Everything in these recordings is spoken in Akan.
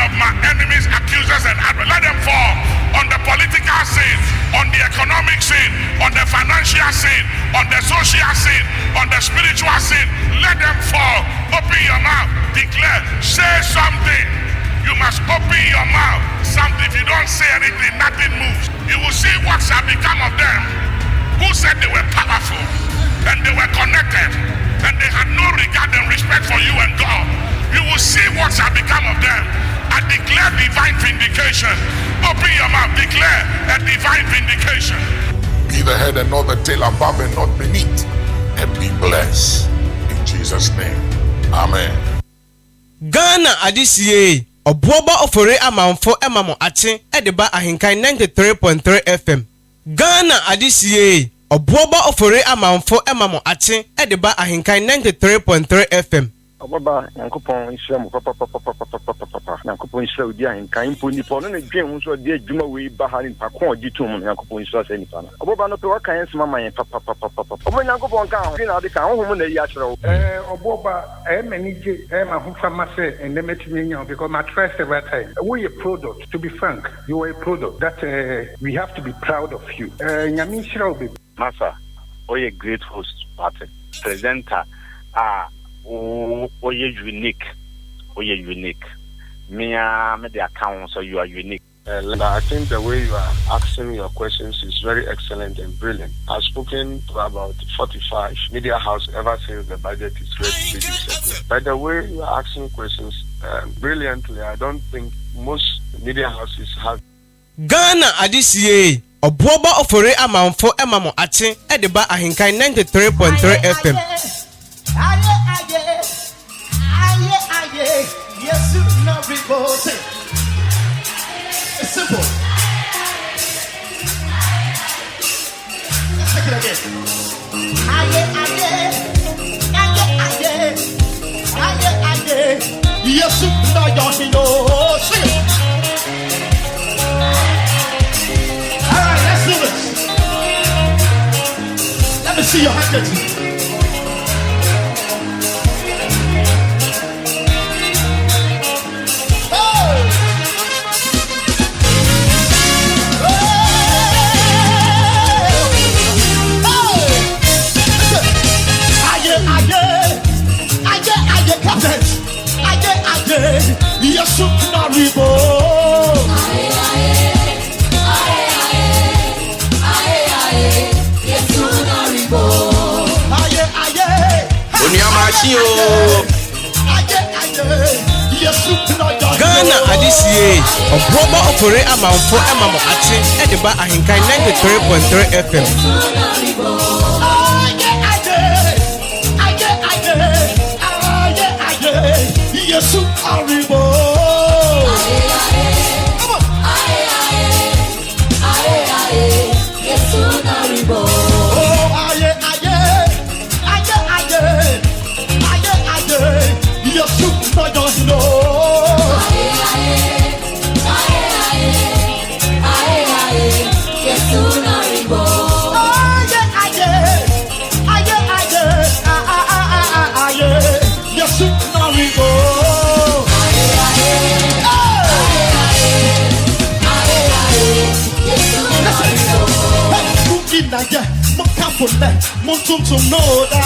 of my enemies, accusers, and adversaries. Let them fall on the political scene, on the economic scene, on the financial scene, on the social scene, on the spiritual scene. Let them fall. Open your mouth, declare, say something. You must open your mouth. Something. If you don't say anything, nothing moves. You will see what shall become of them who said they were powerful and they were connected and they had no regard and respect for you and God. You will see what shall become of them. I declare divine vindication. Open your mouth, declare a divine vindication. Be the head and not the tail, above and not beneath, and be blessed. In Jesus' name, amen. Ghana adisiye obuoba ofore amanfo emamo ache edeba ahenkan 93.3 FM. Ghana adisiye obuoba ofore amanfo emamo ache edeba ahenkan 93.3 FM. Baba Yankopon Islam papa Yankopon Islam di ahenkan mpo nipo no na dwen ho so de adwuma we bahari pakon gitum Yankopon Islam se nipa na Baba no pe waka yen sema man papa Obo Yankopon kan ho na de kan ho na yi a kire wo Oboba manage ma ho fama se enemetimi nya because my trust every time we a product. To be frank, you are a product that we have to be proud of you. Nyami shira obi Masa oye great host party presenter you're unique. Me the account, so you are unique. I think the way you are asking your questions is very excellent and brilliant. I've spoken to about 45 media house ever since the budget is ready to be settled. By the way you are asking questions brilliantly, I don't think most media houses have. Ghana adisiye obuoba ofore amanfo emamo ache edeba ahenkan 93.3 FM. Yes, no revolt. It's simple. Let's take it again. Yes, no, don't know. Sing it. All right, let's do this. Let me see your handkerchief. Yes, no revolt. Ghana adisiye obuoba ofore amanfo emamo ache edeba ahenkan 93.3 FM. Yes, arrivo. To know that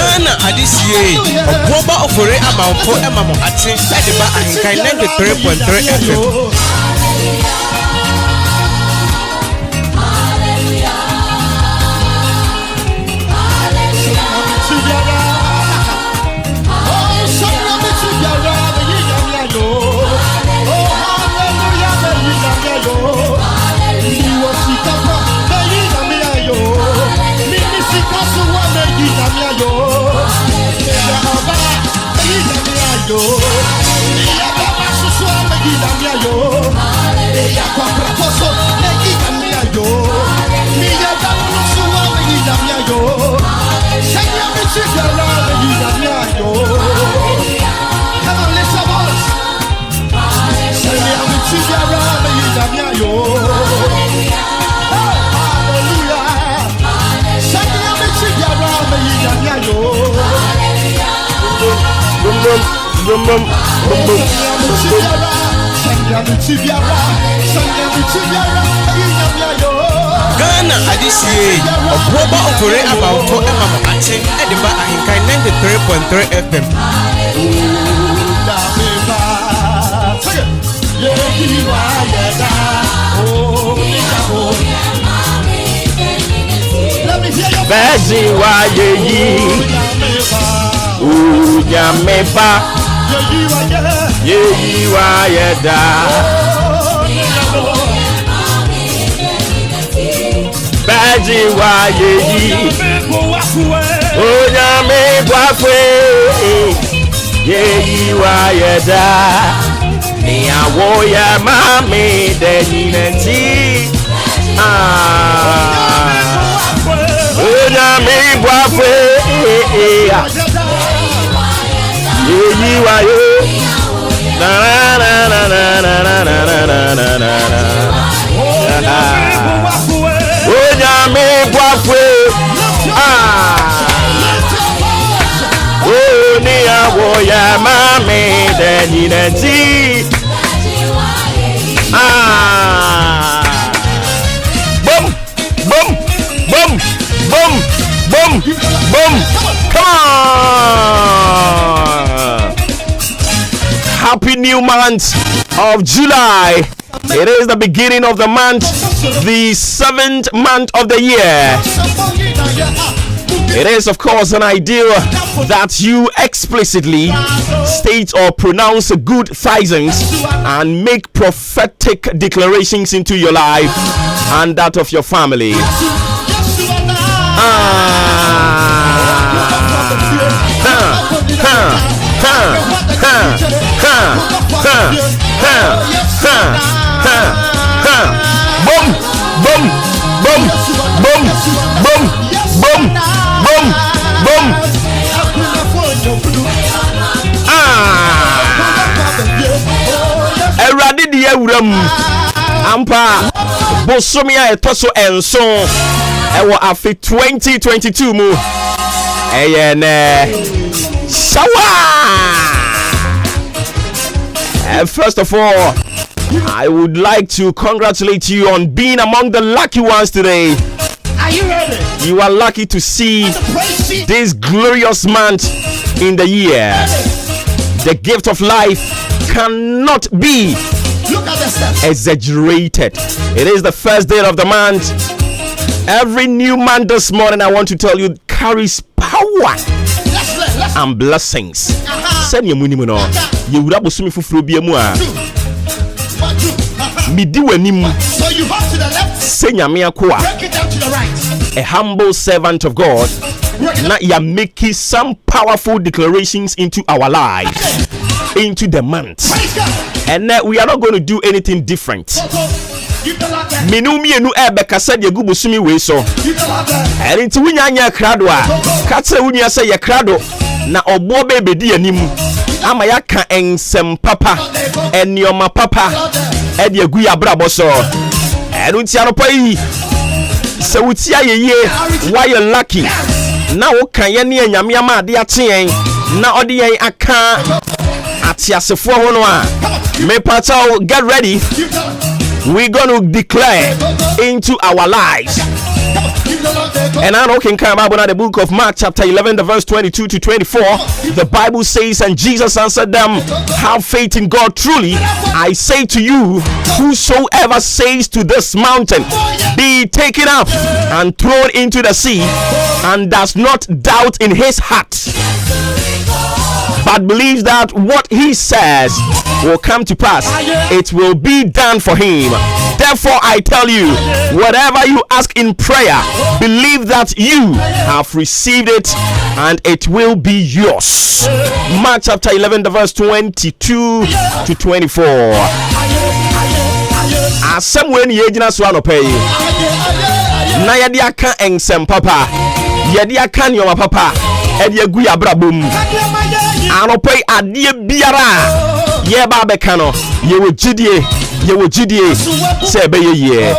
Ghana adisiye obuoba ofore amanfo emamo ache edeba ahenkan 93.3 FM. Hallelujah. Ghana Adisie, Obuoba Ofore Amanfo Emamo Ache, Ediba Ahenkan 93.3 FM. Bezi wa yeyi Unyameba Yeyi wa yeda Bezi wa yeyi Unyameba Yeyi wa yeda Ni awo ya mami deninenti Unyami bwafe Yeyi wa yo Na na na na na na na na na na na Unyami bwafe Ni awo ya mami deninenti Boom boom boom boom boom boom come on. Happy new month of July. It is the beginning of the month, the 7th month of the year. It is, of course, an ideal that you explicitly state or pronounce good thousands and make prophetic declarations into your life and that of your family. Boom, boom, boom, boom, boom, boom, boom, boom. Eradi di ewuram ampa bosomia etoso enso ewo afi 2022 mu eyene sawa. First of all, I would like to congratulate you on being among the lucky ones today. Are you ready? You are lucky to see this glorious month in the year. The gift of life cannot be exaggerated. It is the first day of the month. Every new month this morning, I want to tell you, carries power and blessings. Send your money, you would have to for Biamua. Midi wenim. So you hop to the left, Break it down to the right. a humble servant of God. Now you are making some powerful declarations into our lives, into the month. And we are not going to do anything different. Minumi enu ebeka said yegubu sumi we so. And into winyanya krado a katre wunya say ye krado na obo bebe di anim. Ama yaka ensem papa enioma papa edi egu ya brabo so. Enu nti anopa yi se wutia yeye why you lucky. Na wo kan ye ne anyame ama ade aten na ode yen aka atiasefo ho no a me pata get ready. We're going to declare into our lives. And I know can come about the book of Mark chapter 11 the verse 22 to 24. The Bible says, and Jesus answered them, have faith in God. Truly I say to you, whosoever says to this mountain, be taken up and thrown into the sea, and does not doubt in his heart, but believes that what he says will come to pass, it will be done for him. Therefore I tell you, whatever you ask in prayer, believe that you have received it and it will be yours. Mark chapter 11 the verse 22 to 24. As someone yejina so anopai na yedi aka ensem papa, yedi aka nyoma papa, edi egu ya brabom anopai adie biara ye ba beka no ye wo gidie se be ye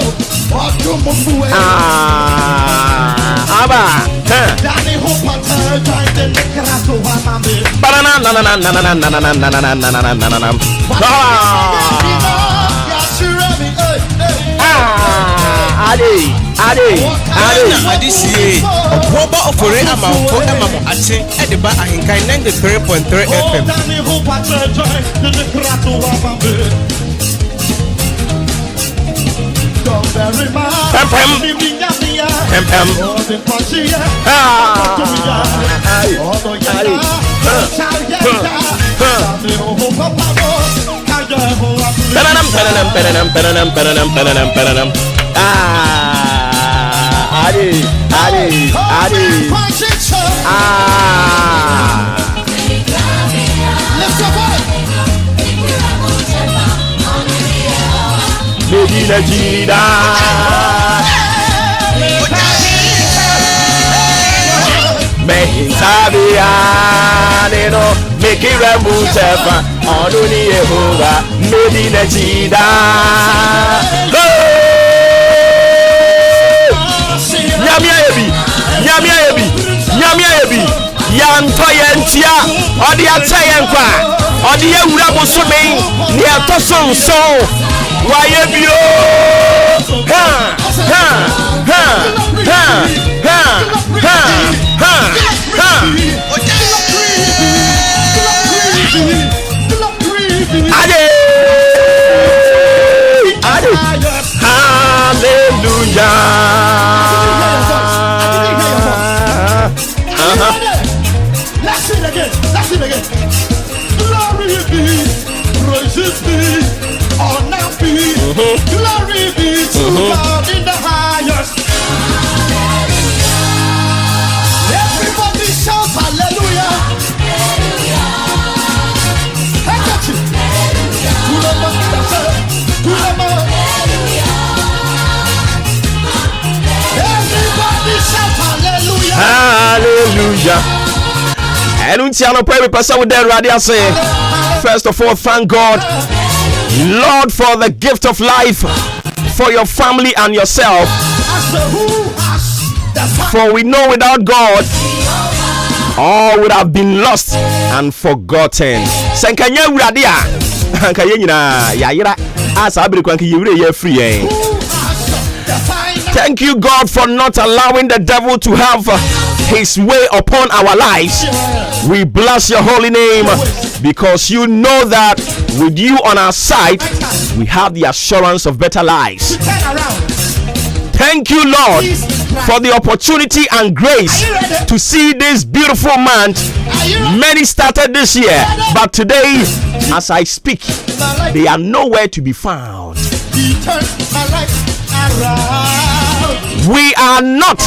Aba. Banana na na na na na na na na na na na na na na na. Ade. Ghana Adisie Oboba Ofore Amanfo Emamo Ache Ediba Ahenkan 93.3 FM. Medina Jida Mehintabia Neno Mekira Mutefa Onuni Yehovah Medina Jida Nyamia Ebi Yanto Yentia Odi Atayenkwa Odi Yewura Bosome Ni Atoson so Wayebio Ade Hallelujah. Let's sing again. Glory be, praises be, honor be, glory be to God in the highest. Everybody shout hallelujah. I got you. Everybody shout hallelujah. Hallelujah. And first of all, thank God, Lord, for the gift of life, for your family and yourself. For we know without God, all would have been lost and forgotten. Thank you, God, for not allowing the devil to have his way upon our lives. We bless your holy name because you know that with you on our side, we have the assurance of better lives. Thank you, Lord, for the opportunity and grace to see this beautiful month. Many started this year, but today, as I speak, they are nowhere to be found. We are not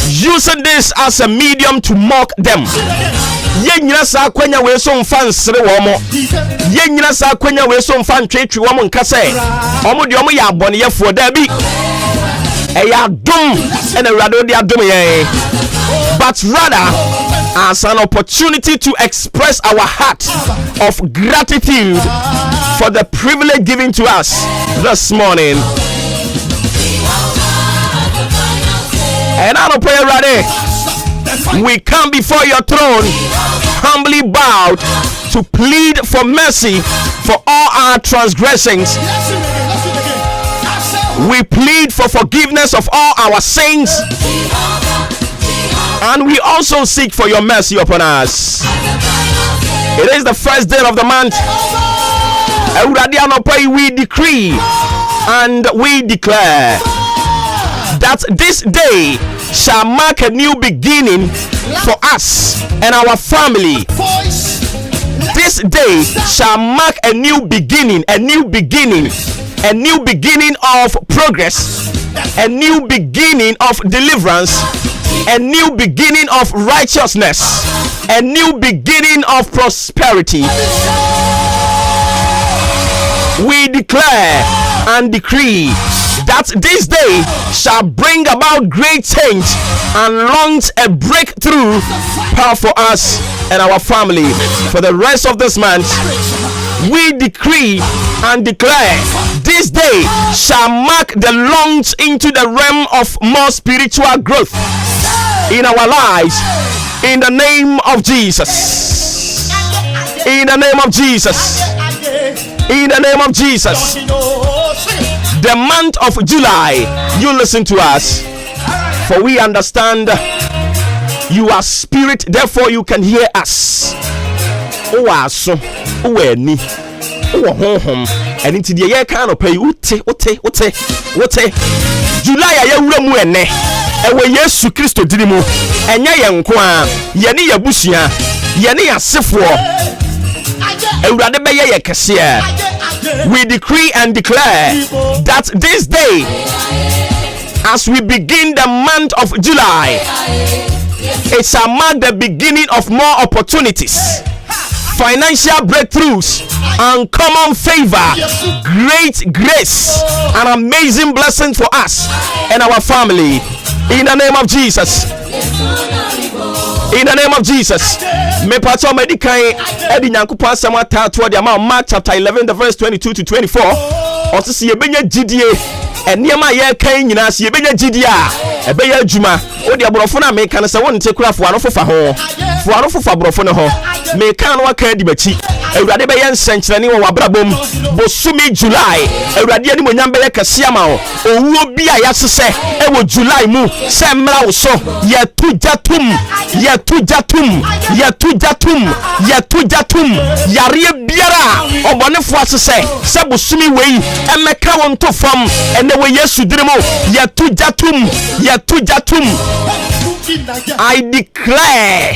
using this as a medium to mock them. Yenyina sa kwanya we so mfa nsere wo mo. Yenyina sa kwanya we so mfa ntwetwe wo mo nkase. Omo de omo ya aboneyefo da bi. Eya dum and awrado de adum ye. But rather as an opportunity to express our heart of gratitude for the privilege given to us this morning. And I don't pray ready. We come before your throne, humbly bowed to plead for mercy for all our transgressions. We plead for forgiveness of all our sins, and we also seek for your mercy upon us. It is the first day of the month. We decree and we declare that this day shall mark a new beginning for us and our family. This day shall mark a new beginning, a new beginning of progress, a new beginning of deliverance, a new beginning of righteousness, a new beginning of prosperity. We declare and decree that this day shall bring about great change and launch a breakthrough power for us and our family for the rest of this month. We decree and declare this day shall mark the launch into the realm of more spiritual growth. in our lives. In the name of Jesus. In the name of Jesus. In the name of Jesus. The month of July, you listen to us. For we understand you are spirit, therefore you can hear us. Oh, aso, oh, any, oh, home, and into the year can pay. Ute. July, I am Ramuene, and when Yesu Christo Dimo, and Yankwa, Yani Yabusia, Yani Asifo, and Radebaya Cassia. We decree and declare that this day, as we begin the month of July, it shall mark the beginning of more opportunities, financial breakthroughs, uncommon favor, great grace, and amazing blessings for us and our family. In the name of Jesus. In the name of Jesus. Me pacho medikai edi nyankopon samata to the amount Mark chapter 11 the verse 22 to 24. Oto se yebenya gidie eniema ye kan nyina se yebenya gidie a ebeya adwuma wo de aborofo na me kan se won te kura fo anofofa ho fo anofofa aborofo ne ho me kan no aka di bachi Ewurade be yen senkyerene wo wabrabom bosumi July Ewurade ani monyam be kase ama wo owuo bi a yasese e wo July mu se mra wo so ye tujatum yare biara obonefo asese se bosumi wei emeka won to fam ene we Yesu dirimo ye tujatum I declare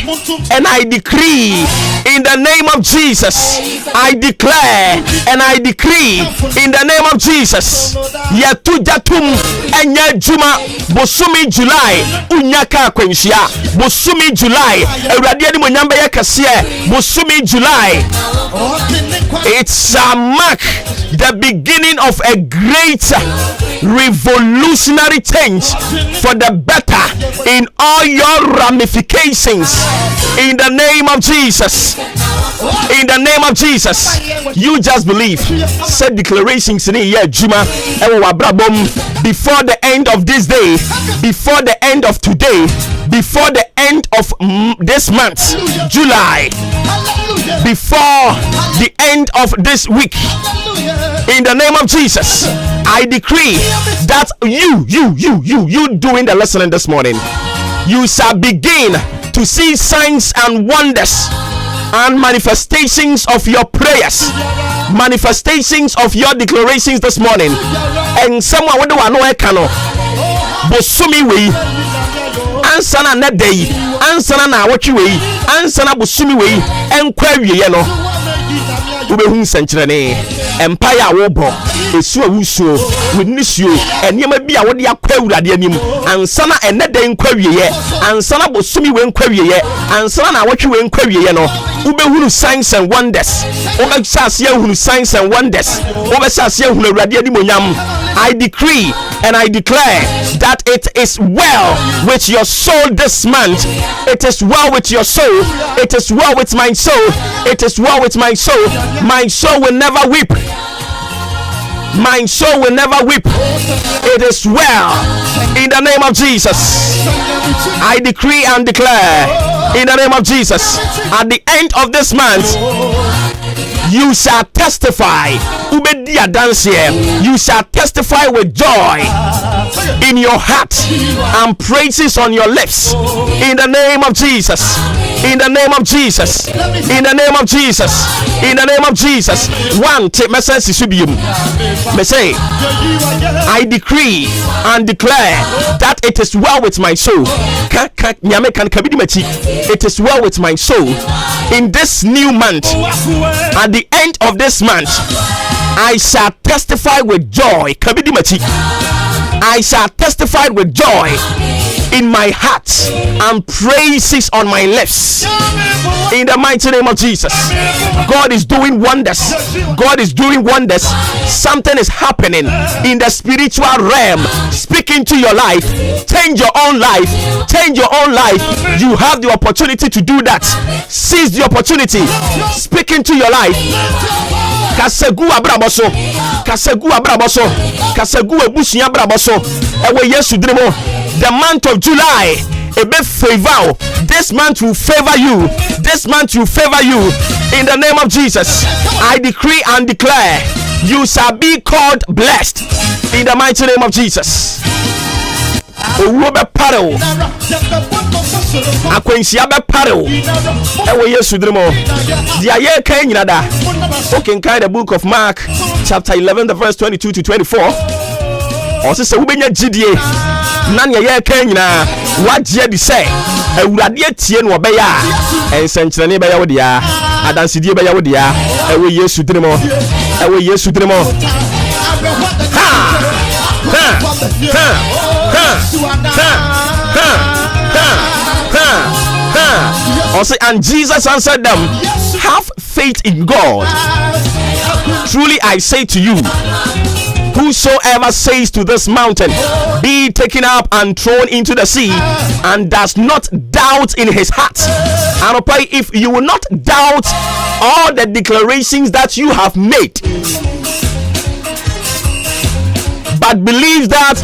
and I decree in the name of Jesus. I declare and I decree in the name of Jesus. Yatujatum enya juma bosumi July unyaka kwenshia bosumi July Ewurade ani monyamba ye kase bosumi July. It's a mark the beginning of a great revolutionary change for the better in all your ramifications. In the name of Jesus. In the name of Jesus. You just believe. Said declarations in here Juma before the end of this day, before the end of today, before the end of this month, July, before the end of this week. In the name of Jesus, I decree that you doing the listening this morning, you shall begin to see signs and wonders and manifestations of your prayers, manifestations of your declarations this morning. And someone would know I cannot. Bosumi we answer na day, answer na what you way, answer na bosumi we, and query yellow. Ubehun senkyerene empire wobo esu awusuo winisuo enema bia wode akwa Awurade anim ansana enede nkwawieye ansana bosumi we nkwawieye ansana na awotwe we nkwawieye no ubehunu signs and wonders ubesase ahunu signs and wonders ubesase ahunu Awurade anim onyam. I decree and I declare that it is well with your soul this month. It is well with your soul. It is well with my soul. It is well with my soul. My soul will never weep. My soul will never weep. It is well in the name of Jesus. I decree and declare in the name of Jesus. At the end of this month, you shall testify. Ubedia dance here. You shall testify with joy in your heart and praises on your lips. In the name of Jesus. In the name of Jesus. In the name of Jesus. In the name of Jesus. One take my sense is me say, I decree and declare that it is well with my soul. It is well with my soul. In this new month, at the end of this month, I shall testify with joy. I shall testify with joy in my heart and praises on my lips. In the mighty name of Jesus. God is doing wonders. God is doing wonders. Something is happening in the spiritual realm. Speaking to your life. Change your own life. Change your own life. You have the opportunity to do that. Seize the opportunity. Speaking to your life. Kasegu abraboso. Kasegu abraboso. Kasegu ebusunya abraboso. Ewe Yesu drimo. The month of July ebe favor. This month will favor you. This month will favor you. In the name of Jesus, I decree and declare, you shall be called blessed. In the mighty name of Jesus. Owuo be pareo. Akwansia be pareo. Ewo Yesu drimo. Dia ye kan nyina da. Okay, kind the book of Mark chapter 11 the verse 22 to 24. Ose se wo benya gidie. Na ne ye kan nyina wagye di se awurade atie no obeya ensenkyerene beya wo dia adansedie beya wo dia ewo Yesu drimo. Ewo Yesu drimo. Also, and Jesus answered them, have faith in God. Truly I say to you, whosoever says to this mountain, be taken up and thrown into the sea, and does not doubt in his heart. And if you will not doubt all the declarations that you have made, but believe that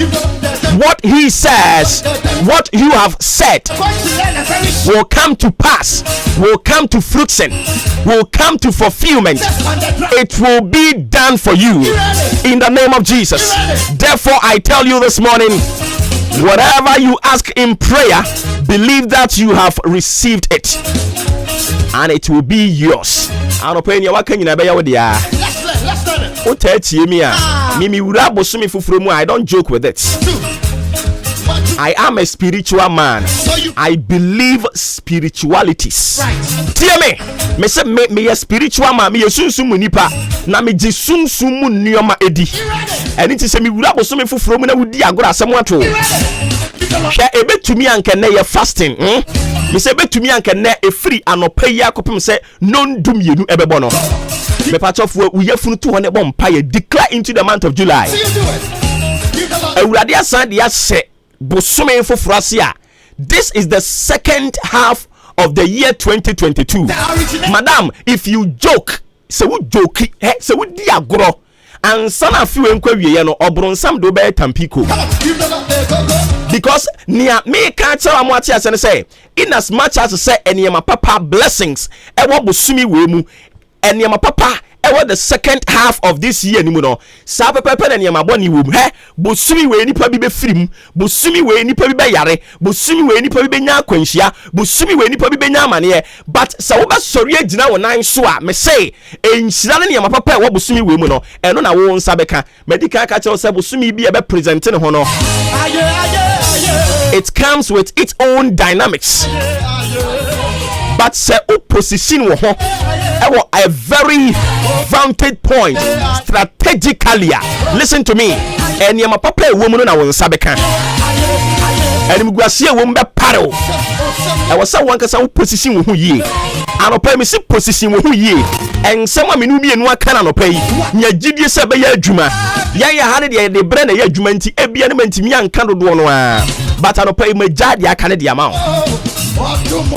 what he says, what you have said, will come to pass, will come to fruition, will come to fulfillment. It will be done for you in the name of Jesus. Therefore, I tell you this morning, whatever you ask in prayer, believe that you have received it, and it will be yours. I don't joke with it. I am a spiritual man. I believe spiritualities. Hear me. Me say me a spiritual man. Me sunsumu nipa. Na me ji sunsumu nioma edi. Eni ti say me wura bosomi fufuro mu na wudi agora asem ato. Hwe ebetumi anke na ye fasting. Me say ebetumi anke na efiri anopa yi akopem say nondum yenu ebebo no. Me patofo uyefunu 200 bompa ye declare into the month of July. Awurade asan dia se bosomi fufuro asia. This is the second half of the year 2022. Madam, if you joke, say we joke, say we di agoro, and sana fi we nkwa wiye no obronsam do be tampiko. Because near me can't tell am what and say, in as much as say enema papa blessings, e wo bosumi we mu, enema papa ewa the second half of this year ni mu no sa pepepe na niam aboni wo mu bosumi we nipa bi be firim bosumi we nipa bi be yare bosumi we nipa bi be nya akwanhia bosumi we nipa bi be nya amane but sa wo ba sori agina wo nan so a me say enhyira na niam papa ewa bosumi we mu no eno na wo nsa beka medical ka che say bosumi bi e be present ne ho no it comes with its own dynamics. But say opposition wo ho a very vantage point strategically. Listen to me. Eni ma papa e wo mu no na wo nsa beka. Eni mguasie wo mbe paro. E wo sa won kasa opposition wo hu yie. Anopa mi si position wo hu yie. Ensem a menu mienu aka na anopa yi. Nya gidie se be ya adwuma. Yan ya hane de bre na ya adwuma nti ebia ne mantimi anka dodo no a. But anopa yi magade aka ne de ama o.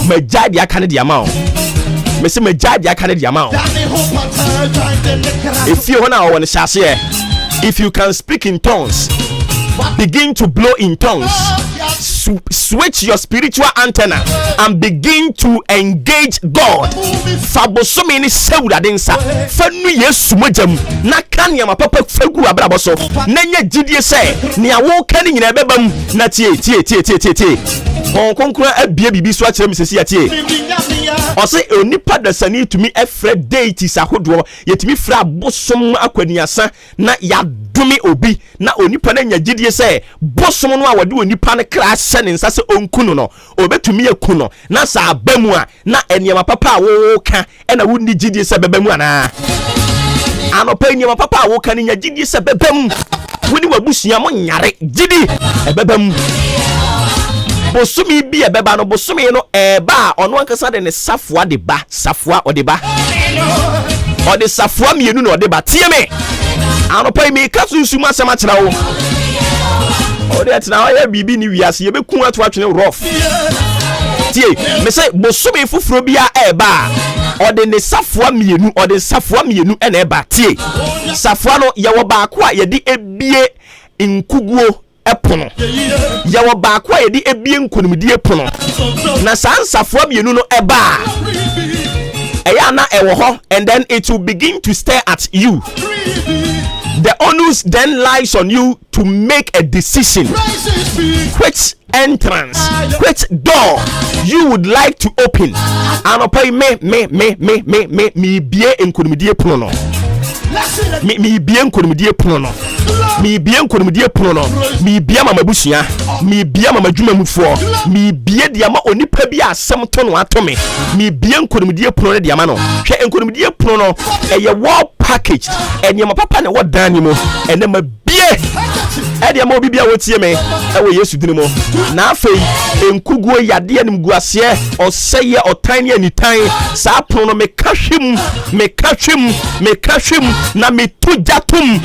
Magade aka ne de ama o. Me say magade aka ne de ama o. If you wanna want to share, if you can speak in tongues, begin to blow in tongues. Switch your spiritual antenna and begin to engage God. Fabosomi ni sewura densa. Fanu Yesu mojam na kan ya mapapa fagu abrabo so. Nanya gidie se ni awo kan nyina bebam na tie. Konkura abie bibi so akere misesi atie. Ose onipa dasani tumi efre deities ahodo yetumi fra bosom akwaniasa na yadome obi na onipa na nya gidie se bosom no a wode onipa ne kra sene nsa se onkuno no obetumi akuno na sa abamu a na eniema papa a wo ka e na wonni gidie se bebamu ana anopa eniema papa a wo ka ne nya gidie se bebam woni wabusua mo nyare gidi e bebam bosumi bi ebeba no bosumi no eba ono ankasa de ne safua de ba safua odeba ode safua mienu no odeba tie me anopa mi ka sunsu asema kira wo ode atina ya bibi ni wiase ye beku atu atwene rough tie me say bosumi fufuro bia eba ode ne safua mienu ode safua mienu ena eba tie safua no ye wo ba ko a ye di ebie nkuguo epono yawo baako a yɛde ebie nkonimdie pono na saa nsafoa mienu no ɛba ɛyɛ na ɛwɔ hɔ and then it will begin to stare at you. The onus then lies on you to make a decision which entrance, which door you would like to open. Anopai me bie nkonimdie pono no. Me bie nkonimdie pono no. Me bie nkonimdie pono no. Me bie mama busua. Me bie mama dwumamufoɔ. Me bie de ama onipa bi asɛm to no ato me. Me bie nkonimdie pono no de ama no. Hwɛ nkonimdie pono no ɛyɛ wall packaged. Ɛniyama papa na wɔ dan ni mo. Ɛnɛ ma bie. Ɛde ama obi bia wɔtie me. Ɛwɔ Yesu din mu. Na afei enkuguo yade anim guaseɛ ɔsɛyɛ ɔtan ne anitan saa pono no meka hwem na metu jatum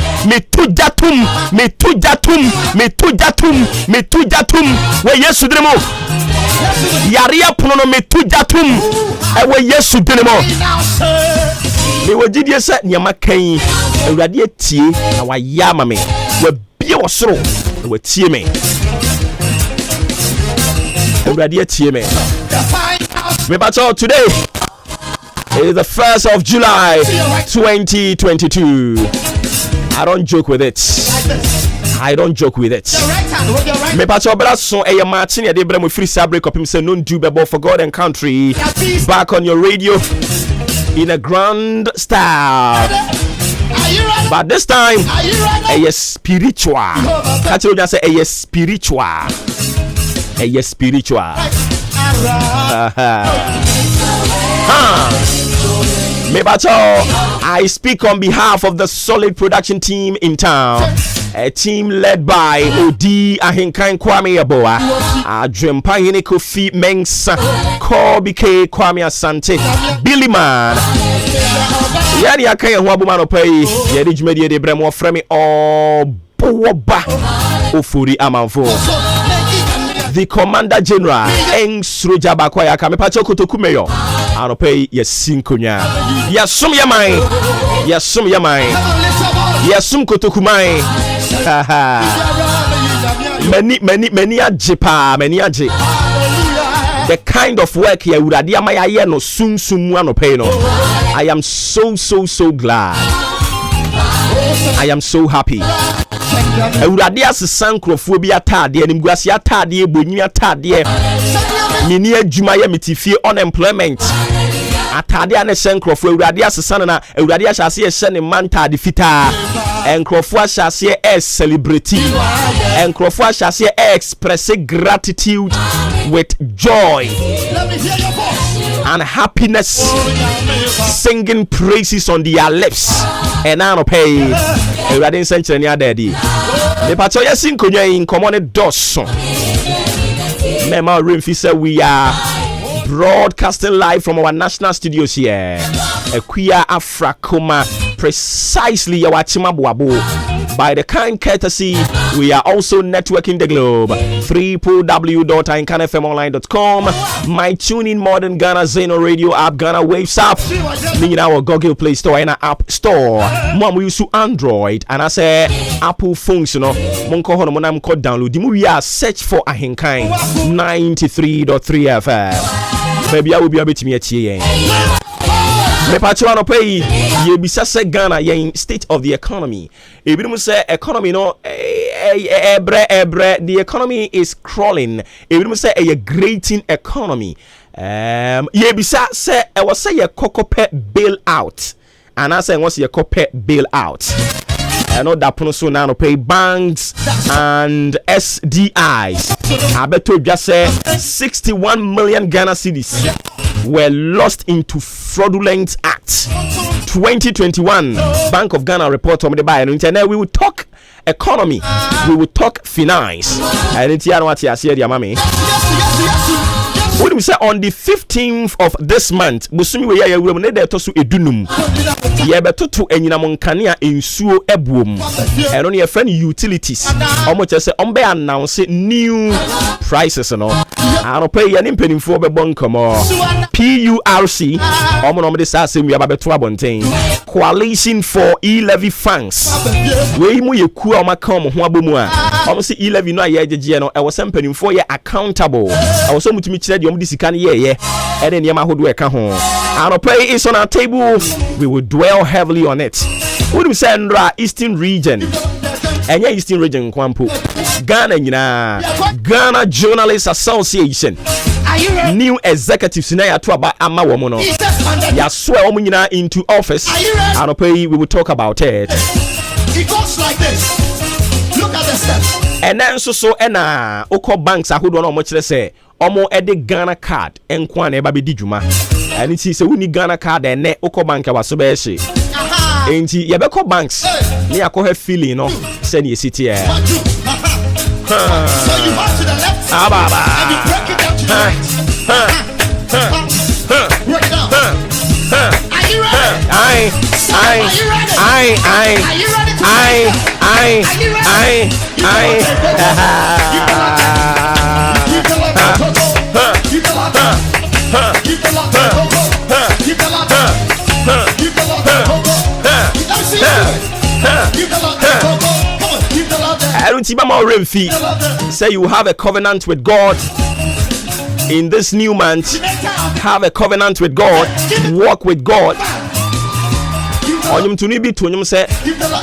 wɔ Yesu din mu. Yare pono no metu jatum ɛwɔ Yesu din mu. Me wajidie sɛ nyama kan awurade atie na wayɛ ama me wabie wɔ soro na watie me. Awurade atie me. Mebato, today is the 1st of July 2022. I don't joke with it. Mepacho bra so e Martin ya de bra mo free sabre kopim say no do bebo for God and country. Back on your radio in a grand style. But this time a spiritual. Catch you just say a spiritual. Mebacho, I speak on behalf of the solid production team in town. A team led by Odi Ahenkan Kwame Aboa, Adrempa Hine Kofi Mensa, Kobe K Kwame Asante, Billy Man. Yani akaya huabumano pay, Yedi Jmedia de Bremo Fremi or Boba Ofuri Amanfo. The Commander General Ensro Jabakwaya Kamepacho Kotokumeyo. Anope Yesinkonya. Yasum Yamai. Yasum Kotokumai. Many ajipa, many aji. The kind of work here would Adiamaya no soon anope no. I am so glad. I am so happy. Awurade asesan krofo bi atade anim guase atade ebonyi atade mini adwuma ya metifie unemployment atade ane sen krofo awurade asesan na awurade ahyase ye hye ne mantade fitaa enkrofo ahyase e celebrate enkrofo ahyase e express gratitude with joy and happiness, singing praises on their lips. And I don't pay. I didn't send any other day. The Patoya Sinkonya in common Dawson. Mema Rimfi said we are broadcasting live from our national studios here. A queer Afrakoma, precisely Yawachima Buabu. By the kind courtesy, we are also networking the globe. www.ahenkanfmonline.com. My tuning modern Ghana Zeno Radio app, Ghana Waves app. In our Google Play Store and our App Store. Mom, we use Android and I say Apple phones, you know. Monko hono monam code download. We are search for Ahenkan 93.3 FM. Maybe I will be able to meet you. Mepacho pay ye bisa se Ghana ye state of the economy. If you say economy no the economy is crawling. If you say a grating economy. Ye bisa se I was say a cocope bail out. And I say once ye cocope bail out. I know that so now pay banks and SDIs. I bet to just say 61 million Ghana cedis were lost into fraudulent acts. 2021 Bank of Ghana report on the buy and internet. We will talk economy, we will talk finance. I didn't hear what you said, mommy. What do we say on the 15th of this month? Busumi we ya we need to so edunum. Ye beto to enyina monkania ensuo ebuom. And on your friend utilities. Omo say ombe announce new prices no. I don't pay any penny for the bonkomo. PURC. Omo no me say we ababeto abonten. Coalition for e-levy funds. We mu yeku o maka omo ho abomu a. Almost 11 no ye no e was mpanimfo for ye accountable. I was so mutumi kire de omdi sika ye and then yema hodo e ka ho. And pray is on our table. We will dwell heavily on it. What do we say Ndra Eastern region? Enya Eastern region kwampo. Ghana nyina. Ghana Journalists Association. New executives na ya to aba ama wo no. Ya swear wo nyina into office. And pray we will talk about it. It goes like this. Look at the steps. And then so na oko banks ahodo na omo kire say omo ede Ghana card enko na eba be di dwuma. And it is a wuni Ghana card ene oko bank wa so be hye. Enti ye be ko banks na yakọ ha feeling no say na city e. So you march to the left side and you break it down to the right. Break it down. Are you ready? Are you ready? Are you ready to Say you have a covenant with God in this new month. Have a covenant with God. Walk with God.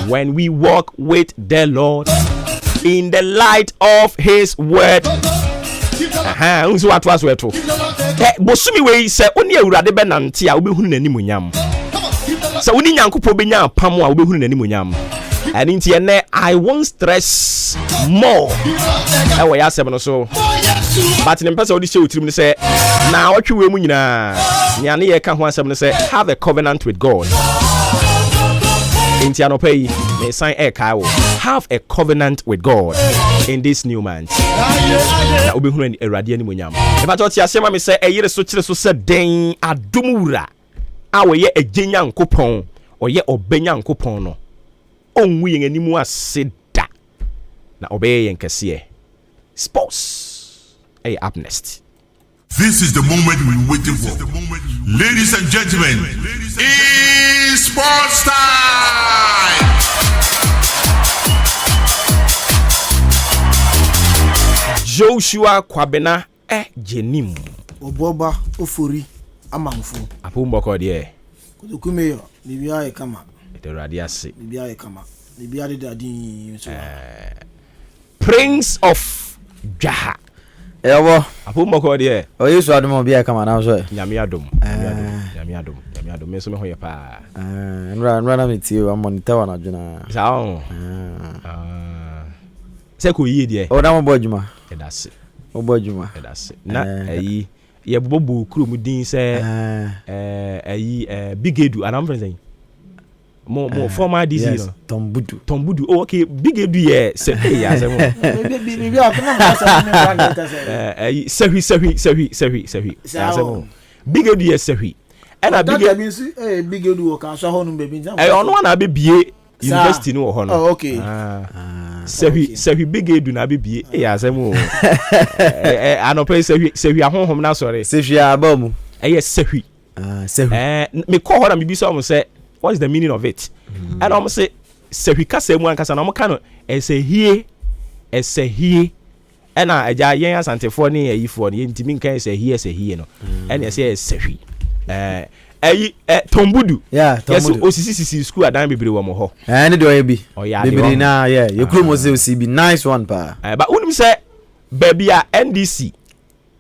When we walk with the Lord in the light of His word. Bosumi we say oni awurade be nante a obehunu nani munyam. So oni nyankopɔ benya apam a obehunu nani munyam. And in TNA, I won't stress more. I will ask them so. But in the person of the show, to say, now what you will mean, Yanni can want someone to say, have a covenant with God. In Tiano Pay, may sign a cow. Have a covenant with God in this new month. That will be when a radiant munyam. If I thought Yasema may say, a year so said, Dane Adumura. Our ye a Jenyan coupon or ye or Benyan coupono. Onwe animu aseda na obey nkese sports up next. This is the moment we waiting for. Ladies and gentlemen, it's sports time. Joshua Kwabena jenim oboba ofori amanfo apumboko de kudukumeyo bibia e kama Radiasi. Prince of Jaha. Ewo. Apumboko de. O Yesu adom bia kama na so. Nyame adom. Me so me hoye pa. Nra na meti o monitor wana adwena. Sao. Se ko yi de. O na mo bodwuma. Edase. O bodwuma. Edase. Na ayi ye bobo krum din se ayi Big Edu anam friend say. More former DC yes, Tombudu. Oh, okay. Big Edu ye se ya se mo. Sehi. Big Edu ye sehi. And a big Edu o kan so ho no baby. Ono na be bie university no ho no. Oh, okay. Sehi Big Edu na be bie ya se mo. Anope sehi ahonhom na sori. Sehi abamu. Sehi. Sehi. Me call her and be so say what is the meaning of it? And I'm say Sehika semu ankasa na omka no esehie and aja yen asantefo ne ayifo ne ntimi nkan esehie no and you say sehi Tombudu yes osisi school adan bebre wo mo ho ne do bi bebre na you kro mo say osi nice one pa but unim say baby a NDC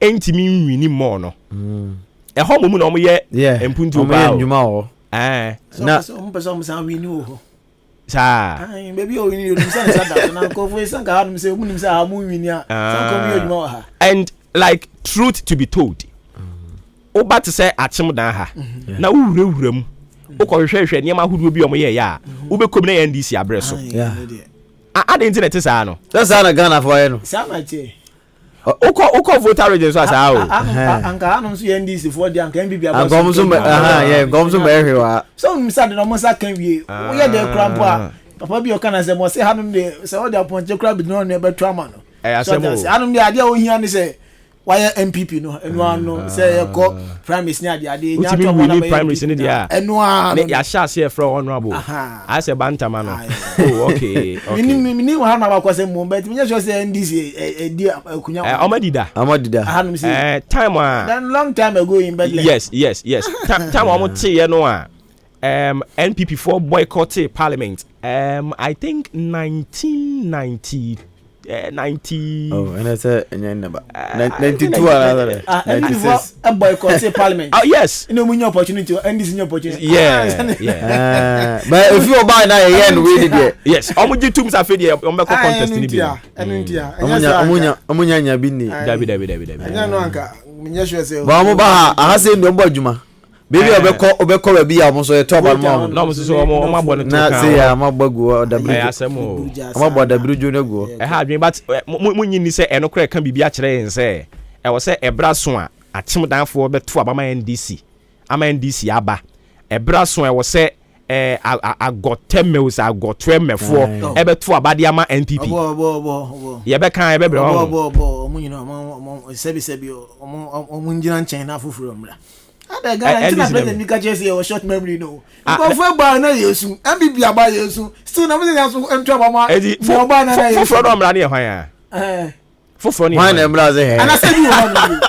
entimi nwini mo no ho mo mu na omo ye empuntu ba o na person say we ni o sa baby o ni o say that na ko fu say ka hanu say omunim say ha mu wini a say ko mi odwuma ha. And like truth to be told oba to say achim dan ha na wuwura mu o ko hwehwe niam ahudu bi o mo ye ya wo be kom na NDC abreso a dey internet sa no that's na Ghana for you no sa ma che uko voter register sa o anka anu so NDC for the anka MBB abreso gomzo be hwewa so msa de no mo sa kan wie wo ye de krampo a papa bi o kana say mo say hanu de say o de aponche kra bi no na be trama no asemo hanu de ade o hia ni say why MPP no no say go primaries ni ade nya to one primaries ni dia ya sha say from honorable I say bantama no oh okay mini wa na ba kwase mo but me sure say NDC dia kunya amadida time then long time ago in Bethlehem yes time am tie no NPP for boycotted parliament I think 1990 oh and I said 92 another 96 boycotted parliament oh yes no munya opportunity and this new opportunity yeah but if you buy now again we did yes omuji tum sa fe dey ombeko contest ni bi omunya nya bi ni dabi anya no anka munya sure say ba mo ba aha say ndo mbo adwuma baby obekọ ba bi am so ye top am na mo so mo mabo ne to na say ya mabagu w asemo amabo w jo ne go ha adwen but munyi ni say eno kra ka bibia kire yen say e wo say ebra so a atem danfo beto abama NDC ama NDC aba ebra so e wo say agote meus agoto mefo ebeto abade ama NPP ye be kan ye be bre bo munyi no sebi omunjina nchen na fufuro mra ada ga ntina president mika chese your short memory no go for ba na yesu MPP aba yesu still na me yaso ento abama mo ba na yesu fufuro do mra ne hwan ya fufuro ne hwan na mra ze he ana say you hwan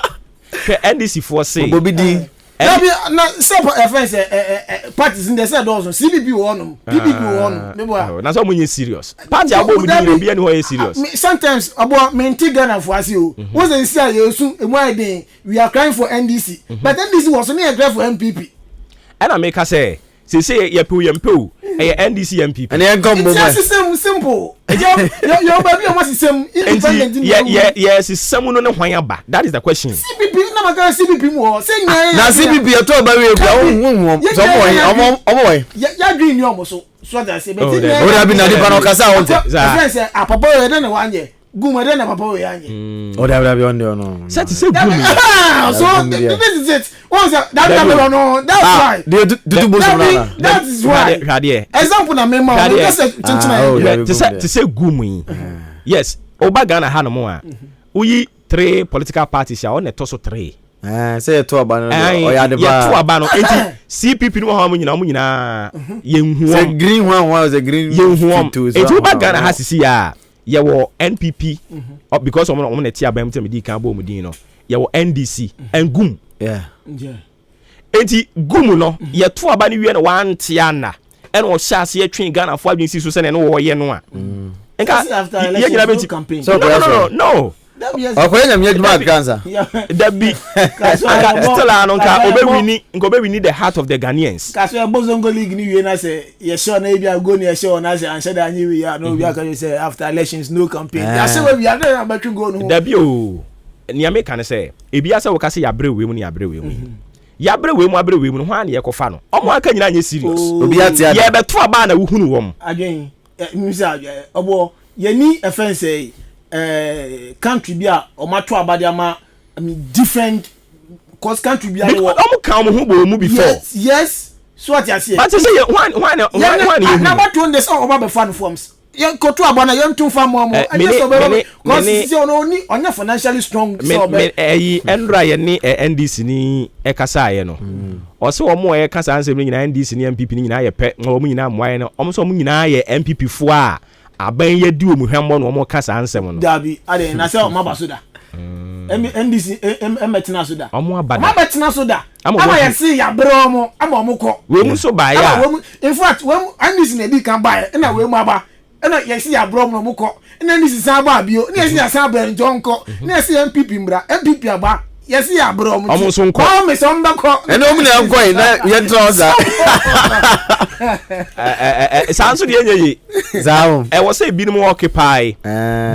NDC for say bobi di na simple offense parties in the said also CPP won PPP won me boy na so munye serious party abo mu di obi ani ho serious sometimes abo menti Ghana for asi o was say see yesu emu aden we are crying for NDC but NDC was only cry for MPP and I make her say ye pu NDC MPP and yan come it's simple your baby almost same independent yes some no hwan aba that is the question CPP na maka CPP mo say na CPP to ba we kwa so boy ya green ni omo so that say but o da bi na di pa no kasa won te friends apapa we dey na wanye gumo dey na papa we anye o da bi on no set say gumi so this is it once that no that's why that is why example na me ma say to say gumi yes oba Ghana ha no mo a uyi 3 political parties ya on e to so 3 say to aba no o ya de ba ya to aba no enti CPP no ha mo nyina yenhu say green one was a green enti oba Ghana ha sisi ya ye wo NPP because omo na ti aba mtem di kan bo mu din no ye wo NDC and gum enti gum no ye to aba ni wie na wan tia na and o sha se atwen Ghana fo adwen si so se ne wo ye no a enka ye nyina be campaign no akoye nyam ye duma kansa dabi still anonka obewini the heart of the Ghanaians kaso e bozongo league ni wie na say ye sure na ebia go ni ye sure na say answer da anyi we ya no we can say after elections no campaign ya say we are na batwe go no dabi o ni America na say ebia say we ka say ya brewe mu ni ya brewe mu ya brewe mu no hwan na ye kofa no omo aka nyina anye serious obi atia ye beto aba na wuhunu wom adwen misa obo ye ni offense country bia o mato abade ama different cause country bia no o kan mo hu bo mu before yes so what you say but say why na what one dey say o ba be fan forms ye koto abana ye ntu fa mo anya so be cause say ono ni onya financially strong so be enra ye ni NDC ni e kasa ye no o se o mo ye kasa ansem ni nyina NDC ni MPP ni nyina ye pe o mo nyina mo ye no o mo so mo nyina ye MPP fo a aban ye di omu hwemmo no mo kasa ansem no dabi ade na say o ma basoda NDC emetina soda omo abada ma betina soda ama ye see ya bere omo ama omo ko we mu so ba ya in fact we NDC na di kan ba na we mu aba na ye see ya bere omo mo ko na NDC san ba bio na ye see ya san ba njo nko na ye see MPP mbra MPP aba ye see ya bere omo so nko o me so mbako ene omu na nko na ye ntroza sanso de enye zawo e wo say binom occupy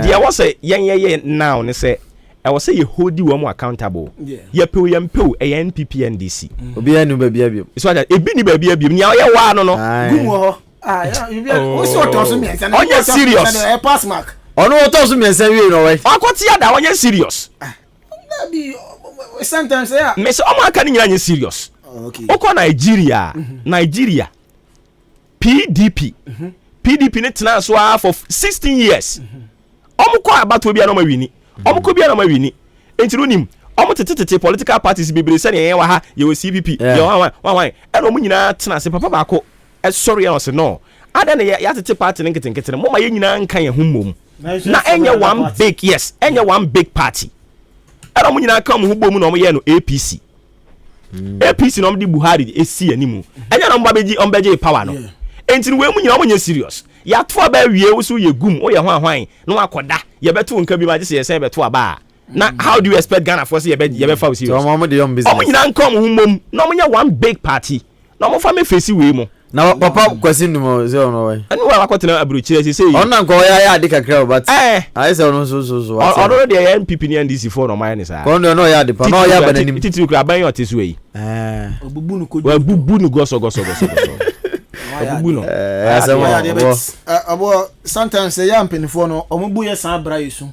de wo say yen now ne say e wo say ye hold you am accountable ye pe ye mpe e NPP NDC obi anu ba bia bia so that e bi ni ba bia bia nya ye wa no gumo you be o so to so me say onye serious e pass mark ono to so me say we no we akoti ada onye serious na bi sometimes yeah me say omo aka ni nyina nye serious okay oko Nigeria PDP ne tena so for 16 years omo ko abato bia no ma wini omo ko bia no ma wini enti no nim omo tete political parties bebre se ne wa ha ye CPP ye wan e no mu nyina tena se papa ba ko e sorry no se no ada ne ya tete party ne nketenkete mo ma ye nyina nkan ye hummom na enye one big enye one big party e no mu nyina kan mo hubom no mo ye no APC no mo di Buhari esi animu enye no mo beji power no enti we mu nyina mo nye serious ya to ba wie wo so ye gum wo ye hwan no akoda ye beto nka bi ma je se ye sen beto aba na how do you expect Ghana for say you be for serious so mo dey on business omo nyina nka mo hummom no mo nye one big party no mo fa me face we mu na papa kwasi ndimo se ono wai ani wa akotena abruchire se ona nko ya ade kakra but ai se ono so ono de ya NPP ni NDC for no man ni sa kono no ya de pa no ya bananim titi kura ban yo tesu yi obubu nu goso obubu no abo sometimes ya mpenifo no omubu ye san bra yesu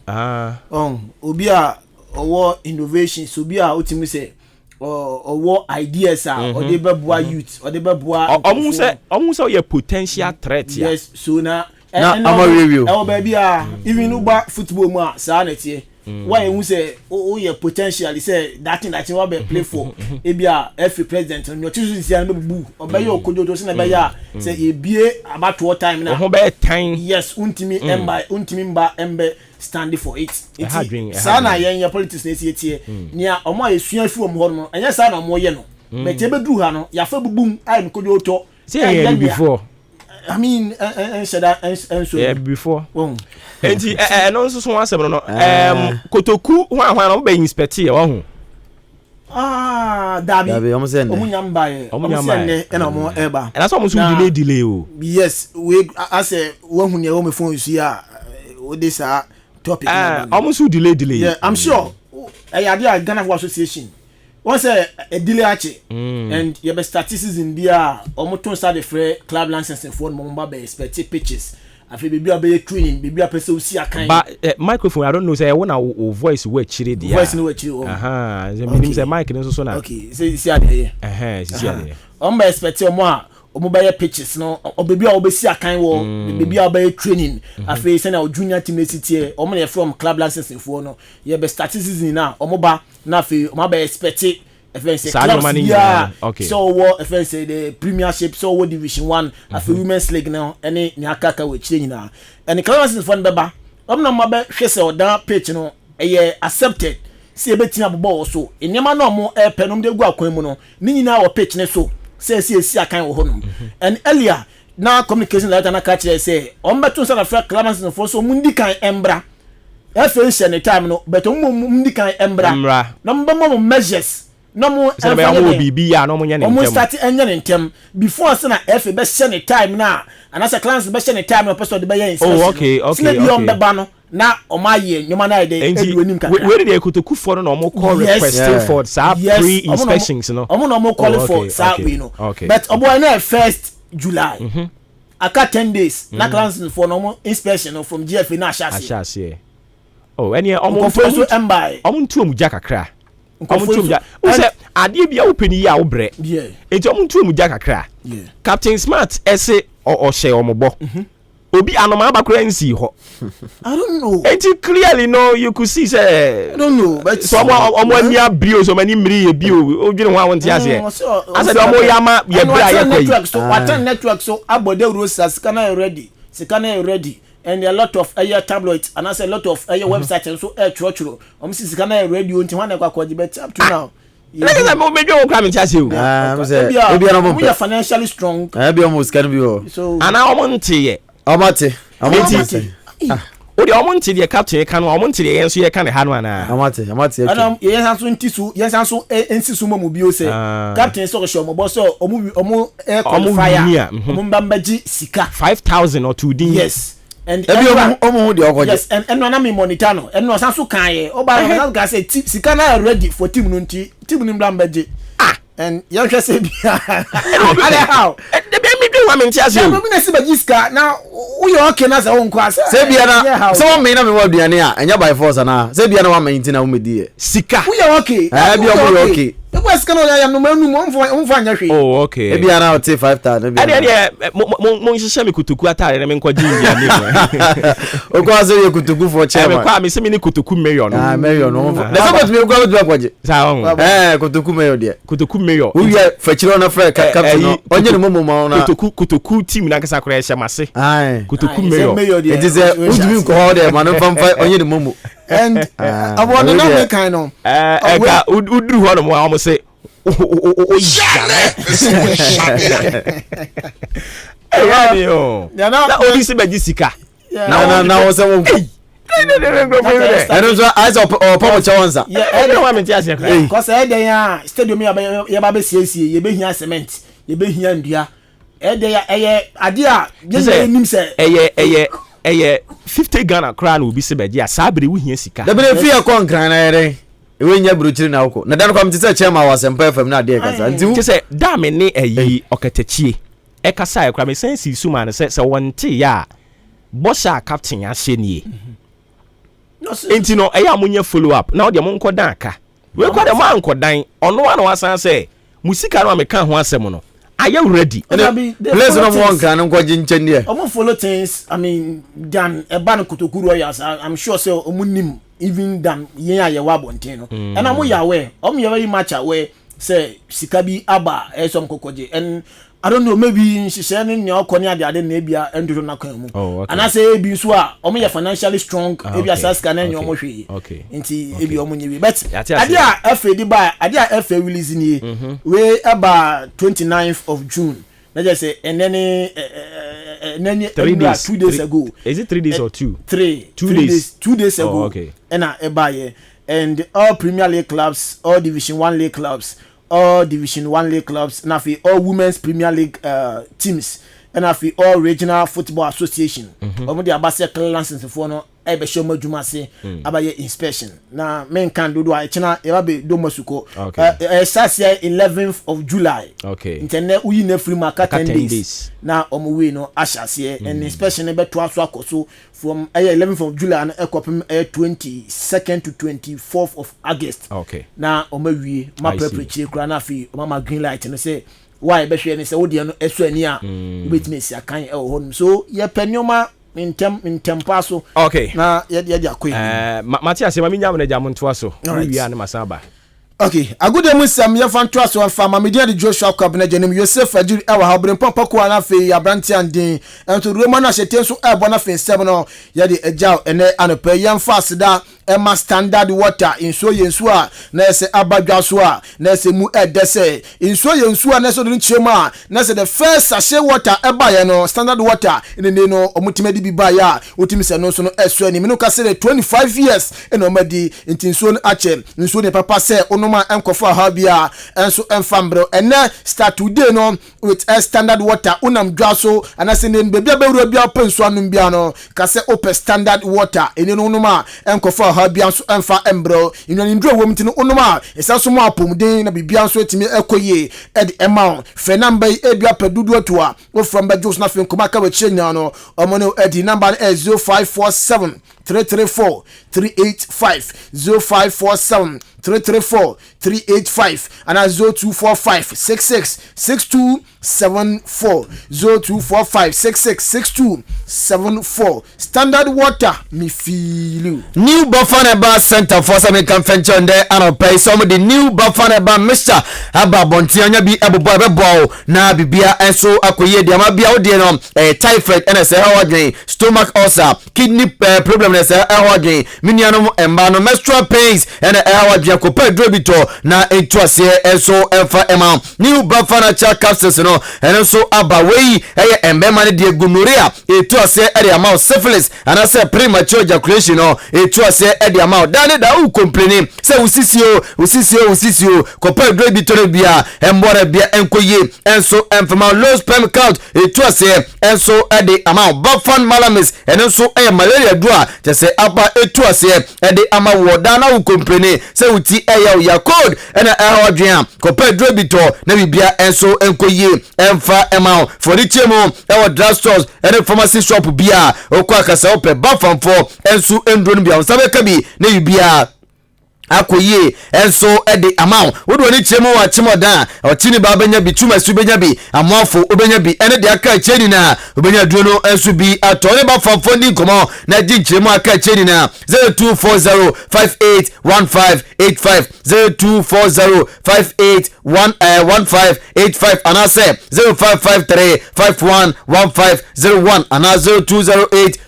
obi a owo innovation so bi a otimi se owo ideas a ode beboa youth ode beboa omu se ye potential threat ya yes so na review baby a even uba football mu a sa na tie why you say oh your potential say that thing that you want to play for e bia every president no choose say no bu obey your kojo to say na be ya say e bie about what time na ho be time yes untimi mba embe stand for it sa na yen politics na tie nia omo esua fu om ho no enya sa na omo ye no but e be duru ha no ya fa bubum ai kojo to say before I mean, before. Enti no so so asem no kotoku hwan no be inspect e wa hu. Dabi omunyamba e omuse e na omo eba. And so omusu delay o. Yes, we ase wo hu ne wo me phone su a o this topic na. Omusu delay. Yeah, I'm sure. A Ghana Football Association. Once a delay ache and you be statistics in bia omoton start the free club license for mo be expect pitches afi be training be person see akan but microphone I don't know say I want voice we chire dia voice no we chire say meaning say mic no so na okay see ade see ade be expect mo a omo be pitches no obebi a obesi akan wo bebi a be training afi say na junior team city omo na from club license for no you be statistics na omo ba na afi omo be expect clubs okay so what if I say the premiership so what division 1 afi women's league now any ni akaka we chire nyina and the clubs for beba omo na be hwe say odan pitch no accepted see e betina bobo so enema na omo penom de gu akwan mu no ni nyina wo pitch ne so say akan wo honum and earlier na communication letter na catch say on beto say na fra clubs for so mundi kan embra FA any time no but mundi kan embra na mbamo measures no mo bibia no mo nya ne ntem start enya ne ntem before say na FA be share time na and as a class be share time no person de be yen okay be on beba no na omaye nyoma na de eduanim kakra where dey kotoku for no mo call request for pre inspections no omo call for sa we no but oboy na first July aka 10 days na class for no inspection from GFA na ashase any omo ntu mu jakakra say ade bia openi ya obre enti omo ntu mu jakakra Captain Smart ese o she omobo obi anoma abakura nsi ho I don't know enti clearly no you could see say I don't know but so omo ania brio so many mri e bio odwene ho awon ti ase ase de omo yama ye bra ye kwai so attend network so abode rosas kana ready and a lot of tabloids and a lot of websites and so church si kana radio nti wan ekwa kwaji bet up to now like that mo mejo o kwa me chase o obi ana mo financially strong be almost can be so ana omo nte ye omate o de omo nte de captain kan omo nte de yenso ye kan ha no ana amate ana yenso ntisu yenso ensisu mo bi o se captain so show mo boss omo air qualifier omo mbambaji sika 5000 or 2 din yes and omo de okoje yes and na me monitor no and no san so kan ye o ba na ga say sika na ready for team no nti team ni mbambaji and you can say how the baby do wa me ntia se o me na se bajiska na wo ye okay na za won kwa se bia na so me na me waduane a enya by force na se bia na wa maintain na wo medi sika wo ye okay bia wo okay What's going on? Oh, okay. Maybe I now take 5,000. Mon shemi kutuku atare na me nkwa jinja ni mo. O kwa so ye kutuku for chairman. Kwa me se me ni kutuku mayor no. Ah, mayor no. Na so me kwa do akwaje. Sa on. Kutuku mayor de. Kutuku mayor. Who ye fetchiro na frɛ captain no. Onye ne momo ma na. Kutuku team na kasa kora ehye mase. Kutuku mayor. It is a udumi ko ho de man famfa onye ne momo. And about the number kind of ega udru ho no mo am say na obi se beji sika na wo se wo I don't know as a pop chawanza I don't want me to ask because ya stadium ya ba be siesie ye be hia cement ye be hia ndua eye ade a ye nim se eye 50 Ghana crown will be se beji asabere wo hia sika da be fi kon kran na yere ewe nya bruchiri na uko na dan kwa mtise chairman wa Sempa FM na de kasa nti se da me ne ayi okatachie e kasa e kwa me sense suma na se wonte ya bosha captain ahye nie enti no eya amunye follow up na o de mo nkodan aka we kwa de mo ankodan ono wa na wasan se musika no ameka ho asem no are you ready let's no mo nkan nko ginchen die omo follow things I mean dan e ba no kotokuru yas I'm sure say omo nim even than yen aye wa bonten no and am ya aware you very much aware say sika bi aba e som kokoje and I don't know maybe she say ni okoni ade na ebia enduro na kan mu and I say ebi so a you financially strong ebia saska na nyo mo hwe nti ebi omo nyewi but ade a FA di ba ade a FA release ni we about 29th of June na just say and then 3 days 2 days ago is it 3 days or 2 2 days ago and ebaye and all Premier League clubs all Division 1 League clubs all Division 1 League clubs and all Women's Premier League teams and all Regional Football Association omo de abase license for no e be show madwuma se abaye inspection na men kan do a chena e ba be do masuko sasia 11th of July internet uyi na free market 10 days na omo we no ashase and inspection e be to aso akoso from 11th of July na ekopem 22nd to 24th of August na omo wie ma prepare kura na fi mama green light no say why be hwe ni say wo de no eso ani a obetime si akan e ho no so ye panioma in paso na ye akoyi Matias ma minya na jam ntoa so wi ya na masaba okay agude mu sam ye fan toa so fa ma media de Joshua Kwabena Janem Yosef Ajuri e wa habren papa ko na fe abranti andin ento roma na hyeten so e bona fe nsem no ye de ejaw ene anopa ye mfas da Emma standard water inso yensu a na ese abadwa so a na ese mu edese inso yensu a na so de nchema na se the first sachet water eba ye no standard water ene no omutimedi bi ba ya otimi se no so no eso ani me no ka se 25 years ene omadi intinso no ache inso ne papa se onoma enkofo ha bia enso enfambro ene start today no with a standard water unam dwa so anase ne bebia bewura bia penso anum bia no ka se open standard water ene no noma enkofo ha bia so emfa embro inani ndro wom ti no onoma esa so mo apomden na bibia so etimi ekoye ed amount fe number e bia pedudu to a wo from bejos na fe nkoma ka we chenya no omo no edi number 0547 334 385 0547 334 385 and 0245 66 6274 0245 66 6274 standard water me feel New Bafana Bar Center for some convention on there and pay some of the new Bafana Bar Mr. Aba Bontianya bi ebobo bebo na bibia enso akoye de amabia ode no typhoid and say how again stomach ulcer kidney problem na say how again miniano emba no menstrual pains and how again ko pedrobito na entuase enso emfa ema new Bafana cha capsules no enso aba wei embema ne de gonorrhea entuase area amount syphilis and say premature ejaculation no entuase area amount dane da u complain say usisio ko pedrobito bia embora bia enkoye enso emfa low sperm count entuase enso ade amount Bafan malamis enso malaria dua je say aba entuase ade ama wodana u complain say uti ya code ena awadwan ko pedrobito na bibia enso enkoye emfa amount for the chemo e drugstores ene pharmacy shop bia okwa kasa ope Bafan for enso endro no bia onsabe ka bi na bibia akoye enso ede amount wodo ni chemu wa chemoda ochini ba benya bi tuma su benya bi amafo obenya bi ene de aka cheni na obenya duro no enso bi atore ba famfo ni komo na di chemu aka cheni na 0240581585 0240581585 and I say 0553511501 and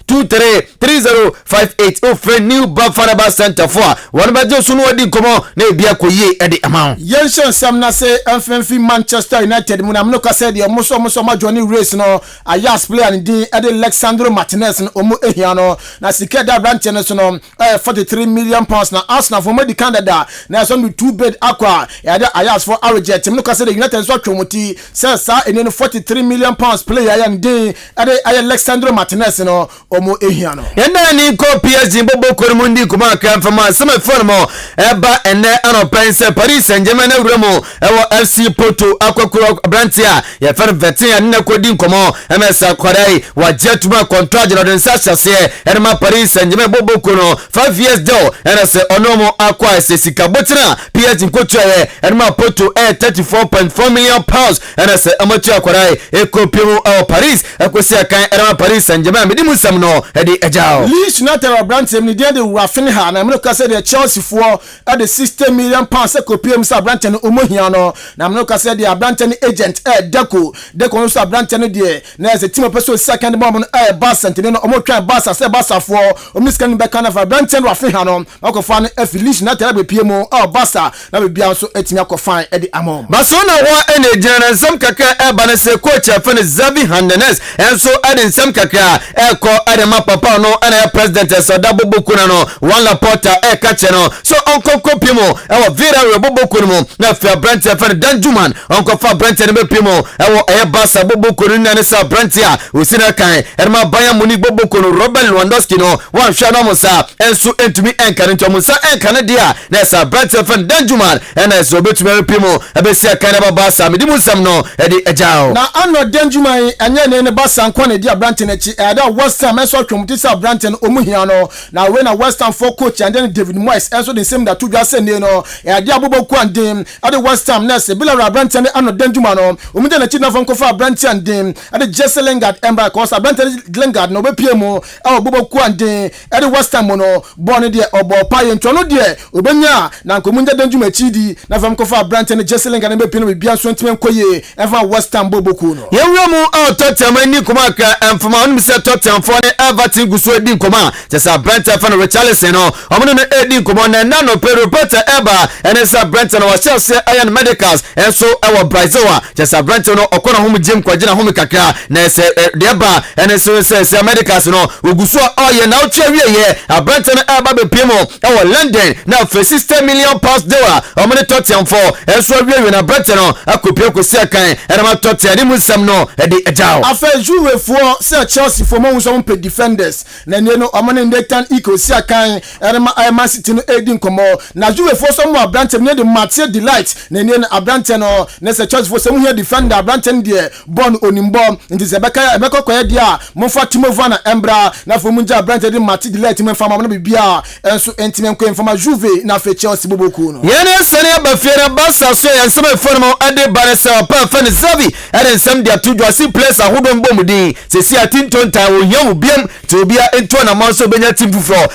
0208233058 o friend new Bafana Center for one ba jo sunu wadi komo na ebia koye ede amount yensho sam na say amfenfi Manchester United mu na mnoka say de muso ma Johnny race no ayas player ni din ede Alexandro Martinez no omo ehia no na sikeda branch no so no 43 million pounds na Arsenal for me di Canada na so no 2 bid akwa ede ayas for Arrogate mnoka say the United so twomoti say sa ene 43 million pounds player ya din ede Alexandro Martinez no omo ehia no yenda ni ko PSG bobo kormundi kuma kan fama sama formo eba ene anopense Paris Saint-Germain na wuremo ewo FC Porto akokoro Brantia ya fer vetin ya nne kodi nkomo MSA kwarai wa jetuma contract no den sasase enema Paris Saint-Germain bobo kono 5 years deal ene se onomo akwa sesika botina PSG nkotu enema Porto 34.4 million pounds ene se amateur kwarai ekopimo Paris akosi akan enema Paris Saint-Germain medimu samno edi ejao Leeds United Brantia ni de wafin ha na mnoka say the Chelsea for at the 60 million pounds ekopiem sa Brantia no omohia no na mnoka say the Brantia ni agent Deco no sa Brantia no de na as a team person second bomb no Barca no omotwa Barca say Barca for omiskan be kana for Brantia no wafin ha no akofa no Leeds United be piem Barca na be bia so etimi akofan edi amon Barcelona wa ene general sam kaka bana se coach afan Xavi Hernandez enso eden sam kaka ko adema papa no ana president so double bokuna no one Laporta kache no so onko kopimo ewo Vera rebobokunu mo na fa Brantia afan Danjuman onko fa Brantia ne be pimo ewo Barca bobokunu na ne sa Brantia osina kan erma Bayern Munich bobokunu Robert Lewandowski no wan hwa no musa enso entumi enka ne musa enka ne dia na sa Brantia afan Danjuman ena so betumi pimo ebesia kan ba Barca medimu sam no edi ejao na ano Danjuman anya ne Barca nko ne dia Brantia na chi da West Ham enso twomti sa Brantia no omuhia no na we na West Ham for coach and then David Moyes enso the same that to just say no dia boboku andem ade West Ham nurse Bilal Brantia ne ano Danjuman no omude na chi na fon ko fa Brantia andem ade Jesse Lingard emba cause Brantia Lingard no be piemu boboku andem ade West Ham no born there obo paye nto no there obenya na nkomunde Danjuman chidi na fam ko fa Brantia ne Jesse Lingard be piemu bia so ntime nkoye efa West Ham boboku no yewremu Tottenham ni kuma ka emfama onu se Tottenham for ne Everton gusu edi kuma tesa Brantia fan Richarlison no omo ne edi kuma na nano Pedro Porter eba ene sa Brantia no wa Chelsea Iron Medicals enso ewo Brazil tesa Brantia no okono hom gym kwagina hom kakra na se deba ene so se Medicals no ogusu oye na otwa wieye Brantia no eba be pimo ewo London na for 60 million pounds dollar omo ne Tottenham for enso wieye na Brantia no akopie kosi akan ene ma Tottenham ni musam no edi ejao afa juwe for se Chelsea for mo so pe defenders na ne no omo ne Nathan Iko si akan ene ma Man City no edi nkomo na juwe for so mo Brantia ne de Matthieu Delight na ne no Brantia no ne se Chelsea for so mo here defender Brantia de born onimbo nti se beka koye dia mo fa Timovana Embra na fo munja Brantia de Matthieu Delight mo fa ma no bibia enso entime nko informa Juve na fe Chelsea boboku no yene sene abafiera Barca so ya nsema formo ade baresa pa fan Xavi ade nsem dia tudwa si place ahodo mbomudi se si atintonta wo yam biem te obia ento na manso benya team fufro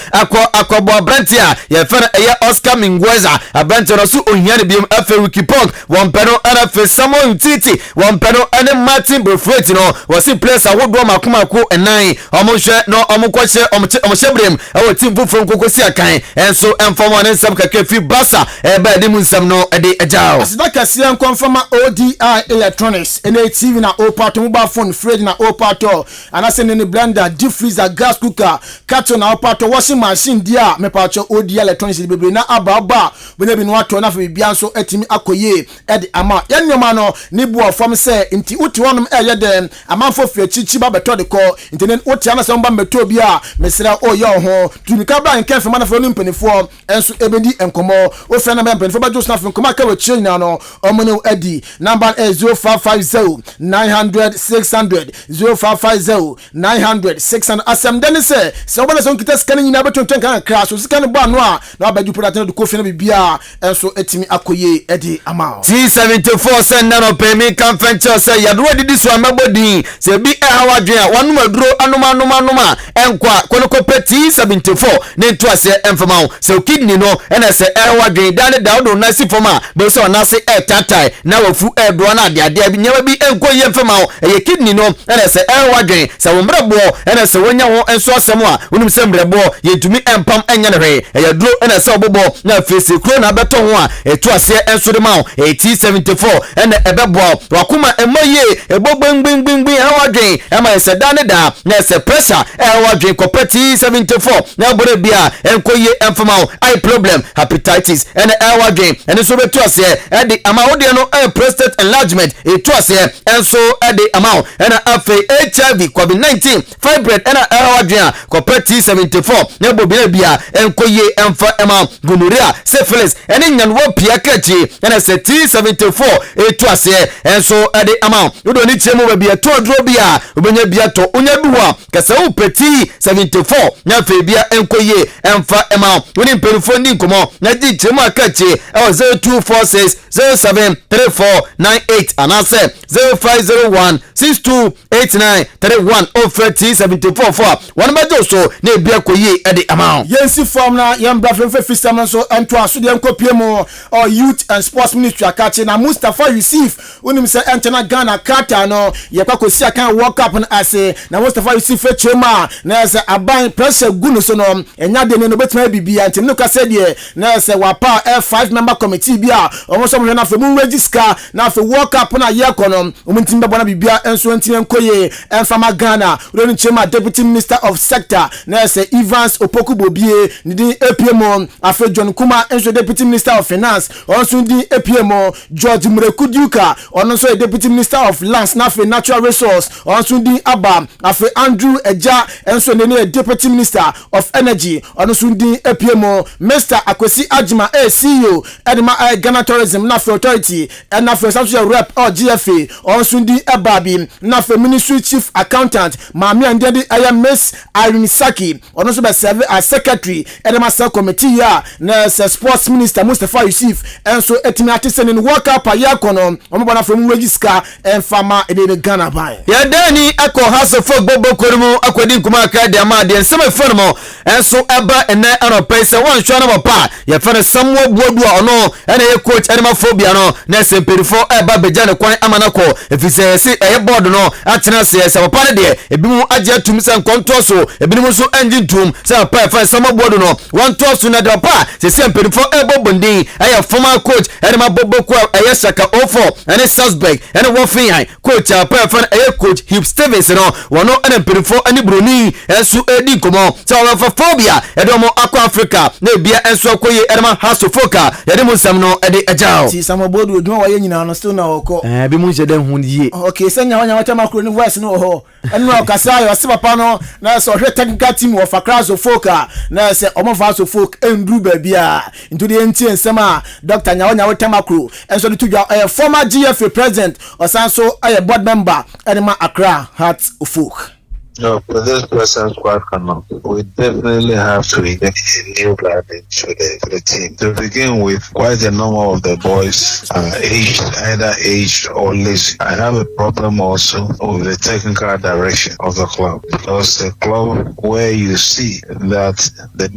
akwa Brantia ya fana eya Oscar Mingueza Brantia no so ohiane biem afa Wikipong won peno ana fe Samuel Titi won peno ane Martin Brofret no wo si place ahodo makomako enan omohwe no omokwache omhyebrem awo team fufro nkokosi akan enso emfomo ne nsem kaka fi Barca eba de mu nsem no ede ejao asidaka sia nkonfama ODI Electronics ene TV na opato mobile phone fridge na opato anase ne blender deep freezer gas cooker carton na opato washing machine dia mepacho ODI Electronics bebre na ababa benya bi no ato na fa bibia nso atimi akoye ede ama yennyoma no ne buo fam se nti uti wonom eye dem amanfo fiachichi ba beto de ko nti ne uti ana se mba meto bia mesra oye ho tunika bra nke fama na fa no mpanifo enso ebedi enkomo o fe na mpanifo ba just na fa nkomo aka we china no omono edi number 0550 900 600 0550 900 600 asem dane say se obana so nkita sika nyina beto kan kra so sika no ba no a na abaju product no ko fie na bibia enso etimi akoye edi amount T74 say na pay me kan venture say yadro didi so amabodin se bi hawa dwen a wonu maduro anoma enkwa konoko pe T74 ne to ase emfama se kidney no na se hawa dwen dane dawo na si foma be so na se tatai na wafu do na ade bi nyawa bi enkoye emfama e kidney no na se hawa dwen se wo mrebo na se wonya ho enso asem a wonum se mrebo yetumi empam enya ne hwe e yadro na se obobo na face kro na beto ho a eto ase enso de ma T74 and ebebo wakuma emoye ebogbengbengben hawadwen ema se dane da na se pressure hawadwen kopeti T74 na bore bia enkoye emfama eye problem hepatitis and hawadwen and so beto ase e de ama wode no prostate enlargement eto ase enso e de ama and afa HIV COVID-19 fibroid and hawadwen kopeti T74 na bobia bia enkoye emfa ema gonorrhea syphilis and nyanwo pia kachi and se T74 eto ase enso ede ama wodo ni chemu ba bia to dro bia obenya bia to onya duwa kasa wo peti 74 na fe bia enkoye emfa ema woni mperifo ndi nkomo na di chemu akachi e 0246 073498 anase 0501628931 offer T74 for one bajo so na bia koye ede ama yensi form na yambra fe fisam so ento aso de enkopiemu or youth and sports ministry akachi na Mustafa Yusuf unim se entena Ghana kata no ye kwakosi akan World Cup na ase na Mustafa Yusuf chema na se aban pressure gunu so no enya de no betima bibia ntim no ka se de na se wapa F5 member committee bia omo so mo na fe mu register na fe World Cup na ye kono omo ntim bebo na bibia enso ntim enkoye enfama Ghana udo chema deputy minister of sector na se Evans Opoku Bobie ni di APM afe John Kuma enso deputy minister of finance onso di APM George Murekuduka onso deputy minister of lands na fe natural resource onso di aba afe Andrew Eja enso ne deputy minister of energy onso di APM Mr Akwesi Ajima CEO Edema Ghana tourism na fe authority and na fe social rep or GFA onso di ababi na fe ministry chief accountant Mami Andedi Miss Irene Saki onso be serve as secretary Edema Cell committee ya na sports minister Mustafa Yusuf enso etimi atisen in World Cup ayakono omobana from register enfama ede Ghana bai ya dani akọ haso folk bobo korumu akwadi nkuma aka de ama de nsema fonmo enso eba ene anopɛ sɛ wan hwa na papa ya fere samwo buodu a ono ene ye coach animal phobia no na semperifo eba beja ne kwan amanako efise se eye board no atena se papa ne de ebimu agye atum sɛ nkonto so ebimu so engine tum sɛ papa fere samwo buodu no wan to so na de papa se semperifo ebo bondin eye former coach animal bobo ko eye Shaka Ofo ene Salzburg ene Wolfenheim coach papa fere eye coach Hugh Stevens no wono ene perifo ani broni enso edi komo sɛ ɔfa phobia edomo akwa Africa na bia enso akoye edema haso foka yade mu nsam no ede agyaw ti samobodu odwuma waye nyina no still na woko bi mu nhyɛ den ho die okay sɛ nya wata makro ni voice no ho enu akasa yo se papa no na so hwe technical team of Akraso foka na se omo faso folk endru ba bia into the entie nsam a Dr. nya wata makro enso to former GFA president osanso board member edema Accra Heart of Folk. No, for this person squad cannot. We definitely have to inject a new blood into the team. To begin with, quite a number of the boys are either aged or lazy. I have a problem also with the technical direction of the club. Because the club where you see that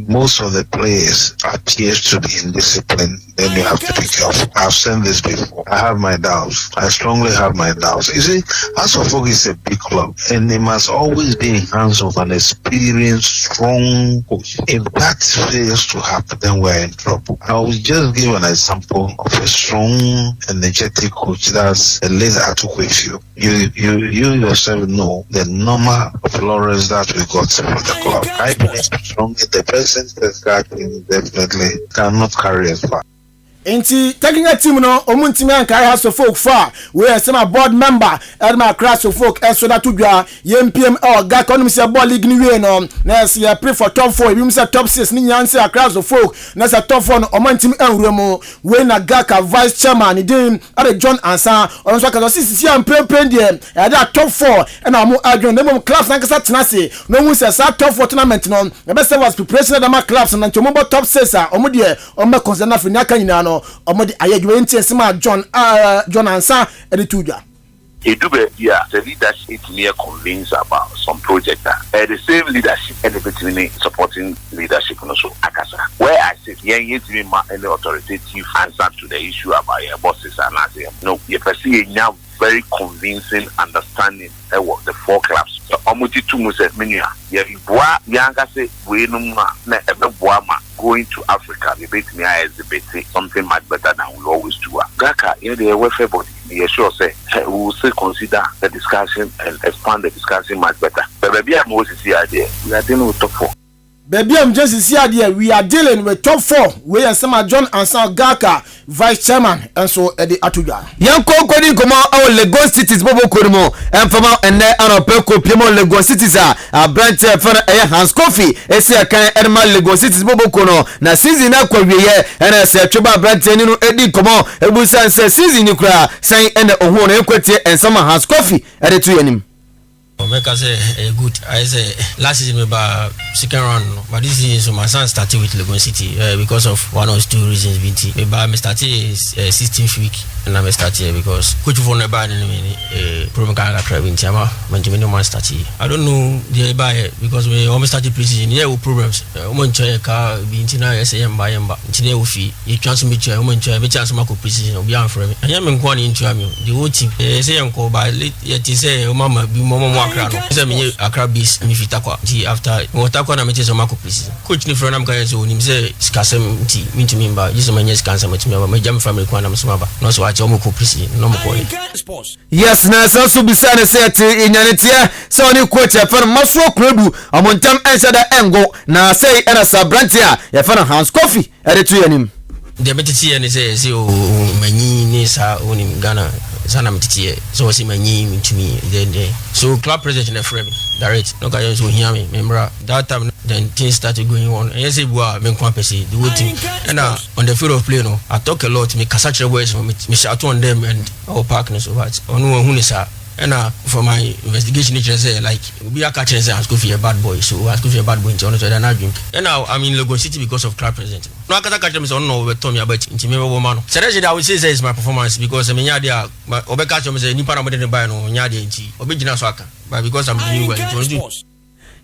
most of the players appear to be indisciplined, then you have to be careful. I've said this before. I have my doubts. I strongly have my doubts. You see, Asofog is a big club, and they must always be in hands of an experienced, strong coach. If that fails to happen, then we're in trouble. I will just give an example of a strong, energetic coach. That's a late Atukwefiu. You yourself know the number of laurels that we got from the club. I believe strongly the present that definitely cannot carry us far. Inti technical team no omuntimi ankai House of Folk for we some board member Edma Class of Folk so that to dwa YMPM ga kono se ball league ni we no na se pray for top 4 bi say top 6 ni nyanse Class of Folk na se top 4 no omuntimi anwuremo we na Gaka vice chairman ni din are John Ansa on so ka sisi am prepare there e da top 4 and amu adwon dem clubs na kasa tenase no mu se sa top 4 tournament no e be serve as preparation da ma clubs na ntomo top 6 a omu de omu concern afri aka nyina no omodi ayedwe ntesema John Ansa editudwa Edube yeah the leadership me convinced about some project the same leadership and between supporting leadership also akasa where I say yen me any authoritative answer to the issue about your bosses and as no you perceive now very convincing understanding of the 4 clubs so omoti two muse menia ye boa yanga say we no na ebeboa ma going to Africa debate me as debate something much better than we always do Gaka in the welfare body we sure say we will still consider the discussion and expand the discussion much better but baby I'm always see idea we are dealing with top 4 baby I'm just see idea we are dealing with top 4 we are some John Ansa Gaka vice chairman and so Eddie Atuja yanko kodi komo our Lagos cities bobo korimo enfama enne anope kopiemo Lagos cities a branch fana Hans Coffee esi akan Edma Lagos cities bobo kono na season na kwawiye ena se tweba branch ni no edi komo ebusan se season ni kura san ene ohu no ekwetie ensama Hans Coffee ede tu yanim Omeka say good. I say last season we ba second round, but this season so my son started with Lagos City because of one or two reasons. BT we ba me started 16th week and I started because coach for no ba ni problem can get in Tiama Benjamin no man started. I don't know the ba because we almost started pre-season. Yeah, we problems. We enjoy car BT na say yamba ntine wo fi. You chance me try, we enjoy me chance ma ko pre-season obi am for me. Anya me nko ni ntwa me. The whole team say yanko ba yet say o mama bi mama Accra no say me Accra base me fita kwa ti after mo ta kwa na me chese mako please coach ni from am kan say onim say skasem ti me ntimi mba just me nyes kansa me timi me jam family kwa na me soma ba no so ache mo ko please no mo ko yes na so bisa na say ti inyanetia so ni coach e fa maso krodu amontam ensada engo na say era sabrantia e fa Hans Coffee ere tu yanim de betiti ne say o manyi ni sa onim Ghana sana mtitie so si manyi mtumi then so club president in the frame direct no guy so hear me remember that time then things started going on and yes boy me kwa pese the whole team and on the field of play no I talk a lot me kasache words me shout on them and our partners so what on who is and for my investigation nature say like we are catching say Hans Coffee a bad boy so Hans Coffee a bad boy into another than drink and now I'm in Lagos City because of club president no I can't catch them so no we told me about into me woman so that's I would say is my performance because I mean yeah there obe catch them say ni para mo dey buy no nya dey nti obe gina so aka but because I'm doing well it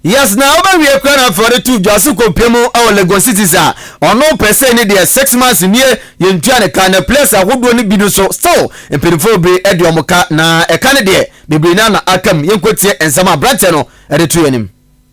yes now over we are crying for the two Jasu Kopemo our Lagos cities are or no person need their 6 months near you try the kind of place I would only be no so still in beautiful be Ediomoka na a candidate be na akam yenkotie and some branch no at the two him.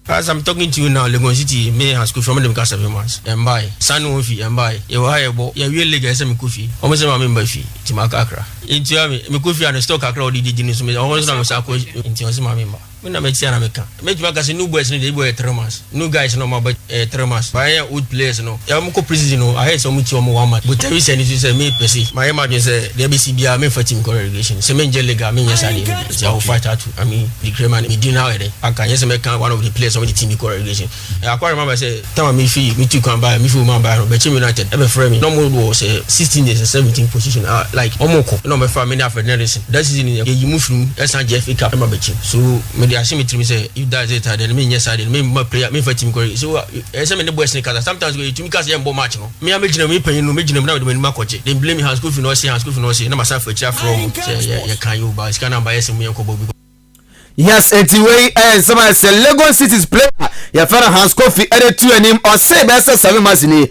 As I'm talking to you now, Lagos City may have school from them because 7 months. And buy San Wofi and buy you hire bo you really get some coffee. Almost a member fee to Makakra. Into me coffee and stock across the genius me almost now into my member. When I make America, make Makas new boys in the boy 3 months. New guys no more but 3 months. Buy wood players no. Yamko prison no. I had so much more but tell you say say me pesi. My imagine say the BCB me for team correlation. Se men jelega me yes and I fight out. I mean the creman me dinner I can yes make one of the players of the team correlation. I quite remember say time me fee me too can buy me feel man buy no but United ever frame me. No more was 16 years and 17 position like omoko. No me for me na for Nelson. That season you move from SNJF Cup remember so me dey assume me say if that's it then me yes I me player me for team correlation. So some the boys sneakers sometimes we to me cause yambo match no. Me amagina me pen no me gina na me makoche. They blame me Hans Coffee no say Hans Coffee no say na myself for chair from say you can you buy scan number yes me yanko yes anyway some say Lagos City's player ya fara Hans Coffee ere tu anim o say be say 7 months ni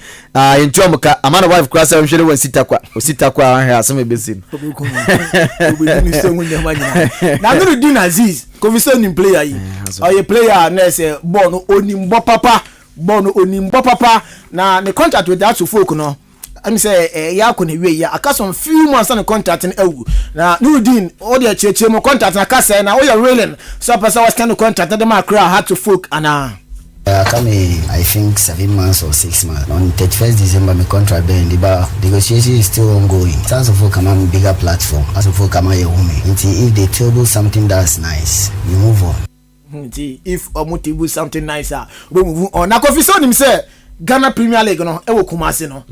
into amuka amana wife class am hwere wan sita kwa ha asem ebesin na no do Aziz Coffee so nim player yi o ye player na say ball no onimbo papa na the contract with that to folk no I say ya ko ne we ya aka some few months on contract in ewu na Nurudin all the chechemo contract na kasa na we are railing so person was kind of contract na dem Accra had to folk ana I think 7 months or 6 months. On 31st December, my contract being the negotiation is still ongoing. Sans of come on bigger platform. As of come on your woman. If they table something that's nice, we move on. If Omuti something nicer, we move on. Now, Kofi Son himself, Ghana Premier League, no, Ewo Kumasi, no.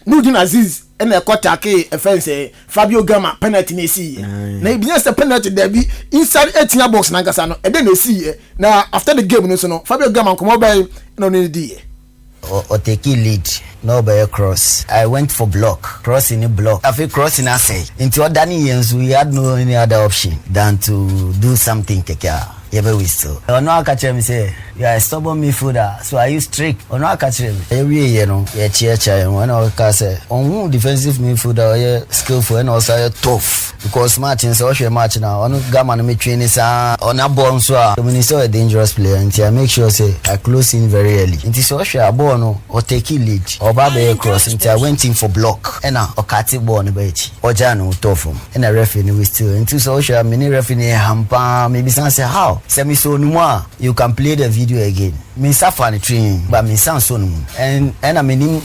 Nudin Aziz, and a Kotake, a fence, Fabio Gama, penalty, they see. Now, if the penalty, there be inside 18 box, Nagasano, and then they see. Now, after the game, no, Fabio Gama come over, no need to or take lead, no by a cross. I went for block, cross in a block. After crossing, I say, into what Danny years, we had no any other option than to do something. Yeah, we still. I know I catch him say, yeah, stubborn midfielder, so I use trick. I know I catch him. Every year, you know, yeah, cheer. One of us say, on defensive midfielder, yeah, skillful and also tough. Because Martin so she match now. On Gaman me training on a ball so. When he saw a dangerous player, and I make sure say I close in very early. Until so she a ball no or take lead or baby cross. Until I went in for block. And now or cut it ball no beach. Or Jano tough him. And a referee we still. Until so she a mini referee hamper. Maybe some say how. Say me so no you can play the video again. Me suffer the training, but me sound so no. And I mean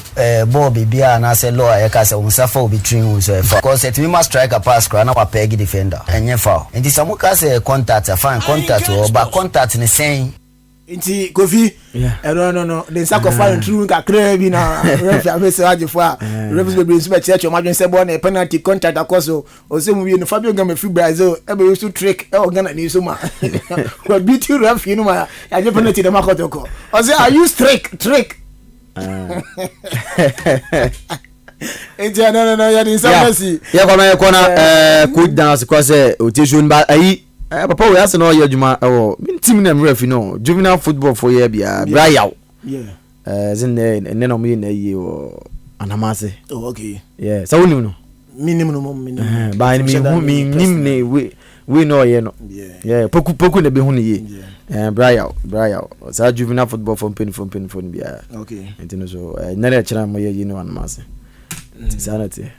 ball baby and I say law I can say we suffer will be training so far. Because it me must strike a pass cross. Now a peg defender and you foul. And this amuka say contact a fine contact or but contact in the same. Inti Kofi, no. The sacrifice through a crabby now. Referee for referee be super church or margin say born a penalty contact across or say we in Fabio Gama free Brazil. Every used to trick Ghana ni suma. But beat you ref you know I just penalty the Makotoko. I say I use trick. No, ya ni samasi. Ya kona coach dance because rotation ba ayi papa we ase no ye adwuma min team na mref no juvenile football for year bia bra yaw. Yeah. Zin ne no me na yi o anamase. Oh okay. Yeah, so woni no. Minimum. Ba ni nim ne we no ye no. Yeah, poku na be hu ne ye. Bra yaw. So juvenile football from pen bia. Okay. Ntino so na le chira mo ye yi no anamase. Sanity.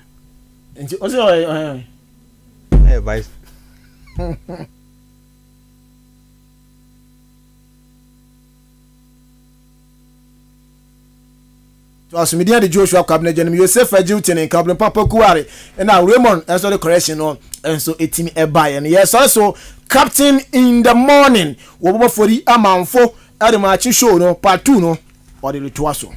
And also, hey, vice. To us media the Joshua cabinet general Joseph Ajutin and cabinet Papa Kuare and now Raymond and so the correction on and so a team a buy and yes also captain in the morning over for the amount for the match show no part 2 no or the Tuaso.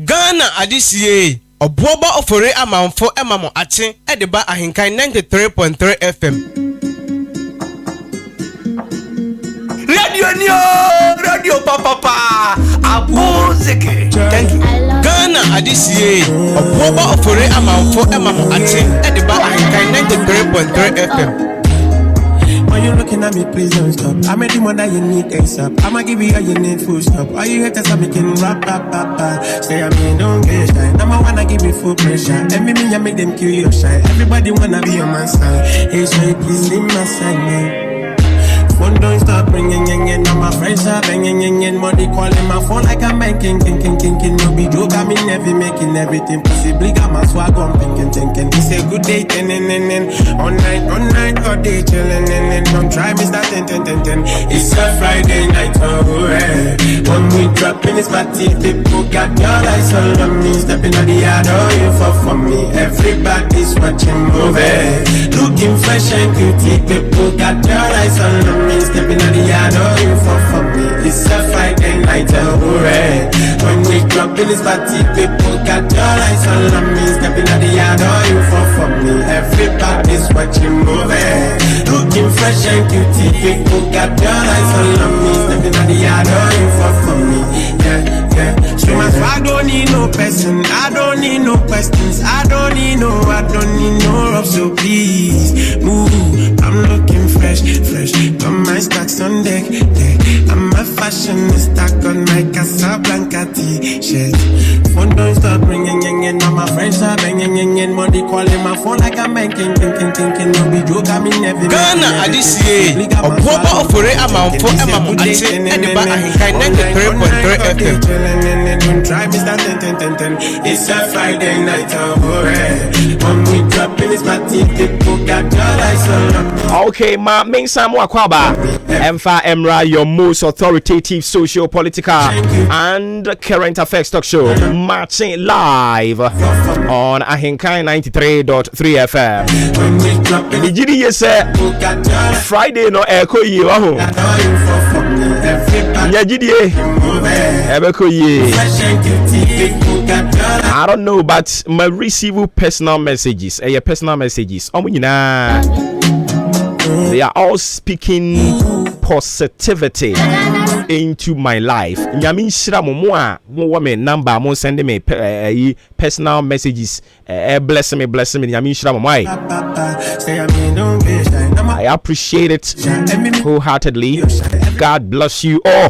Ghana adisiye obuoba ofore amanfo emamo ache edeba ahenkan 93.3 FM. Radio Papa. Abuzeke. Thank you. Ghana Adisie. Oboba ofore amanfo emamo ate. Ediba Ahenkan 93.3 FM. When you're looking at me, please don't stop. I'm the one that you need ASAP. I'ma give you all you need, full stop. All you haters are making rap. Say I mean, don't get shy. Number one, I give you full pressure. Every me, I make them kill your shine. Everybody wanna be on my side. Hey, so please leave my side, man. Phone don't stop ringing, now my friends are banging, money calling my phone like I'm banking, king. No be joke, I mean never making everything possibly. Got my swag on, thinking. It's a good day, all night, all day chilling, don't try me start 10. It's a Friday night, alright. When we drop in this party, people got your eyes on me, stepping on the yard, you for me. Everybody's watching movie, looking fresh and cutie. People got your eyes on me. Stepping on the yard, you for me. It's a Friday night, hooray. When we drop in this party, people got your eyes on me. Stepping on the yard, you for me. Everybody's watching movie, looking fresh and cutie. People got your eyes on me. Stepping on the yard, you for me. Yeah. So my swag don't need no person, I don't need no questions, I don't need no rough, so please move. I'm looking fresh, got my stacks on deck. I'm a fashionista, got my Casablanca t-shirt. Phone don't stop ringing, now my friends are banging, money calling my phone like I'm banking, thinking. No be joke, I mean never. Ghana Adisie, Oboba ofore amanfo emamo ate. Ediba Ahenkan 93.3 FM. Don't try me start 10. It's a Friday night, alright. When we drop in this party, people got your eyes on. Okay, ma main Samu Akwaba. Emfa Emra, your most authoritative social, political, and current affairs talk show, marching live on Ahenkan 93.3 FM. The GD say Friday no echo ye waho. Ya GD echo ye. I don't know, but my receive personal messages. Personal messages. They are all speaking positivity into my life. Nyami shira mo a mo wa me number mo send me personal messages. Bless me. Nyami shira mo ai. I appreciate it wholeheartedly. God bless you all.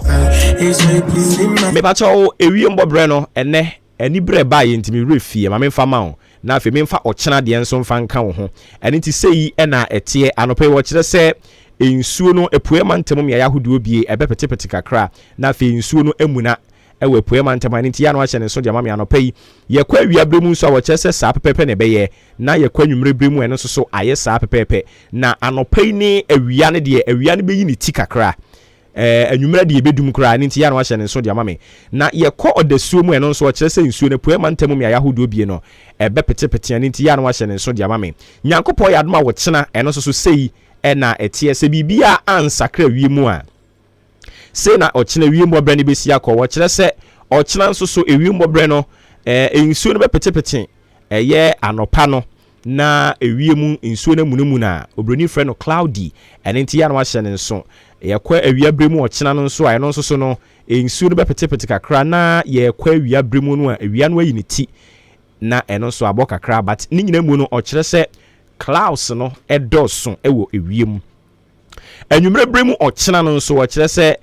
Me ba cho ewie mbobre no ene ani bre ba ye ntimi refie ma me fama o na afi me mfa ochena de enso mfa nka wo ho ene ti sei ena etie anope wo kire se ensuo no epue mantem me ya yahodo bie ebepetepete kakra na afi ensuo no emuna ewe epue mantem ene ti ya no ahye ne so de ma me anope yi ye kwa awia bremu nso a wo kire se saa pepepe ne beye na ye kwa nwumre bremu ene so aye saa pepepe na anope ni awia ne de awia ne beyi ni ti kakra enwumra de yebedum kra ne ntia no ahye ne so de amame na yekọ odasuo mu eno nso o kire se nsuo ne poema ntamu me ayahodo bie no ebepetepete ne ntia no ahye ne so de amame nyankopọ yadoma wo kyena eno so sei na etie se bibia ansakra wiemu a sei na o kyena wiemu obra ne besi akọ wo kire se o kyena nso so ewiemu obra no nsuo no bepetepete ye anopa no na ewiemu nsuo na munemu na obroni frɛ no cloudy ene ntia no ahye ne so yekwa awia bremu ochina no nso ayo nso so no ensuo no bepetepete kakra na yekwa awia bremu no awia no ayi ne ti na eno so abo kakra but ni nyina mu no okire se clouds no edoso ewo ewiem anwumre bremu ochina no nso okire se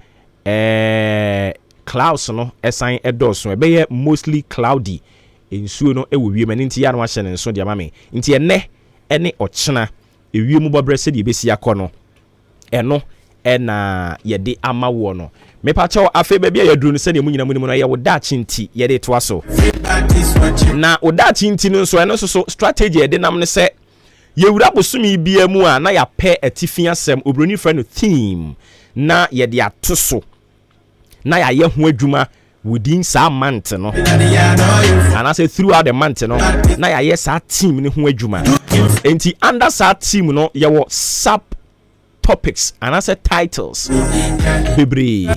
clouds no esan edoso ebeye mostly cloudy ensuo no ewo wiem ene nti ya no ahye ne nso de amame nti ene ochina ewiem bobre se de besi akọ no eno ena yede amawo no mepacho afe bebia yaduru no se ne munyina munimo no ye wodachi nti yede to aso na wodachi nti no so eno so strategy yede nam ne se yewura bosumi bia mu a na ya pe atifia sem obroni fra no theme na yede atoso na ya ye ho adwuma within some month no and I say throughout the month no na ya ye sa team ne ho adwuma enti under sa team no ye wo sub topics and I said titles Bibri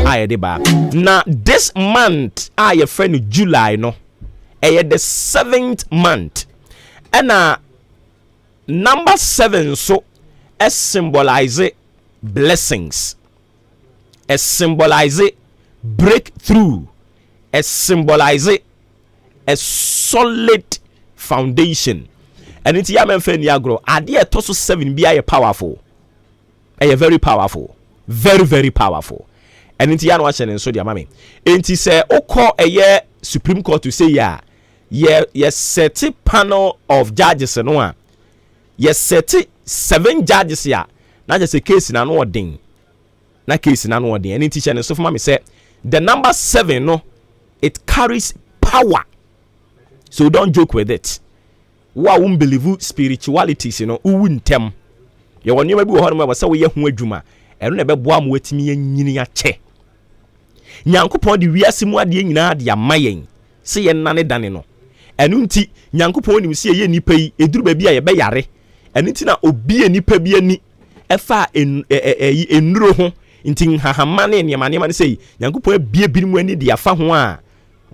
ayedeba na this month your friend July no the 7th month and number 7 so symbolize blessings a symbolize breakthrough, a symbolize a solid foundation. And it's Yamen Niagro. Idea Tosso 7 be a powerful, a very powerful, very powerful. And it's Yan watching and so dear mammy. And he say, call a year Supreme Court to say, yes, set panel of judges and one. Yes, set 7 judges here. Not just a case in an ording. Not case in an ording. And teacher and so for mommy said, the number 7, no, it carries power. So don't joke with it. Wa won't believe spiritualities, you know, who wouldn't tell you when you may be one was so we are juma and never boam with me and yin che. Nyankopon di wiase mu ade nyina de amayen se ye nane dane no enu nti Nyankopon nim se ye nipa yi eduru ba bia ye be yare enu nti na obi enipa bi ani efa enuro ho nti hahama ne ne mane se Nyankopon abie bi mu ani de afa ho a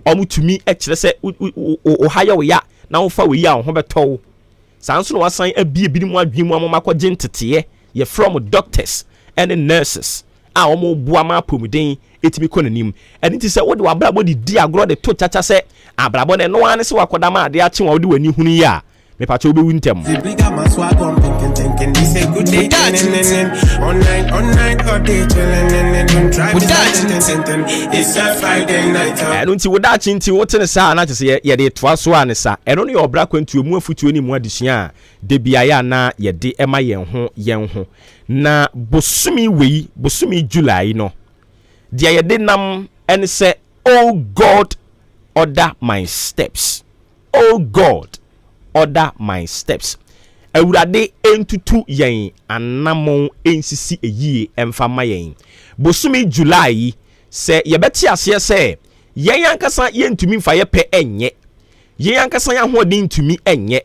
omutumi e kire se o haya wo ya na wo fa wo ya ho beto sanso no wasan abie bi mu adwen mu amomakogye ntete ye from doctors and nurses a omo bua ma pomuden etimi konanim eni ti se wo de wabrabo di agro de to chacha se abrabo ne no ane se wakoda ma ade ache wo de wani hunu ya me pa che obewu ntem eno nti woda achi nti wo tene sa na che se ye de toa so ane sa eno ne obra kwantu emu afutuo ni mu adesua de biaya na ye de ema yen ho na bosumi July no dia ye de nam and say, oh God, order my steps. Oh God, order my steps. Ewurade entutu yen anamon ensisi eyi emfama yen. Bosumi July se ye beti ase se yen ankasa yentumi mfa ye pe enye. Yen ankasa ya hoden ntumi enye.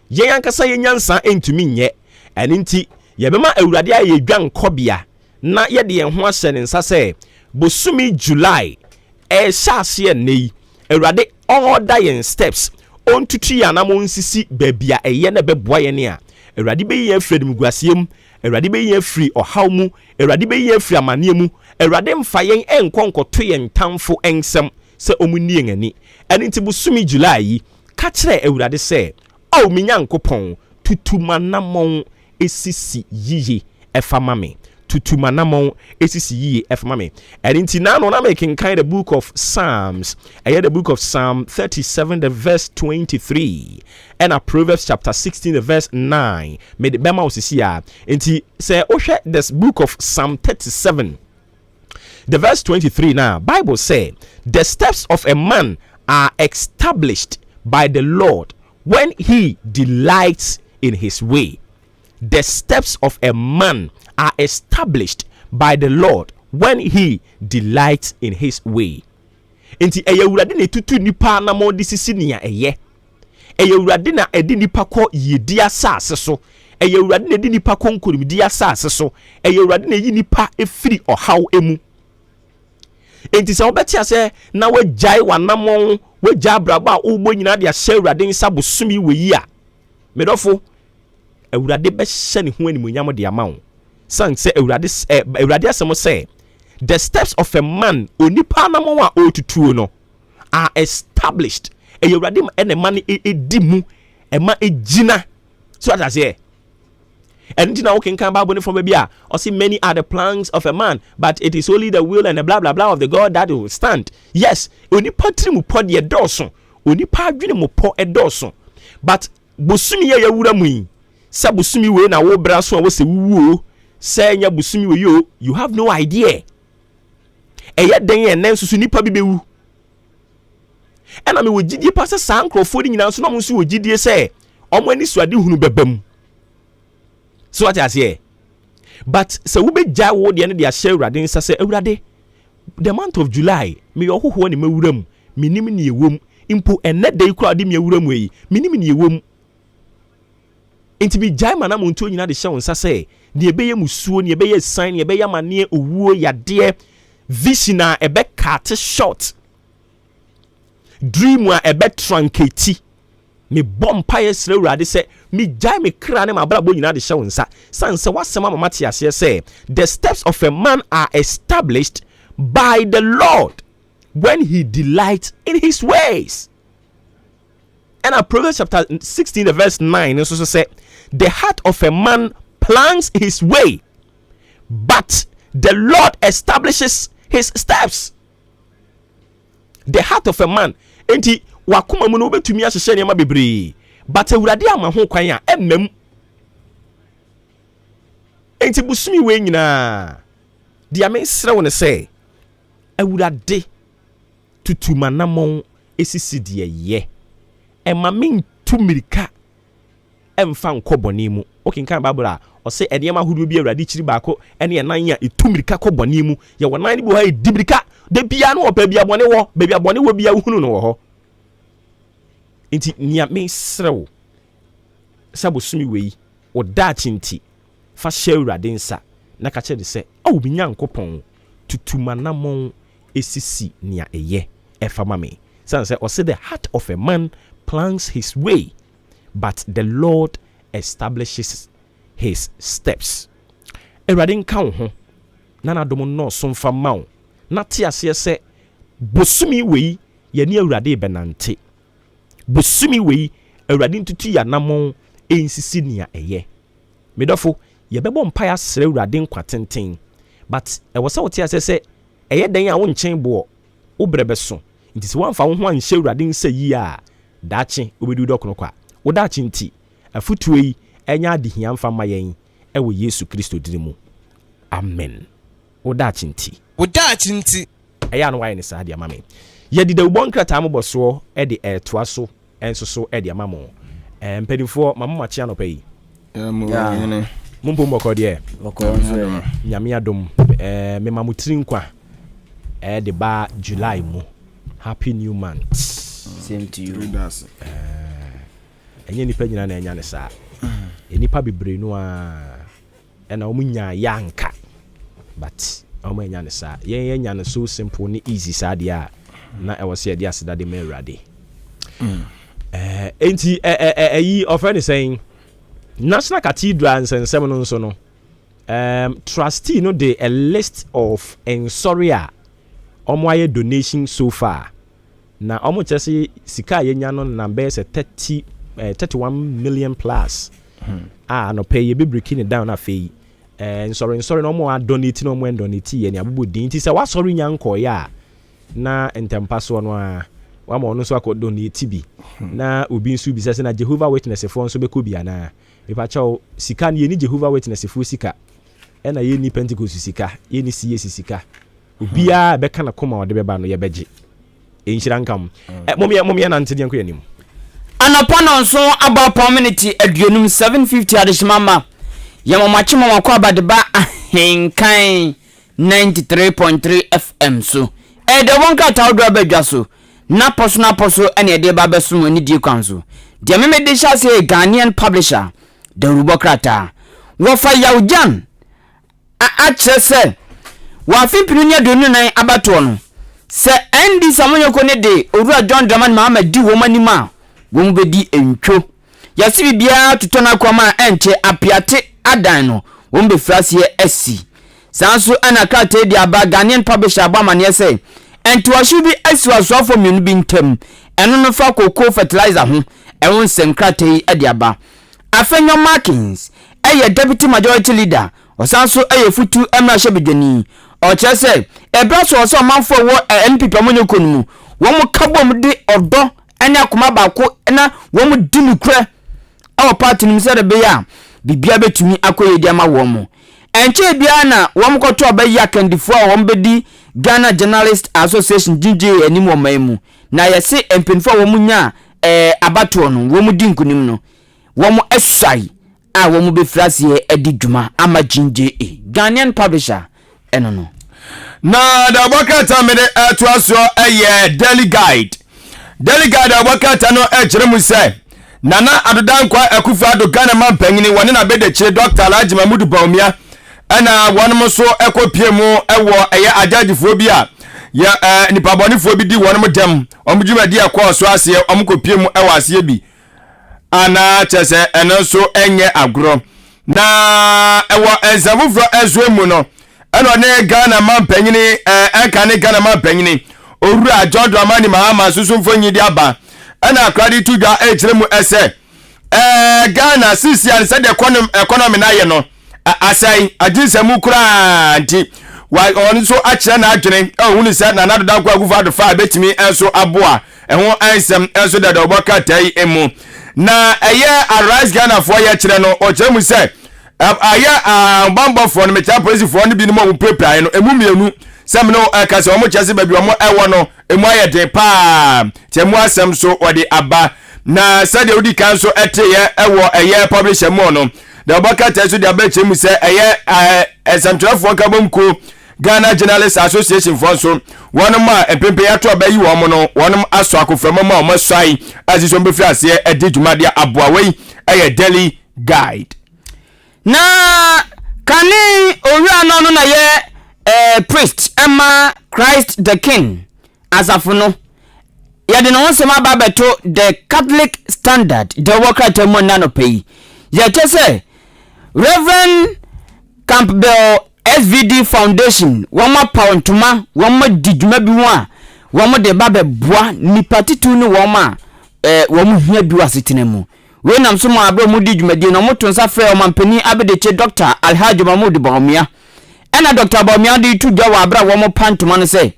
Yen ankasa ye nyansa entumi nye. Eninti ye bema ewurade aye dwan kobia na ye de yen ho ahye ne nsa se Bosumi July shase nei Ewurade order yen steps on tutu ya na mo nsisi babia eye na beboa ye ne a Ewurade be yen fredi muguasiem Ewurade be yen free ohaw mu Ewurade be yen free amane mu Ewurade mfa yen enkonkoto yen tamfo ensem se omuni yen ani enti Bosumi July ka kire Ewurade se o minyankopon tutu manamon esisi yiye efama me tutumanamon esisi yiye efama me and inti na no na making kind of book of Psalms the book of Psalm 37 the verse 23 and a Proverbs chapter 16 the verse 9 made the bema osisi ya inti say ohwe this book of Psalm 37 the verse 23 now Bible say the steps of a man are established by the Lord when he delights in his way. The steps of a man are established by the Lord when he delights in his way. Enti eyewurade ne tutu nipa na mo disisi nia eye. Eyewurade na edi nipa ko yedi asase so. Eyewurade na edi nipa ko nkorim di asase so. Eyewurade na yi nipa efiri ohaw emu. Enti se obeti ase na wajai wanamon wajai braba ubo nyina de ahye Ewurade nsa bosumi weyi a. Medofo Ewurade be hye ne ho animonyam de ama wo. San say Ewurade asemo say the steps of a man onipa na mo a otutuo no are established. Ewurade ene man edi mu ema ejina. So that say and now can come back from Bibia or see many are the plans of a man, but it is only the will and the blah blah blah of the God that will stand. Yes, onipa trimu pod ye doso, onipa adwene mo po edoso. But bosumi ye wura mu sa bosumi we na wo bra so a wo se wuo say nya bosumi we yo, you have no idea. Eye den ye nan susu nipa bi bewu. And I mean, we gidie pass a sank or fooding in so no musu we gidie say, omwani suade hunu bebam. So what I say, but so we be jaw the end of their share radin say Ewurade the month of July me your ho ni mewuram minim ni ewom impo enne day kura de me ewuram we minim ni ewom enti bi jai mana mo nto nyina de hye wonsa say de ebeye musuo ne ebeye sign ne ebeye mane owuo yade vision a ebe cut short dream a ebe truncate me bompa yesre Ewurade say me jai me kra ne mabrabo nyina de hye wonsa sanse wasema mama te ase say the steps of a man are established by the Lord when he delights in his ways. And Proverbs chapter 16 verse 9 also say the heart of a man plans his way, but the Lord establishes his steps. The heart of a man enti wakoma mu no betumi ahye ne ma bebre, but awurade ama ho kwan a emmam. Enti busumi we nyina dia me sere won say awurade tutumanamon esisi de ye ema me tumirika emfa nkoboni mu okinkan bible a o say edema hudu bi awurade chiri baako ene ye nan ya etumirika koboni mu ye wonan ni bi ho edimirika de bia no opa bia bone wo be bia bone wo bia hunu no wo ho enti nia me srew sabosumi we o da chinti fa hye awurade nsa na ka che de se o bi nyankopon tutumanamon esisi nia eye efama me say o say the heart of a man plans his way, but the Lord establishes his steps. Eradin kan ho nana domo no so mfa mawo na te ase se bosumi we ye ne awurade benante bosumi we awurade ntutu ya namon ensisi nia eye medofo ye bebo mpa ya sere awurade nkwatenten, but e wo se wo te ase se eye dan a wo nchen bo wo brebeso nti se wanfa wo ho anhye awurade nsa yi a dachi obedu dokono kwa wo dachi nti afutuwe yi enya adihia mfa mayen ewo Yesu Kristo dirimu. Amen. Wo dachi nti eya no waye ne sa dia mame ye dida ubon krata mo boso e de toa so enso so e de amamo mpedifo mama chia no pay mumpo mboko de nyame adom me mamutiri nkwa e de ba July mu. Happy new month. Same to you. Enye nipa nyina na enya ne sa. Enipa bebre no a ena omunya yanka. But omo enya ne sa. Yen enya ne so simple ni easy sa dia na e wose dia aseda de merade. Enti yi offer saying National Cathedral and Sensem no so no. Trustee no de a list of ensoria omoaye donation so far. Na omo chese sika yenya no na be se 31 million plus. No pay ye be breaking it down afei. Sorry no mo donate no mo donate ye ni abubu din ti se wa sorry nyanko ya na entempa so no a wa mo no so akọ donate bi na obi nsu bi se na Jehovah Witness fo nso be ko bia na ipa chaw sika ni Jehovah Witness fo sika na ye ni Pentecost sika ye ni CAC sika obia be kana koma ode be ba no ye beje enhyira nkam momia na ntede enko yanim anapana nso aba community aduonum 750 adishimama yamamachimo makwa abadeba Ahenkan 93.3 FM so de wonka tawdo abadwa so na poso ene de ba beso ni die kwanso de me de sha say Ghanaian publisher de rubokrata wo fa yawjan a chese wa fimpinu nya donu nan abato no se endi samonyoko ne de owura John Dramani Mahama di wo manima wo mu bedi entwo yasi bibia tutona kwama enche apiate adan no wo mu be frase esi sanso ana kate di aba Ghanaian publisher abamane say enti wa shubi esi wa so for minu bi ntem eno no fa koko fertilizer ho ewon nsem krate yi adi aba afenyo Markins eye deputy majority leader osanso eye futu emra shebedwani o chese ebraso so manfo wo NPP amonyoko nu wo mu kabom de odo ene akoma baako na wo mu di nukre awo party nim se de be ya bibia betumi akoye di ama wo mu enche bia na wo mu koto obayi akandifo a wo mbedi Ghana Journalist Association DJ anim wo maimu na yese empinfo wo mu nya abato no wo mu di nkunim no wo mu esai a wo mu be frase edi dwuma ama jinje Ghanaian publisher eno no na da wakata me to aso Daily Guide da wakata no kyeremu se nana adodankwa Akufo-Addo Ghana mampanyini wone na bede kire Dr. Alhaji Mahmoud Bawumia ana wonmo so ekopie mu ewo ajagifo bi a ya nipabonifo bi di wonmo dem omdwumadi akọ so ase omkopie mu ewo ase bi ana chese eno so enye agro na ewo enzamufro ezo mu no eno ne Ghana mampanyini enka ne Ghana mampanyini owura Jordan Amani Mahama susumfo nyidi aba ena akradi tudwa echire mu ese Ghana sisi an said economy na ye no asai ajinsemu kura nti wa on so akire na adwene ohunu se na nado da kwa gufa do fa betimi enso aboa eho ansem enso da oboka tai emu na eye arise Ghana for ye kire no o kire mu se aya bambo for no mecha police for no bi no mo prepare no emu mienu sem no ka se o mo chese ba bi o mo ewo no emu aye de pa temu asem so odi aba na said odi kan so eteye ewo eye publisher mu no da oboka tai so de abeche mu se eye esamtrafo ka bomko Ghana Journalists Association for so one ma empempe ya to abayi wo mo no one aso akoframa ma o masai aziso mbefi ase edi dwumadia aboa wei eye daily guide na kani owura no na ye priest Emma Christ the King asafuno ya de no nsema ba beto the Catholic Standard the worker temo na no pay ya chese Reverend Campbell SVD Foundation wama pauntuma wama dijuma bi wa wama de babe boa nipa titu ni wama wamu hia bi wasetena mu we nam so mo abro mu dijuma di no moto nsa frɛ omampani abedeche Dr. Alhaji Mahmoud Bawumia ena Dr. Bawumia di tu gwa abra wama pantuma no se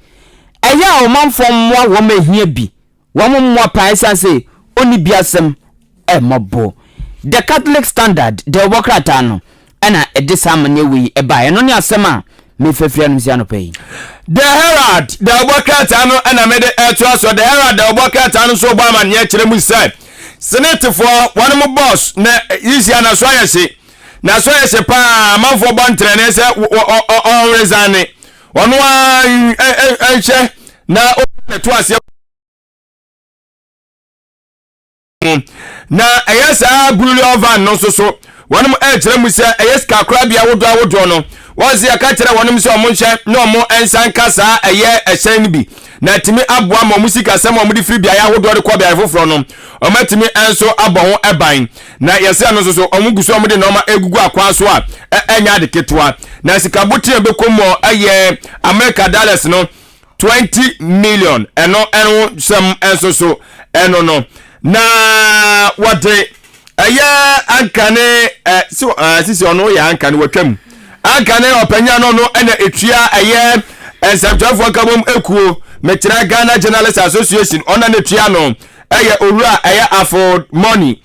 eya omanfo mmoa wama hia bi wama mmoa paisa se oni biasem mabo the Catholic Standard the worker no ana edisamanye wi eba eno ne asema me fefia no sia no pay the Herald the worker no ana mede eto so the Herald the worker no so ba man ye kire mu sai senate for one mo boss na isi ana so ayese na so ayese pa manfo bontre ne se on resign ono enche na o to ase na ayesa bruli over no so wonum kire mu se eyeska kra bia wodo no wonse aka kire wonum se omo nhye na omo ensan kasa eye ehyen bi na timi aboa ma musika sem omo di free bia ya wodo de kwa bia foforo no omo timi enso abo ho eban na yese no so omo guso omo de normal egugu akwa so a enya de ketwa na sika botie bekomo eye America dollars no 20 million eno sem enso so eno no na wade aya ankane sisi ono ya ankane watwam ankane opanya no ena etua aye ensabtafo kabom ekuo metira Ghana Journalists Association ona netua no aye owura aye afford money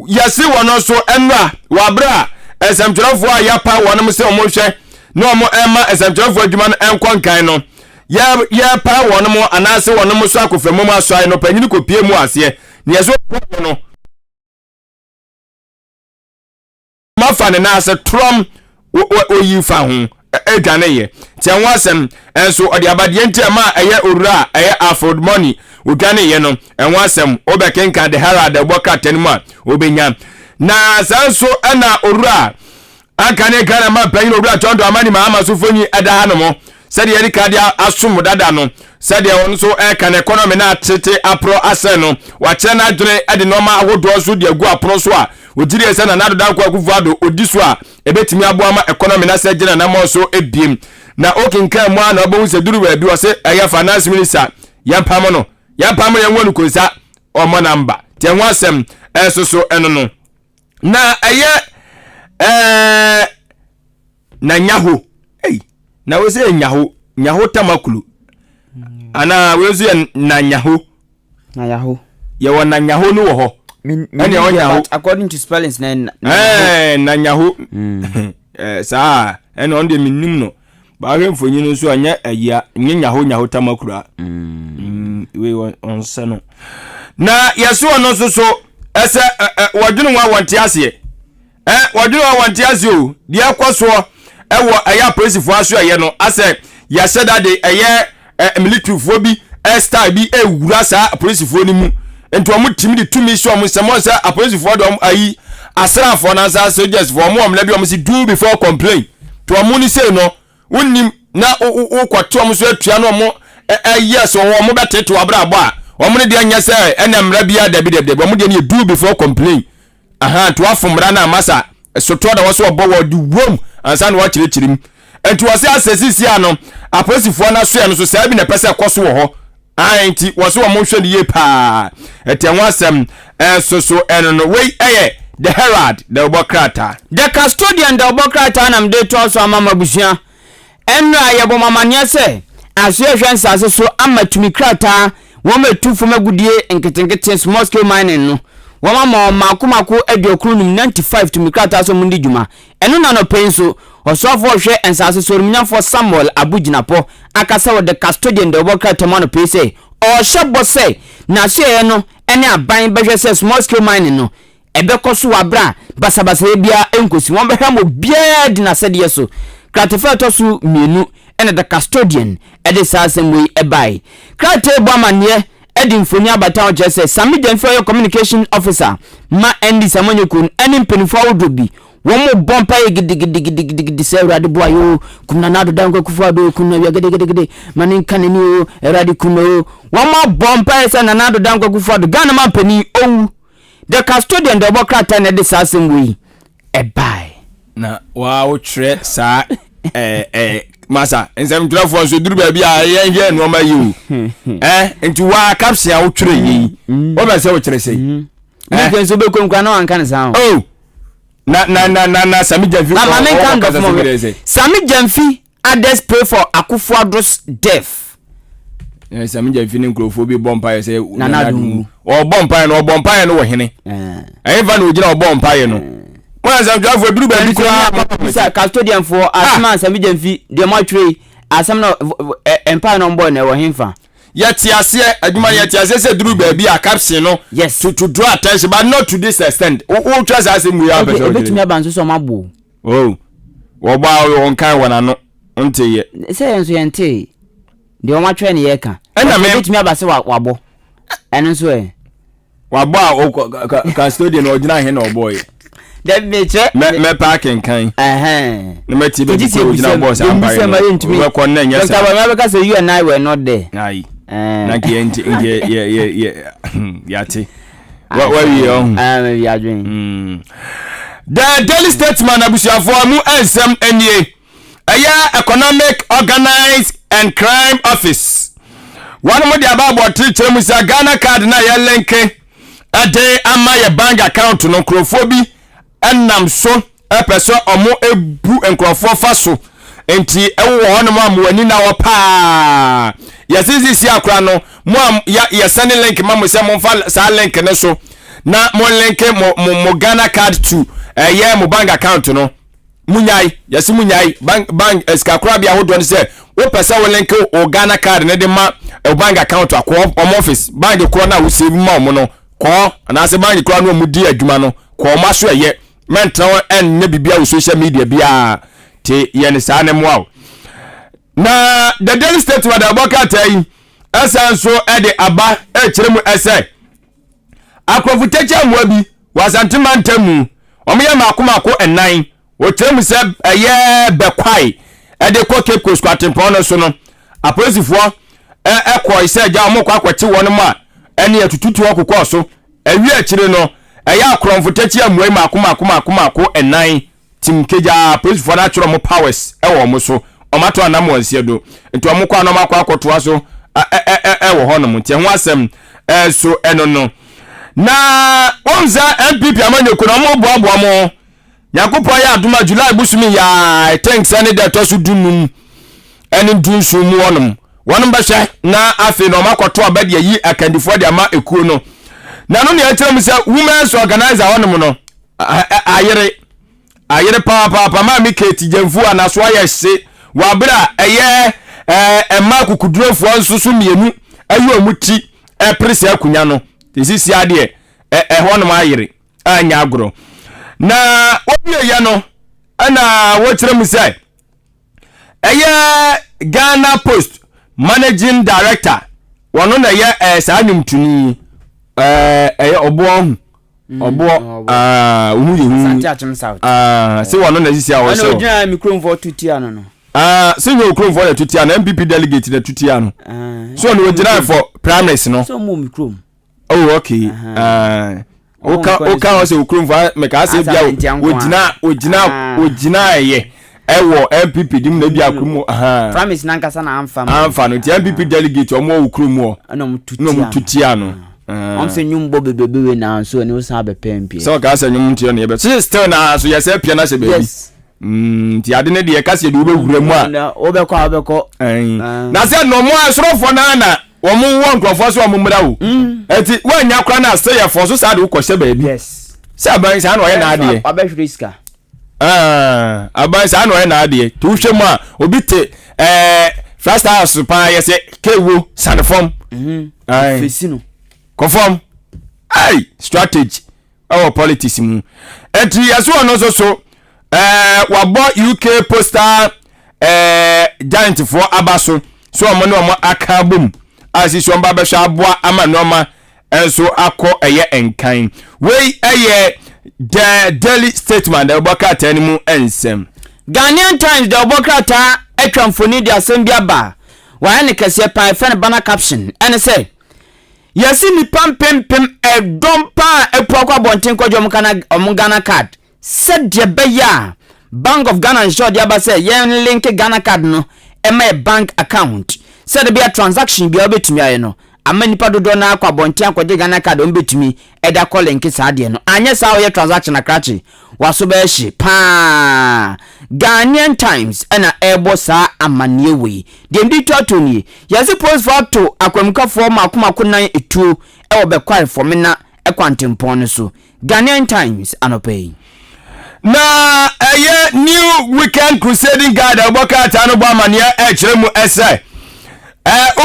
yasi wono so enra wabra ensabtafo ayapa wono se omohwe no omo ema ensabtafo adwuma no enkwankan no ya pa wono mo anase wono mo so akofemu mo asoi no panyini kopie mu ase ne yeso no mafane na ase trom oyi fa ho edwane ye tianwasem enso odi abade ntiama eye owura eye afford money odwane ye no enwasem obekenka de Herald boka tenma obenya na sanso na owura akane kana mapanyin owura tondo Amani Mahama sufoni adaha no mo sede yeri kadia asum dada no sede won so kan economy na tete apro ase no wa kire na adwene ade normal awodo so de agu apro so a ojiri ese na nado danko akuvuado odiso a ebetimi aboa ma economy na se gina na mo so ebiem na okinkan mu ana obo se duru wa bi o se eya finance minister yampam no yan wonu konsa omo namba te nwasem esoso eno no na eye na nyaho na we say nyaho tamakulu ana we say na nyaho ye wona nyaho no wo ho ene o nyaho according to spellings na nyaho sa ene on de minim no ba we mfonyi no so anya aya nyaho tamakulu we on sano na yeso no so ese wadwunu wa wanti ase wadwunu wa wanti ase o de akwaso ewo aya polisi aso eye no ase ya seda de eye military fo bi style bi ewura sa polisi fo ni mu ento omo timi de tumi so omo semo sa polisi fo do ayi asrafo na sa soldiers fo omo omle bi omo si do before complain to omo ni say no wonnim na ukwato omo so atua no omo yes omo beteto abra abo a omune de anya say enamra bia dabi omune de do before complain to afomra na masa soto da wo so obo wo di wom ansa na wo kirekirim enti wo se asesisi ano aposifo na so ya no so sai bi na pese koso wo ho anti wo so wo mo hwe ne ye pa etenwa asem so eno we the herald the obokrata the custodian the obokrata nam de to so amama busua enra yebo mamanya se asehwe nsase so amatumi krata wo metu fo magudie nketenkete small scale mining no wo mama makomako ediokru num 95 tumi krata so mundi djuma eno na no penso osofo hwe ensase so rumnyafo Samuel Abuginapo akasa wo the custodian the obokrata man pese o shebo se na se no ene aban behwe se small scale mining no ebekoso wabra basabasa bia enkosi won behwa mo bia di na sede so kratofa to so mienu ene the custodian ede sasemwe ebai krate bo amane edi mfoni abata o jese Sami Demfo communication officer ma endi samanyekun eni mpenifo odobi won mo bompa gidigidi se urade bo ayo kunna nado danko kufuado kunna ya gidigidi manin kaneni o erade kunno won mo bompa se nanado danko kufuado gana ma pani owu the custodian the obokrata na de sasemwe ebai na wa o tre sa masa ensem trafo so duru ba bia ye no ma yi enti wa capsia wo twere yi o ba se wo kyere sei ni kenso be konkwa na wanka ne sa oh na Sami Jamfi mama men kan go for Sami Jamfi others pray for Akufo-Addo's death Sami Jamfi ni nkrofo bi bompa se na o bompa no wo hene va na ogina o bompa no Mwana Zamjafo duru ba bi ko custodian for asma Sami Jamfi de matwe asam na empire no boy na wo hemfa yet ase adwuma yet ase se duru ba bi a caption no yes to draw attention but not to this extent o trust ase mu ya person betumi abanso so mabo oh wo ba wo kan wona no nteye se enso yente de o matwe ne ye ka na me betumi abase wabo eno so wabo a custodian ogina he na o boy that meche me parking kan no me ti be original boss empire we kon na nya sa Dr. Because you and I were not there aye na ki yati what were you on we are doing the daily statesman abusiafo mu ensem enie aya economic organized and crime office one mo dia ba bo teacher mu sa Ghana card na ye lenke ade ama ye bank account no krofobi enam so epeso omo ebu enkrofo faso enti ewo hono ma wani na wo pa yasisi akra no mo ya send link ma mo se mo fa sa link ne so na mo link mo Ghana card to ye mo bank account no munyai yasi munyai bank eskakra bia hodo ne se wo pesa wo link o Ghana card ne de ma o bank account akọ o office bank ko na wo save ma mo no ko na se bank ko na mo di adwuma no ko ma so ye mentra en ne bibia wo social media bia te ye ne sa ne mo na the daily state wa da boka tai asanso e de aba e kire mu ese akrofutacha mo bi wasantima ntamu omoye makomako enan wo kire mu se eye bekwai e de ko Cape Coast kwatempo no so no aposifo ko ise ja mo kwa kwachi won ma ene atututu akokọ so awi akire no eya akrofutachi amoy makomako enan timkeja aposifo na chiro mo powers e wo mo so omato anam wansie do enti omukwa no makwa akotoa so wo hono mo tie ho asem so eno no na onza MPP amanyeko no mo boaboa mo yakopo ya aduma July busumi ya thanks ani da to so dunum eni dunsu mu wonom wonom bahye na afi no makoto abade yi akandifo de ama ekuo no na no ne akyerem se women's organizer wonom no ayere papa ma mi keti jamfu anaso ayese wabra eye ema kukudurofo nsusu mienu ayo muti prese akunya no tisisi ade honom ayere anya agro na obi ya no ana wokyerem se eye Ghana Post managing director wono na ye saanyumtuni obo uhu Santi Achim South se wono na sisi awo so ana ogina microphone for tuti ano no Senior Chrome for the Tutian MPP delegate the Tutiano. So no deny for primaries no. So mum Chrome. Oh okay. Oka also Chrome for make us say bia ojina ye. Ewo MPP dim na bia krumu primaries na nkasa na amfa no the MPP delegate omo Chrome no Tutiano. I'm saying nyumbo bebe na so ni usa be pempi. So ka say nyum ntio na ye be. Still na so yes pia na se baby. Ti ade ne de ka se de obewura mu a obekọ na se no mo asorofo na wo mo wo nkrofo so mo mra wo enti wanya kra na stay ya for so sa de wo kwose baby. Yes se aban sa na o ye na ade abehwiriska aban sa na o ye na ade tu hwe mu a obi te first house pa ye se kewo sanform fesino conform strategy our politics mu enti yaso no so wabo UK postal giant for abaso so omo ne omo aka bom asisi omba be hwa aboa ama noma enso akọ eye enkan we eye the daily statement the bokata ni mu ensem Ghanaian Times the bokata etwamfoni di asembia ba wa ne kese pa fan bana caption ene say yesi ni pampempem edompa epuakwa bonten kwadwom kana omugana card said the beya Bank of Ghana ensure the aba say yen link Ghana card no ema bank account said be a transaction bi obetumi aye no amani padodo na akwa bonten akwaje Ghana card ombetumi eda call link saade no anye sa oye transaction akrachi waso be hye pa Ghanaian Times na ebo sa amanie we dem di totoni yesi post photo akwamkafo makomakonan etuo e be kware for me na ekwantempon no so Ghanaian Times anopay na new weekend crusading guide abokata no bamania echiremu ese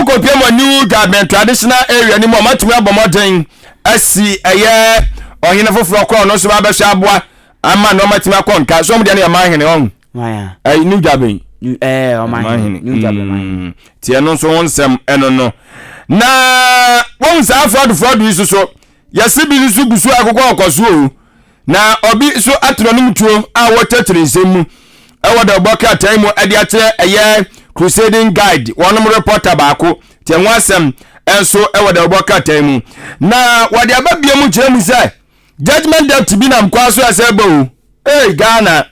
ukopie mo new government traditional area ni mo matumi abomoden asi ohine foforo kwa no so ba be hwa aboa ama no matumi akonka so mo de na mahene on new government mahene new government tie no so wonsem eno no na wonsa fraud isu so yasibi isu busu akoko okoso na obi so atronom tuo a wotetre nsemu ewoda oboka time ade atere crusading guide wonom reporter baako tienwasem enso ewoda oboka time na wade ababiam kiremu say judgment debt bi na mkwaso asebo Ghana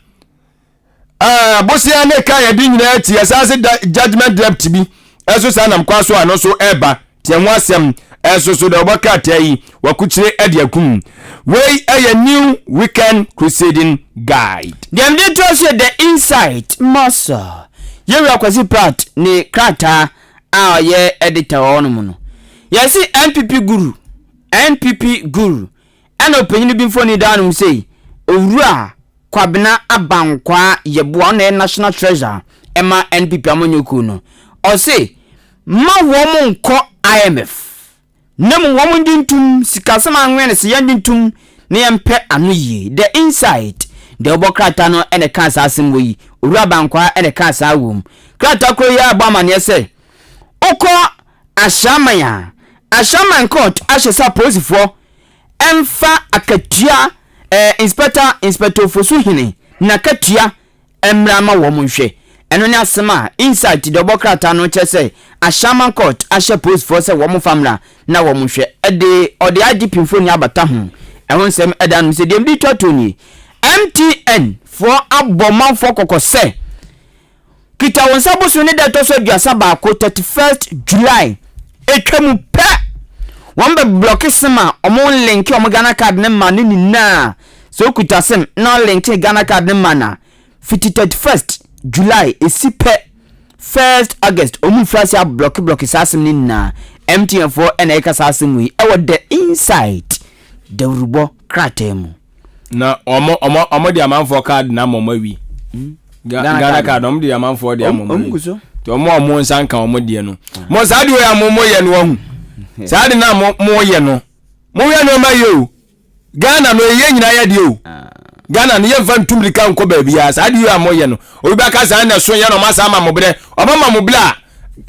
bosia ne ka yedi nyina ti asase judgment debt bi enso sa na mkwaso anoso eba tienwasem enso so da oboka tai wakuchire ade akum we a new weekend crusading guide. Dem dey trust the insight muscle. You are kwasi part ni krata a ye editor onum no. You see NPP guru. And opinion bi mfoni danum say owura kwabena abankwa yeboa na national treasure ema NPP amonyoku no. O say ma wo mo nko IMF. Nemu wo mo ndintum sikasama anwene se yandintum ne yempe anu yi the insight the obokrata no ene kansa asim wo yi owura bankwa ene kansa awom krata kro ya agba mane se okọ ashaman court ashesa posifo emfa akatua inspector fosu hine na katua emrama wo monhwe eno ne asema insight the obokrata no chese ashaman court ashe posifo se wo famra na wo monhwe ode IGP mfoni abata ho ehun sem edan se dem di totoni MTN for aboman for kokose kita wonsa bosu ne da to so duasa ba ko 31st July etwam pe won be block sema omo link omo Ghana card ne ma ne na so kuta sem na link Ghana card ne ma na 31st July esipe 1st August omu frasi block sasem ne na MTN for na ekasasem wi e wo the insight the rubo kratemu na omo di amanfo card na momo wi Ghana card omo di amanfo di amomo to omo nsanka omo di no mo saadi we amomo ye no hu saadi na mo ye no ma yo Ghana no ye nyina ye di o Ghana no ye van tumrika nko ba bia saadi we amo ye no obi ba ka sa na so ye no masa ama mo bre obama mo bla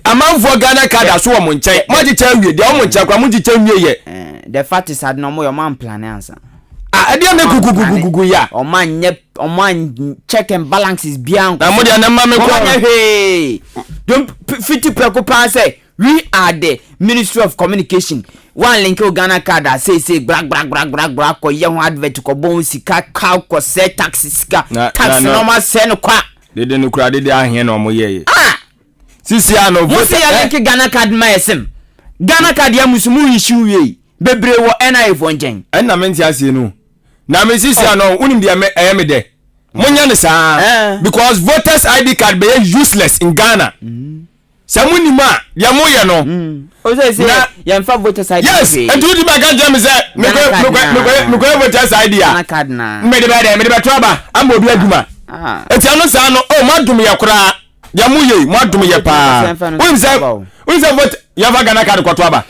amanfo Ghana card aso wo mo nchen mo ji cha wie de omo nchen kwa mo ji cha wie ye the fact is that no mo your man plan answer Ade na gugugugugu ya. Oman check and balances bian. Na mo dia na ma me ko. Don't fit preko pa say we are the Ministry of Communication. One link Ghana card say brag ko ye ho advert ko bon sika cow ko say taxes ka tax normal say no kwa. De no kura de ahia na mo ye. Sisi ano vote ya link Ghana card ma esem. Ghana card ya musumu issue ye. Bebre wo NIA vonjen. Na menti asie no. Na me sisi ano unim dia me de. Munya ne sa because voters ID card be useless in Ghana. Samuni ma ya moye no. O say ya mfa voters ID. Yes, and you di baganja me say me go voters ID ya. Ghana card na. Me de be toaba am obi aduma. Eti ano sa no madum ya kura. Ya moye madum ye pa. Unim say vote ya va Ghana card kwatoaba.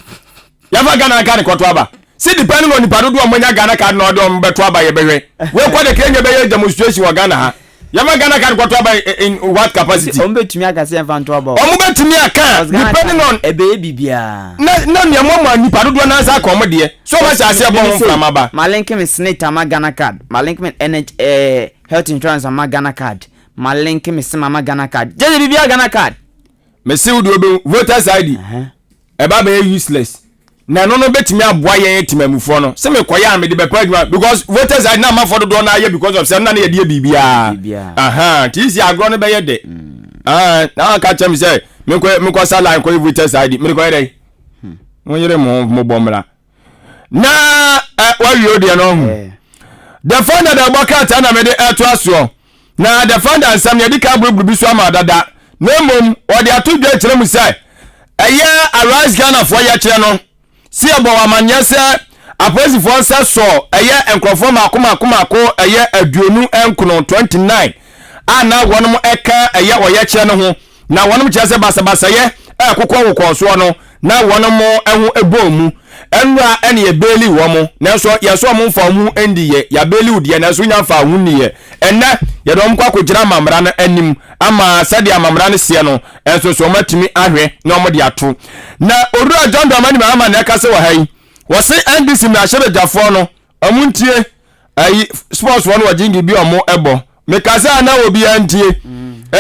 Ya va Ghana card kwatoaba. See depending on the parodo amanya Ghana card no do mbeto aba ye behwe we kwa de Kenya be demonstration wa Ghana ha ya ma Ghana card kwato aba in what capacity ombetumi aka se mfanto aba ombetumi aka depending on ebe bibia na ne mama ni parodo na sa ko mode so ma sha se bo from aba ma link me snake ama Ghana card ma link me health insurance ama Ghana card ma link me sima Ghana card je bibia Ghana card me see wo do voters ID e ba be useless na no betimi aboa yen timamufo no se me koya me de be pa because voters are na mafo do na ye because of say na ye de bibia tisi agro no be ye de na ka chem say me ko sala ko voters ID me ko ye mo yere mo bomra na wa wi de no hu the founder da bokata na me de eto aso na the founder ansam ye di ka buru bi so amadada na mom o de ato dwa kire mu say eye arise Ghana for ya kire no si abo amanya se aposi for se so eye enkrofo makoma eye aduonu enkono 29 ana wonom eka eye oye kire no ho na wonom kire se basabasa ye kokko so no na wonom ehu ebomu enwa ene ye beli wo mo na so ye so mo mfa mu endi ye ya beli udie na so nya fa hu ni ye enne ye dom kwa kujira mamra no anim ama sade amamra no sie no enso so matimi ahwe na omo de ato na orura John Dramani Mahama na kase wa hai wo se NDC na hye jafo no amuntie ayi sports one wa jingi bi omo ebo me kase ana obi antie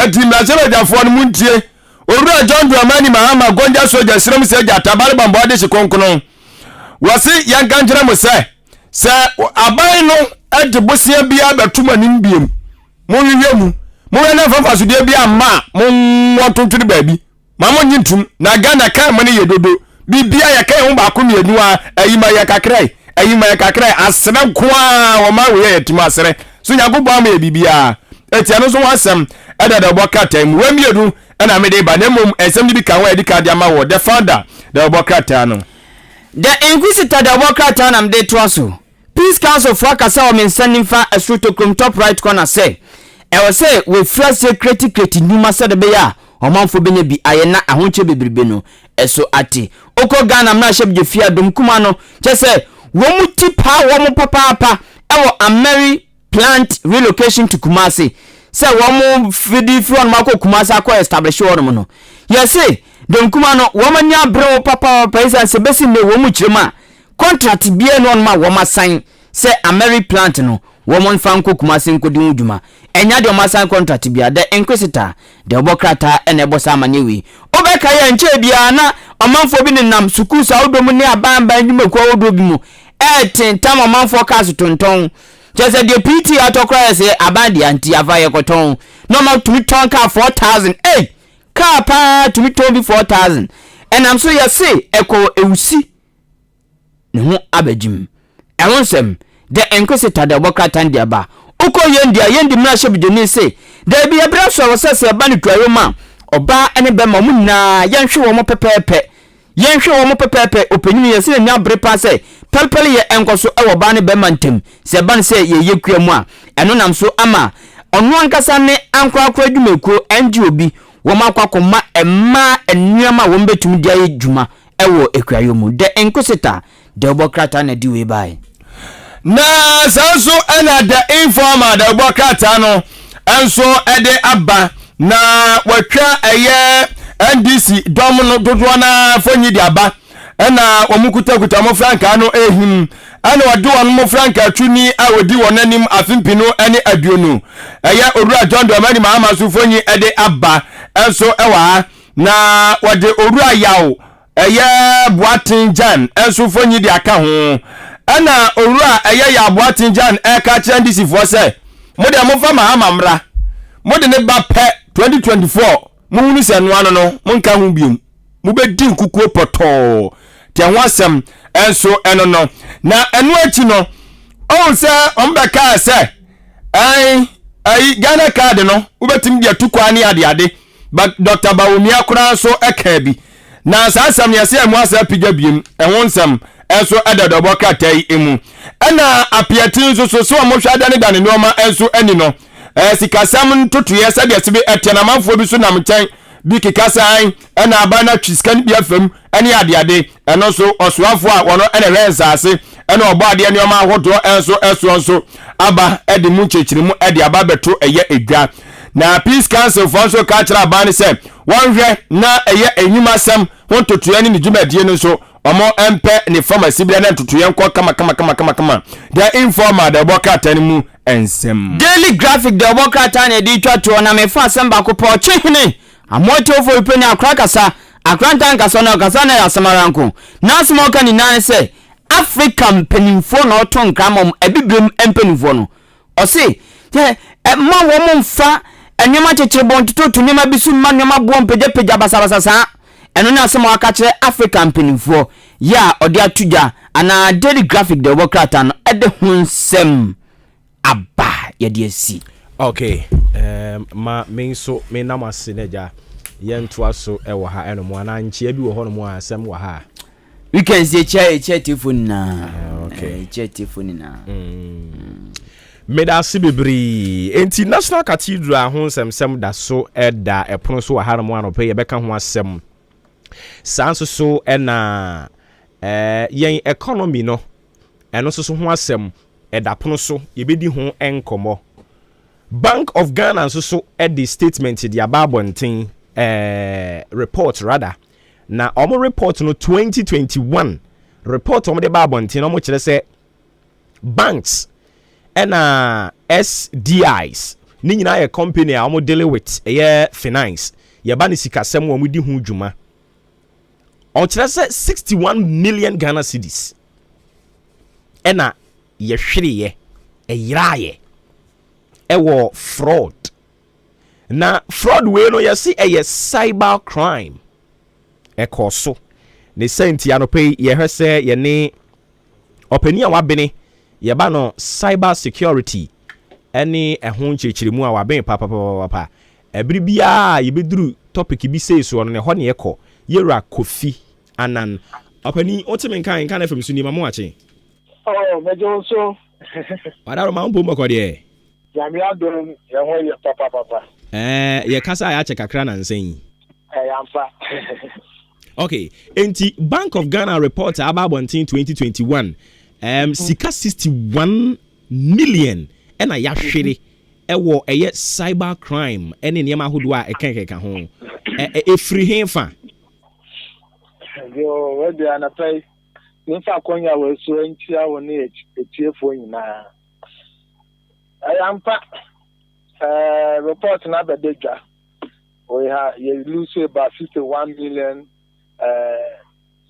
eti na hye jafo no muntie orura John Dramani Mahama gonja soja siram se jata bale bambo de shikonkono wasi yankanjira mo se aban no adebosia bia betuma nim biem mo wiwemu mo na fafa so de bia ma mo tonturi baabi ma mo nyintum na Ghana kan mo ne yedodo bibia ya kan ho ba ko mienu a ayima ya kakrai asere kwa wo ma we yetima asere so nyagobo ama bibia etia no so wasem edada bokata mu we miedu na me de ba na mom ensem bi kan wa edika dia ma wo the founder the bokata no the inquisitor the bokata na mde toaso Peace Council for Akasa o sending for a strutocrum top right corner say I will say we first secretary numa said be ya omanfo benya bi ayena ahonche bebrebe no eso ati oko Ghana na hye bje fia dom kuma no che say wo mu tipa wo mu papa ewo Ameri plant relocation to Kumasi say wo mu fidi from mako Kumasi akọ establish wo no yes say dom kuma no wo manya bro papa pesa se besi ne wo mu kirema contract bie no ma wo masan say Ameri plant no woman fan ko Kumasi nkodi uduma enya de masan contract bia the inquisitor the obokrata ene bosa manyewi obeka ye nche bia na omanfo bi nenam suku sa odom ne abamba nyuma ko odo bi mu tentam omanfo kaso tonton just the PT atokra say abandi anti avaye koton no ma tumi ton ka 4000 ka pa tumi ton bi 4000 enam so ye say eko ewusi ne ho abajim ewonsem the inquisitor the bokata ndia ba uko yendi mra shebideni say there be ebra so wose ba ne twayoma oba ene be ma munna yenhwe wo mo pepepe openyini yesi nya brepa say pelpele ye enkoso e wo ba ne be mantem se ba ne say ye yekua mu a eno nam so ama onu ankasa ne ankrakra dwumekuo enji obi wo makwakoma emma enuama wo mbetumi dia ye dwuma e wo ekwayomu the inquisitor the obokrata na diwe bai na sanso ana the informer the bokata no enso ede aba na watwa eye NDC dom no dodo na fonyi di aba na omukuta mo franka no ehim ana ɔde wɔn mo franka twuni a wɔdi wɔn anim afimpino ne aduonu ɛyɛ owura John de ɔmani mahama sofonyi ɛde aba ɛnso ɛwɔ ha na wɔde owura yaw ɛyɛ Boatin Jan ɛnso fonyi de aka ho ɛna owura ɛyɛ ya Boatin Jan ɛka kyerɛ ndisifoɔ sɛ mo de mo fa mahama mra mo de ne ba pɛ 2024 mo hunu sɛ no ano no mo nka ho biom mo bɛdi nkukuo pɔtɔɔ te ho asɛm enso eno no na enu achi no o se ombeka se ai Ghana card no ubetim dia tukwa ni ade but Dr. Bawumia kura so eka bi na sa asam ye se emu asa pigya biem ehon nsam enso edadobo katai emu na apiatin so mo hwada ne dane no ma enso ani no sikasam ntotoye se de se bi etenamafo bi so nam nkyɛn bi kikasan na abana twiskan bi afam ene ade eno so osuafo a wono ene rensase ene obo ade ne oma ahodo enso aba ede mu chechirimu ede aba beto eye edwa na Peace Council for so cultural ban say wonhwe na eye enyuma sam hontotoye ne dwumadie no so omo empe ne pharmacy bi na ntotoye nko kama the informer the bokata ne mu ensem Daily Graphic the bokata ne di twato na me fa sam ba ko po chehene amoto fo ipeni akrakasa akrantan kasa na yasamaranko na smoka ni nan se African penimfo no to nkramom abibrem empenimfo no o se ma wo mo mfa enwema chechire bontoto to nyema bisu ma nyema bo mpejapejja basabasasa eno na asemo aka kire African penimfo ya ode atuja ana Daily Graphic the workrata no ede hunsem aba ye de asi okay ma menso me namase neja yentoa so ewo ha eno mo ana nchia bi wo ho no mo asem wo ha we can say che telephone na okay che telephone na meda sibibri enti National Cathedral ho semsem da so eda epono so wo ha no mo anope ye beka ho asem sanso so ena yen economy no eno so ho asem eda pono so ye bedi ho enkomo Bank of Ghana so at the statement the ababontin report rather na omo report no 2021 report omo de babontin omo kire say banks and SDIs ni nyina ye company a omo deal with finance ye ba ni sikasem omo di hu dwuma o kire say 61 million Ghana cedis ena ye hwere ye eyiraye ewo fraud na fraud we no yesi cyber crime ekoso ne senti anope ye hwese ye ne opani a wabene ye ba no cyber security ene ehon chechirimu a waben papa ebiri bia ye beduru topic bi sei so no ne ho ne yekọ yera Kofi Anan opani otimen kan FM so ni mamo ache mejo so wadaro ma mbo makode Jamia don ya ho ye papa ye kasa ya che kakra na nsen amfa okay enti Bank of Ghana report ababontin 2021 sika 61 million ena ya hwere ewo eye cyber crime ene niam ahodo a ekenkeka ho efri henfa yo we dey anapai nfa konya we so entia wo ne etiefo nyina ampa report na bedejwa we have you lose about 51 million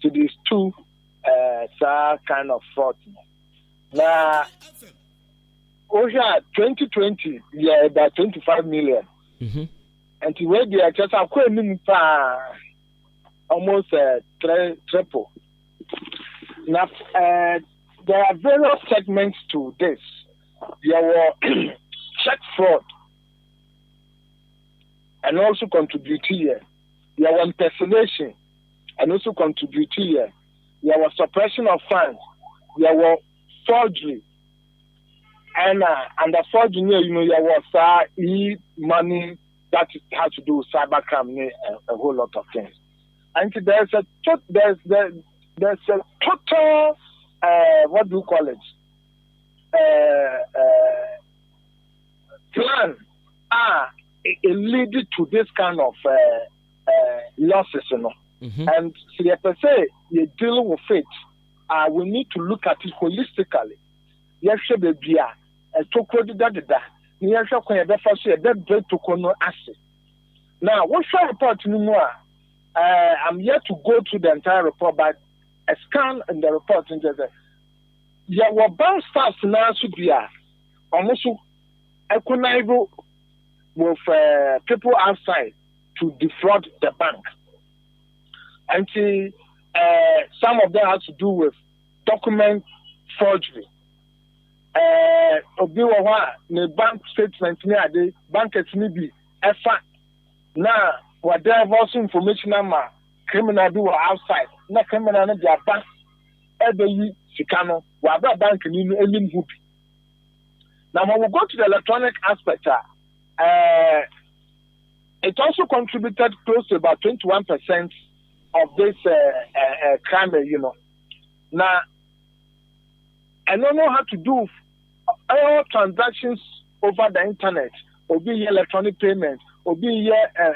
to these two kind of fraud now over 2020 yeah about 25 million and the way they are just almost triple now there are various segments to this. There were check fraud and also contribute here. There was impersonation and also contribute here. There was suppression of funds. There were forgery. And the forgery, there was e-money that has to do with cybercrime, a whole lot of things. And there's a total, what do you call it? Plan it lead to this kind of losses, and so per se you deal with it we need to look at it holistically. Yes, baby, a toko da. Yes, now, what should I report no more? I'm yet to go through the entire report, but a scan in the report in the were bank staffs now should be almost equitable with people outside to defraud the bank. And some of them have to do with document forgery. The bank statement near the bank is maybe a fact. Now, whatever information criminal do outside, not criminal in their bank, every Chicano, whatever bank in any group. Now, when we go to the electronic aspect, it also contributed close to about 21% of this crime, Now, I don't know how to do all transactions over the internet, or be electronic payment, or be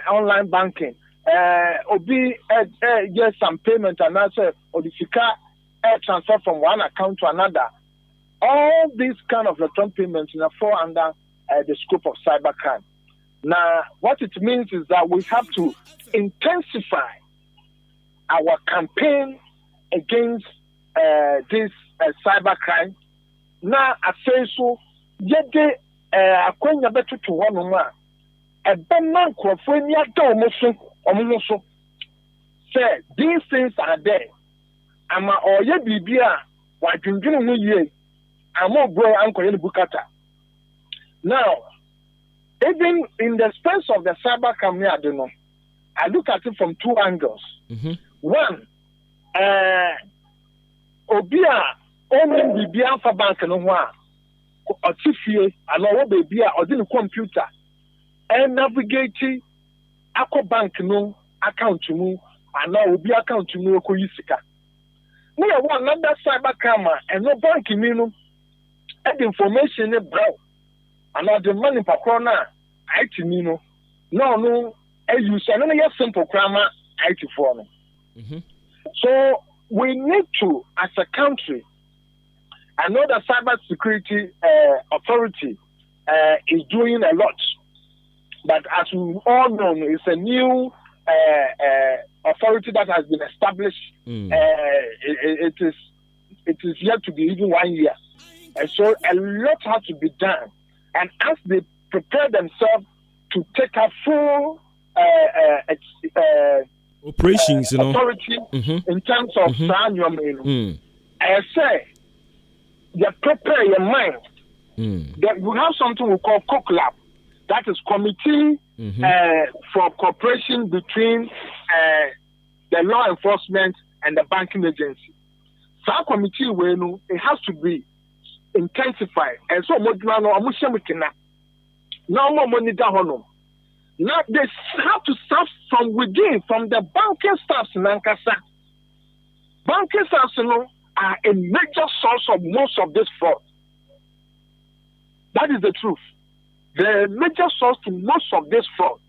online banking, or be just some payment and answer, or the transfer from one account to another. All these kind of electronic payments fall under the scope of cybercrime. Now, what it means is that we have to intensify our campaign against this cybercrime. Now, I say so, yet akwanya betu to one woman. A banman crofenia almost say these things are there. Ama oye bibia wa dwendwene mu ye. Ama bro anko ye bukata. Now, even in the space of the cyber crime, I look at it from two angles. One, obia omen bibia fa bank no ho a otifie ana wo bibia odi ne computer and navigate akọ bank no account mu ana obi account mu ko yisika. No ya one another cyber crime and no bank ni no and information ne brow ana the money pakro na IT ni no no you say no ya simple crime IT for no. So we need to, as a country, I know the cyber security authority is doing a lot, but as we all know, it's a new authority that has been established. It is yet to be even 1 year, and so a lot has to be done. And as they prepare themselves to take a full operations, authority in terms of I say, you prepare your mind. That we have something we call COCLAB, that is Committee for Cooperation between the law enforcement and the banking agency. So our committee, it has to be intensified. And so, now more money down. Now they have to start from within, from the banking staffs in Nankasa. Banking staffs, are a major source of most of this fraud. That is the truth. The major source to most of this fraud.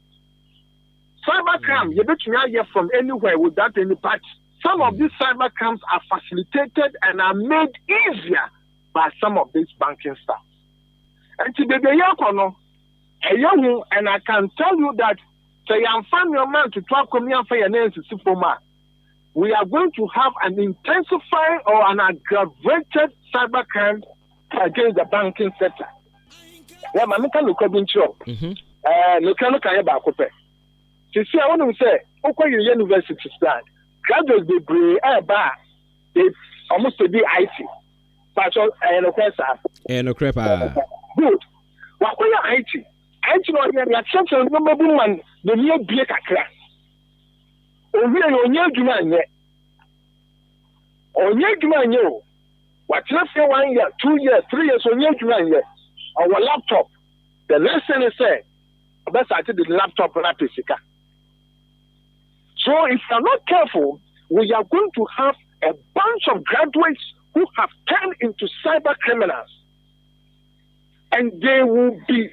Cybercrime, you bet me here from anywhere without any patch. Some of these cybercrimes are facilitated and are made easier by some of these banking staff. And to be and I can tell you that say I'm fan your man to talk for your name to we are going to have an intensified or an aggravated cybercrime against the banking sector. Yeah, man, can look up in shop. Look about copy. You see, I want to say, okay, university stand. Graduates be brave, they almost to be IT. But good. What are IT? IT no here the attention no mabu man the near bie kakra. Owie onye adwuma anye. Onye adwuma anye o. What you say 1 year, 2 years, 3 years onye adwuma anye. Our laptop. The next thing is say, best I take the laptop na pesika. So if you are not careful, we are going to have a bunch of graduates who have turned into cyber criminals. And they will be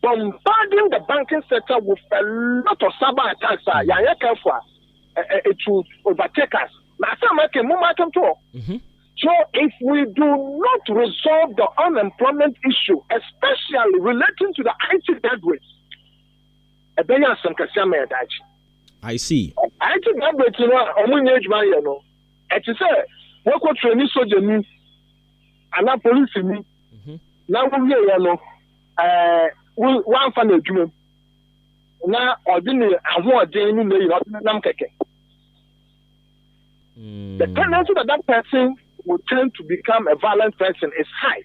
bombarding the banking sector with a lot of cyber attacks. It will overtake us. So if we do not resolve the unemployment issue, especially relating to the IT graduates, I see. IT graduates, it is what could train soldier me and police me. Now we hear one fan of you. Now, ordinary, I want the tendency that person will tend to become a violent person is high.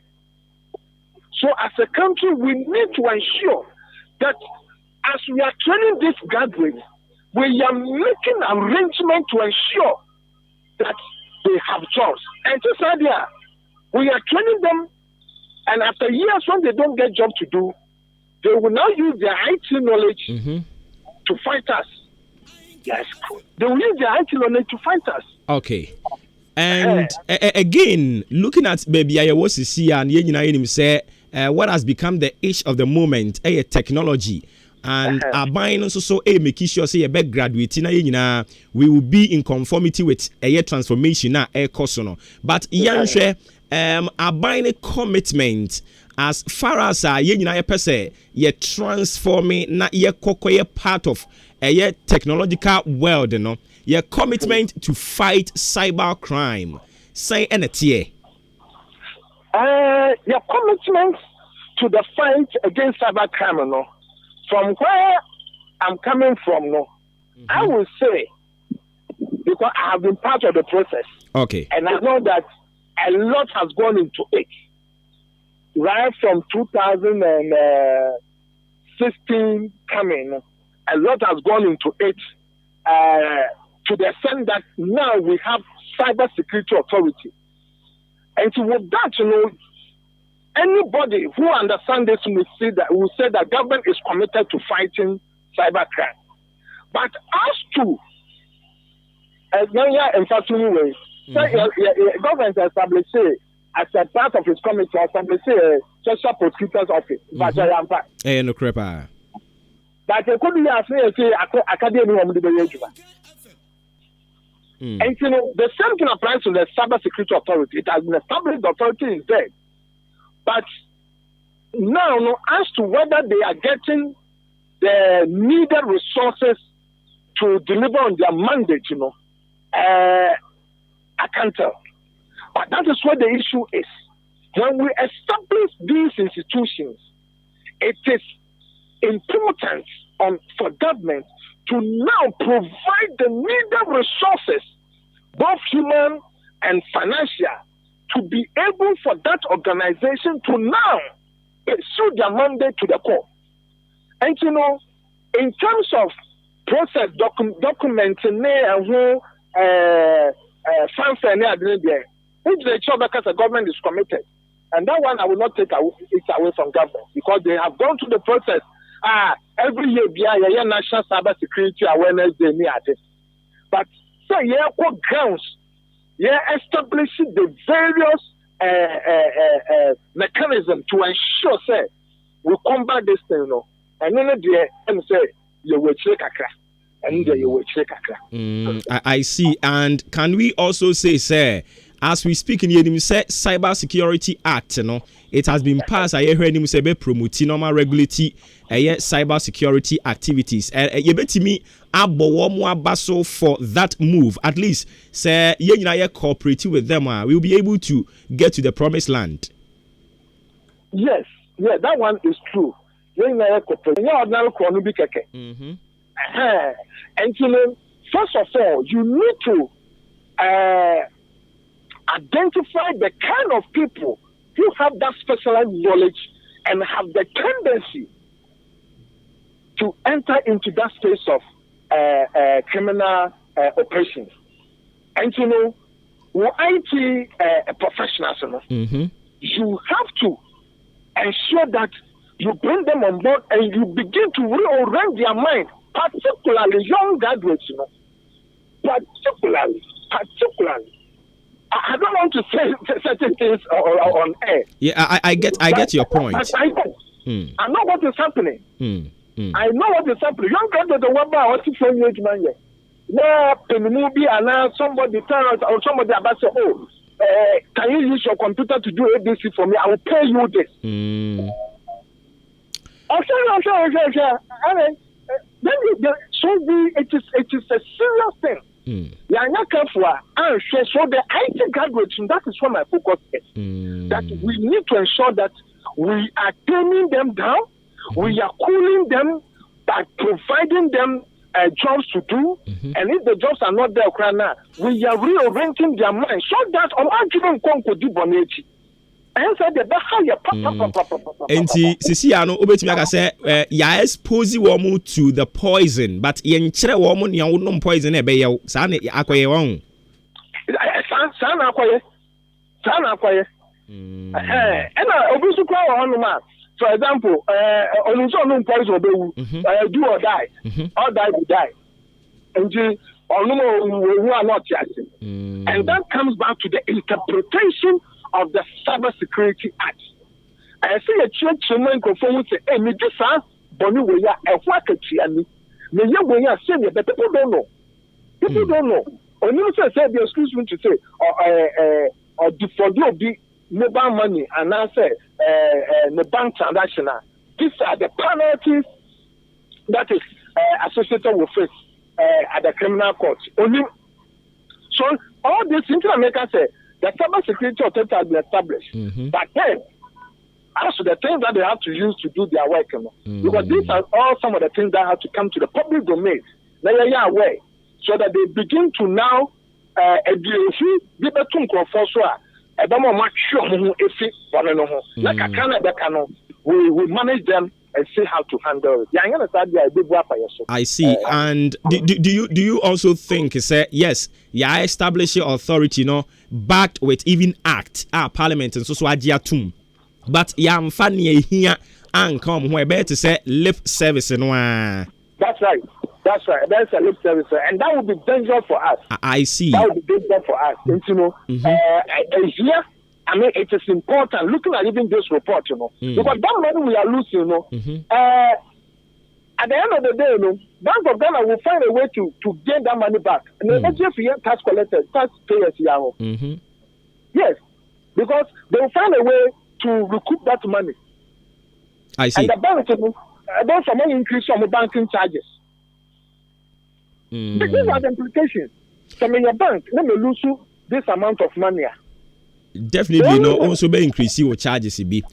So, as a country, we need to ensure that as we are training these graduates, we are making arrangements to ensure that they have jobs. And this idea, we are training them, and after years, when they don't get jobs to do, they will now use their IT knowledge to fight us. Yes, they will use their IT knowledge to fight us. Okay. And again, looking at baby, I was to see and you say what has become the age of the moment, technology. And our buying also making sure say a back graduate we will be in conformity with a transformation but our buying a commitment as far as ye transforming na ye part of a technological world, your commitment to fight cyber crime. Say your commitment to the fight against cyber crime, from where I'm coming from, I will say, because I have been part of the process. Okay. And I know that a lot has gone into it. Right from 2016 coming, a lot has gone into it to the extent that now we have cyber security authority. And with that, anybody who understands this will say that government is committed to fighting cyber crime. But as to government established as a part of its committee, established a special prosecutor's office. But no crepa. But it could be academy of the and the same thing applies to the cyber security authority. It has been established, the authority is there. But now, as to whether they are getting the needed resources to deliver on their mandate, I can't tell. But that is what the issue is. When we establish these institutions, it is important for government to now provide the needed resources, both human and financial, to be able for that organization to now pursue their mandate to the core. And in terms of process documenting if the job because the government is committed, and that one I will not take it away from government because they have gone through the process. Every year, National Cyber Security Awareness Day, but so grounds, establishing the various mechanisms to ensure say we combat this thing, and then say you will check and you will check I see. And can we also say, sir, as we speak in the Cyber Security Act, it has been passed. I heard him say promoting normal regulatory cyber security activities. You bet me abaso for that move. At least say you cooperate with them. We will be able to get to the promised land. Yes, that one is true. And first of all, you need to identify the kind of people who have that specialized knowledge and have the tendency to enter into that space of criminal operations. And IT professionals, you have to ensure that you bring them on board and you begin to reorient their mind, particularly young graduates, particularly. I don't want to say certain things on air. Yeah, I get your point. I know what is happening. I know what is happening. Young graduates are about 40 years man. where movie and somebody tell us or somebody about say, oh, can you use your computer to do ABC for me? I will pay you this. It is a serious thing. We are not careful. So the IT graduates, that is what my focus is. That we need to ensure that we are taming them down, we are cooling them by providing them jobs to do, and if the jobs are not there, we are reorienting their mind so that Enti sisi ano obetumi aka say ya expose womu to the poison but yenkyere womu ne wonom poison e be yew sa na akoye won sa na akoye ena obisu kwa wono ma for example onunso no poison obewu do or die or die will die enti onumo we are not yet and that comes back to the interpretation of the Cyber Security Act. I say a church woman conform to a medicine, Bonnie way, a wackety, and me, way, I say, but people don't know. People don't know. Or you say, excuse me to say, or forgive the mobile money, and I say, the bank transaction. These are the penalties that is associated with it at the criminal court. Only so all these things America say. The Cyber Security Authority has been established. But then, as to the things that they have to use to do their work, because these are all some of the things that have to come to the public domain. They are aware, so that they begin to now we manage them and see how to handle it. I see. And do you also think yes, establish your authority, backed with even act parliament and so agiatum. But funny here and come where better say lip service and that's right. That's a lip service, and that would be dangerous for us. I see. That would be dangerous for us. Here, I mean, it is important. Looking at even this report, because that money we are losing, at the end of the day, Bank of Ghana will find a way to gain that money back. And if you tax collectors, taxpayers, yes, because they will find a way to recoup that money. I see. And the bank, about some increase on the banking charges. These are the implications. So in your bank, let me lose this amount of money. Definitely, also be increase your charges. Yes.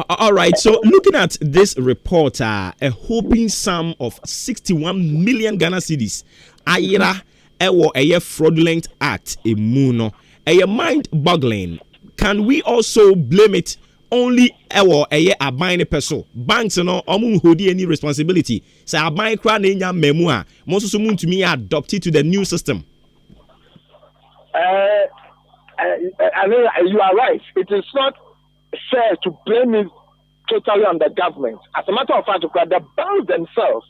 All right. So, looking at this report, a hoping sum of 61 million Ghana cedis. Ayira, a fraudulent act, a muno, a mind-boggling. Can we also blame it only a buying person? Banks no hold any responsibility. So, a buying crown in your memoir, most of to me adopted to the new system. I mean, you are right. It is not fair to blame it totally on the government. As a matter of fact, the banks themselves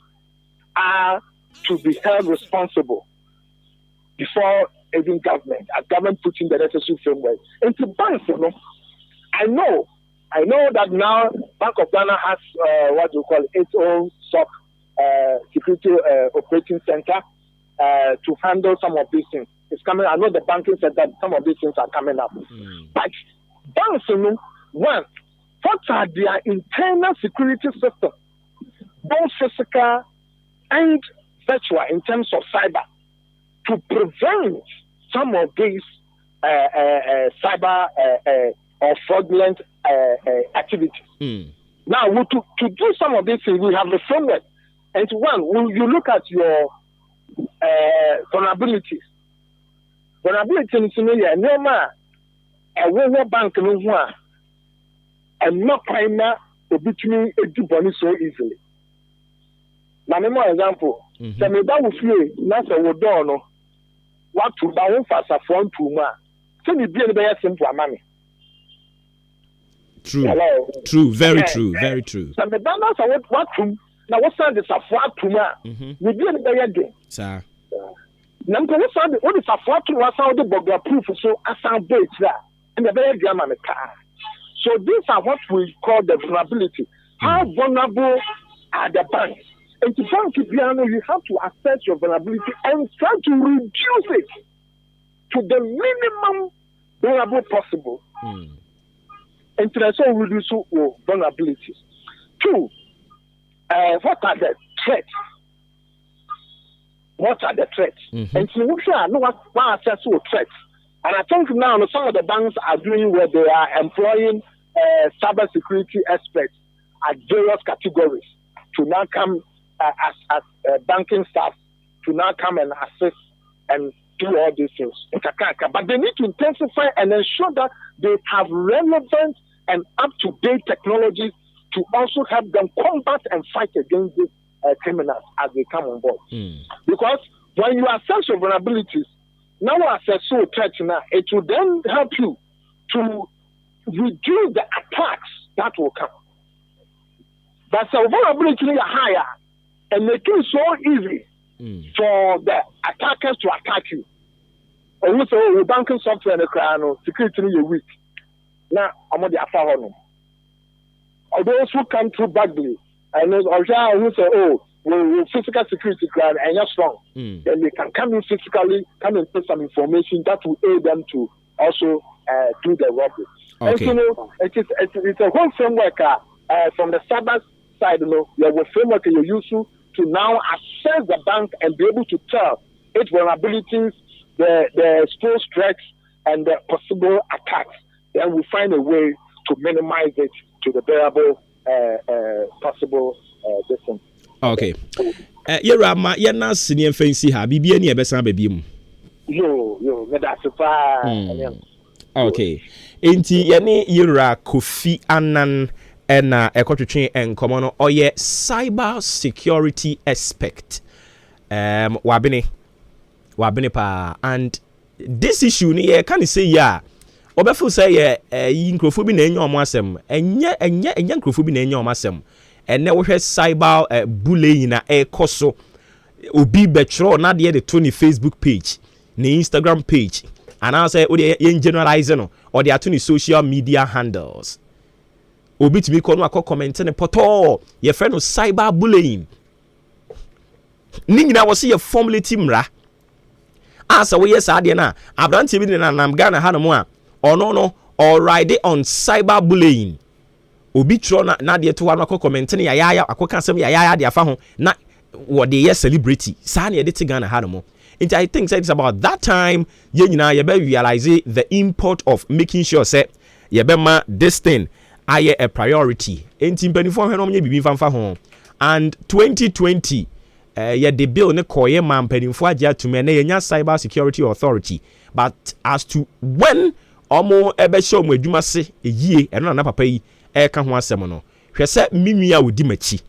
are to be held responsible before even government. As government puts in the necessary framework. And to banks, I know that now Bank of Ghana has its own SOC security operating center to handle some of these things. It's coming. I know the banking said that some of these things are coming up. But banks, one, what are their internal security systems, both physical and virtual, in terms of cyber, to prevent some of these cyber or fraudulent activities. Now, to do some of these things, we have the framework. And one, you look at your vulnerabilities. Vulnerability in Somalia, a bank no one, and not primary between a do bonus so easily. Now, more example, the meba will flee, not a wodono, what to buy for a phone to ma. So you be a very simple money. True. Hello. True, very true, very true. So the balance of what to now what sound is a flat to ma. We be a very good. Sir. Number one, what is a flat to us out the bugger proof so as our base there and the very grammar car. So these are what we call the vulnerability. How vulnerable are the banks? And to bank it, you have to assess your vulnerability and try to reduce it to the minimum vulnerable possible. And to also reduce vulnerabilities. 2, what are the threats? What are the threats? And so we shall know what assess threats. And I think now some of the banks are doing where they are employing cyber security experts at various categories to now come as banking staff to now come and assist and do all these things. But they need to intensify and ensure that they have relevant and up-to-date technologies to also help them combat and fight against these criminals as they come on board. Because when you assess your vulnerabilities, now assess so threats now, it will then help you to reduce the attacks that will come. But so vulnerability is higher and make it so easy for the attackers to attack you. Or we say banking software in the crown, security is weak. Now I'm on the upper one. Or those who come through badly, and those who say, we physical security crime and you're strong, then they can come in physically, come and put some information that will aid them to also do the robbery. Okay. And it's a whole framework from the cyber side, you have a framework you use to now assess the bank and be able to tell its vulnerabilities, the exposed threats, and the possible attacks. Then we find a way to minimize it to the variable possible distance. Okay. Yera ma yena senior fancy ha bibia ni ebesa ba biem. Yo, that's fine. Okay. Enti yene Yera Kofi Annan na ekotwetwe enkomo no oye cyber security expert. Wabene pa, and this issue ni ye can say ya obefo say ye nkrofo bi na enye omo asem enye nkrofo bi na enye omo asem ene wo hwe cyber bullying na ekoso obi betro na de to ni Facebook page ni Instagram page and I say o de ye generalize no or de to ni social media handles obi timi ko no akọ comment ne poto ye friend no cyber bullying ni nyina wo se ye formulate mra asa wo yes ade na abrante bi na nam Ghana ha no mo a ono no already on cyber bullying obi tro na de to wa no comment ne yaya akoka asem yaya de afa ho na wo de yes celebrity sa na de te Ghana ha no mo. And I think it's about that time ye nyina ye be realize the import of making sure say ye be ma this thing aye a priority enti mpanifo hwe no nye bibi fanfa ho. And 2020 ye the bill ne koye ma mpanifo age atume na ye nya cyber security authority, but as to when omo ebe show mu adwuma se eyie eno na papa yi ka ho asem no hwe se minua odi machi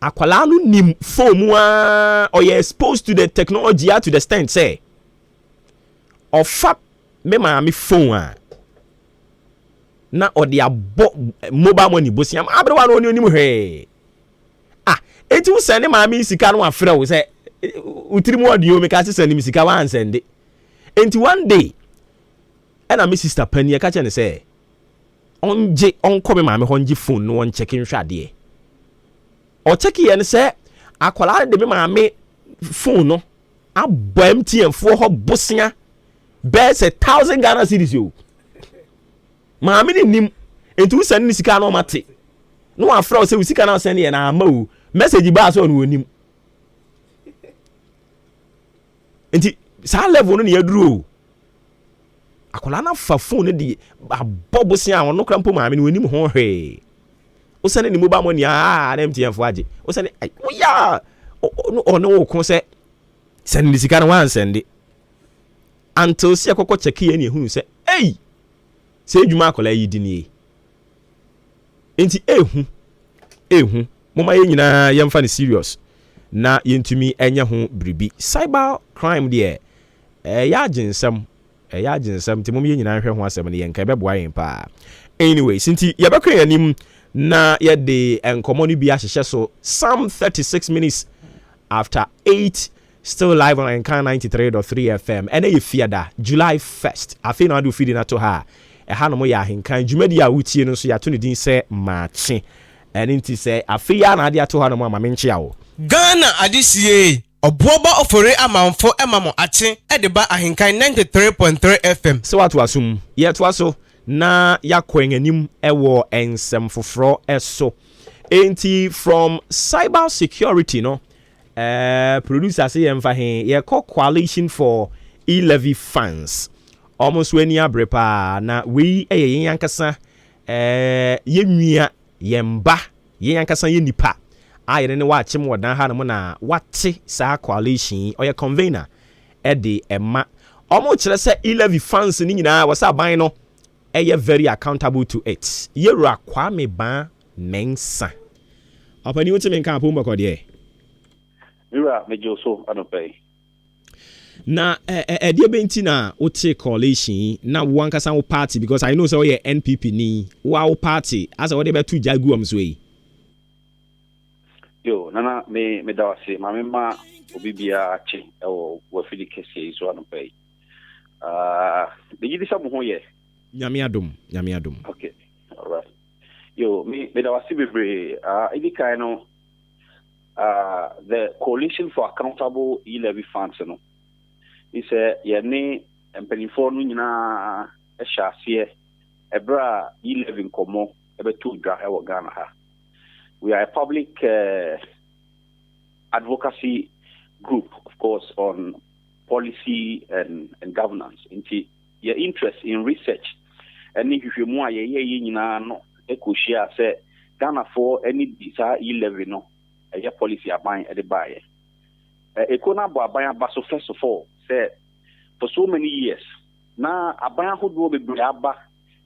akwala no nim phone a or you exposed to the technology to the extent say ofa me ma me phone a na odi abo mobile money bosiam abrewa no oni hwe eti wo send ma me sika no afre wo say utiri mu odi o me ka send me sika wan send enti one day and my sister Penny I catch and say on come ma me honji phone no on checking hwade o check and say akwala de me ma me phone no abo MTN fo ho bosia be say 1,000 Ghana cedis yo ma me nim enti send ni sika no mate no afra say sika na send ye na ama o message ba so no onim enti sa level no ne yaduro akola na fa phone di abobosi a wono krampo maame no onim ho hwe o sene ni mobile money na MTN fo age o sene o ya o no ko se send ni sika no wan send until se akoko check ye ni ehunu se se edwuma akola yi di ni enti ehu mama ye nyina yemfa ni serious na yentumi enya ho bribi cyber crime de ya jinsam ti mum ye nyina hwe ho asem ne yenka beboa yen pa. Anyway sinti ye bekwa yanim na ye de enkomo no bi ahye so some 36 minutes after 8 still live on Ahenkan 93.3 FM and ye fiada July 1st afi na do feed na to ha ha no mo ya Ahenkan dwumadi a wutie no so ya to ne din se Maakye and nti say afia na ade ato ha no ma menchia wo Ghana adesie Obuoba ofore amanfo emamo ache edeba Ahenkan 93.3 FM. So what wasum yet waso na yakwen anim ewo ensem foforo eso. Enti from cyber security no producer say emfa he ye call coalition for e-levy funds. Almost when ya brepa na we yankasa yenua yemba yankasa ye nipa ayere ne wa chim wodan ha no na wate sa coalition or convener ede ema omo kire se e-levy funds ni nyina wasa ban no very accountable to it yewura kwame ban mensa opani wuti men kan pomba kodie yewura mejo so anopay na edie benti na wote coalition na wankasa wo party because I know say we NPP ni wa party as we dey betu jagu am so yi yo nana me dawase mamema obibia che ewo wafidi kese so anopay bigi disa mo hoye nyame adom okay all right yo me dawase bebre idika no the coalition for accountable e-levy funds no is yene empenifo no nyina ehyaase ebra e-levy komo ebetu dwa ewo Ghana ha. We are a public advocacy group, of course, on policy and governance. Into your interest in research, and if you more no ekushia say Ghana for any desire e-levy no a policy abide at the buyer. Ekona abaya baso first of all say for so many years na abaya who do be braba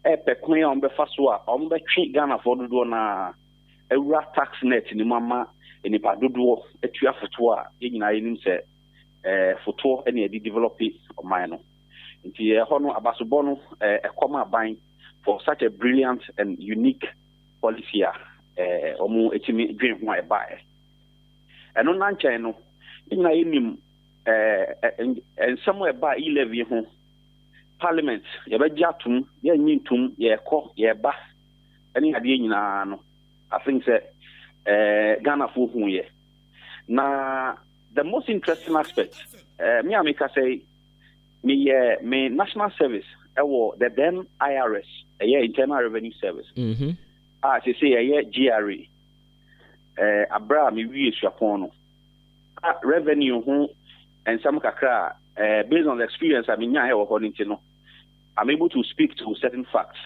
pekwe on be faswa on be treat Ghana for do na ewura tax net ni mama enipa dodo etua foto a yenyina yenim se foto ene edi develop oman no nti ho no abasobo no ekoma ban for such a brilliant and unique policy omo etimi dwen ho e bae eno na nchen no yenyina yenim and somewhere by e-levy ho parliament yebejatum yenyintum yeko yeba eni ade nyina no I think that Ghana for who ye. Now, the most interesting aspect, me Amika say, me national service, the then IRS, a year Internal Revenue Service. As you say, a year GRE, Abra, me we Shapono. Revenue, and some kakra, based on the experience, I mean, I'm able to speak to certain facts.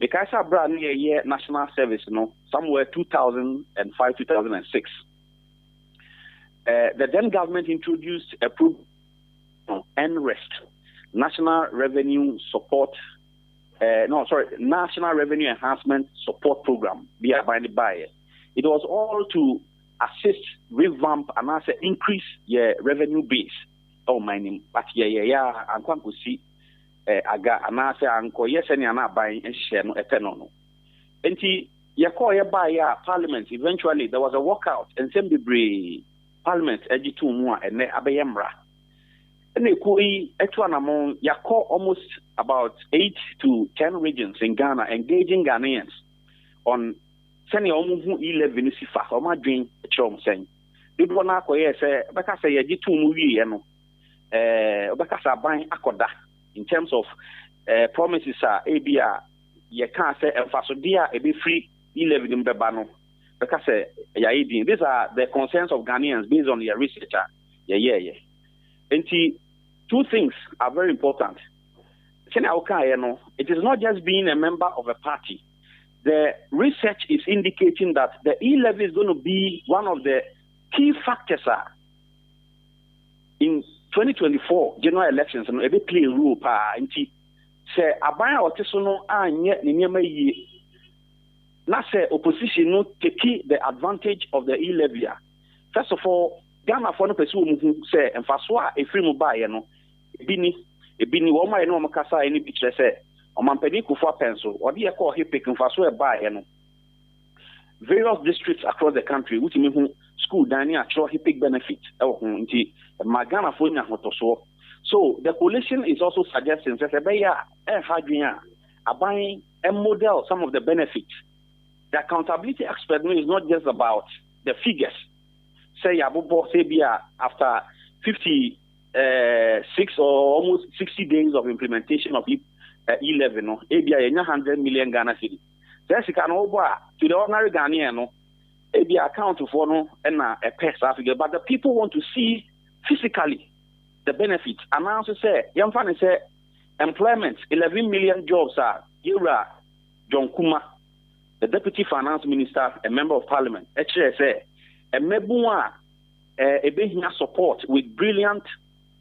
Because I brought near a year national service, somewhere 2005, 2006. The then government introduced a program, NREST, National Revenue Support, National Revenue Enhancement Support Program, by the buyer. It was all to assist, revamp, and also increase your revenue base. Oh, my name, but I'm going to see. Aga anase anko yeseni ana buy nhye no eteno no enti yako ye buy ya parliament eventually there was a walkout and some bebre parliament ejitu mu a ene abeyemra ene koi etu anamon yako almost about 8 to 10 regions in Ghana engaging Ghanaians on seni omuhu e-levy ni sifa o ma dwen chom sen dodo na akoye se beka se yejitu mu wie no obeka sa ban akoda in terms of promises ABR, you can't say emphasize a be free e-levy in Bebano. Because these are the concerns of Ghanaians based on your research. And two things are very important. It is not just being a member of a party. The research is indicating that the e-levy is going to be one of the key factors in 2024 general elections no ebe play a role pa nti se aban o teso no anye ne niema yi na se opposition no take the advantage of the e-levy. First of all, Ghana for no person mu se emfaso a efiri mu ba ye no ebini wo ma ye no makasa eni bi kire se o mampani kufa pencil o de ye ko hepek emfaso e ba ye no various districts across the country which me hu school dining actual hippic benefit Magana Fonia Hotoso. So the coalition is also suggesting that a buying a model some of the benefits the accountability aspect is not just about the figures. Say after 56 or almost 60 days of implementation of E11, no, ABI 100 million Ghana cedi. That's can over to the ordinary Ghanaian, no, ABI account for no and a pesa figure. But the people want to see physically the benefits. And I also say, young fan say, employment, 11 million jobs are John Kuma, the Deputy Finance Minister, a Member of Parliament, actually say, a Mebua, a business support with brilliant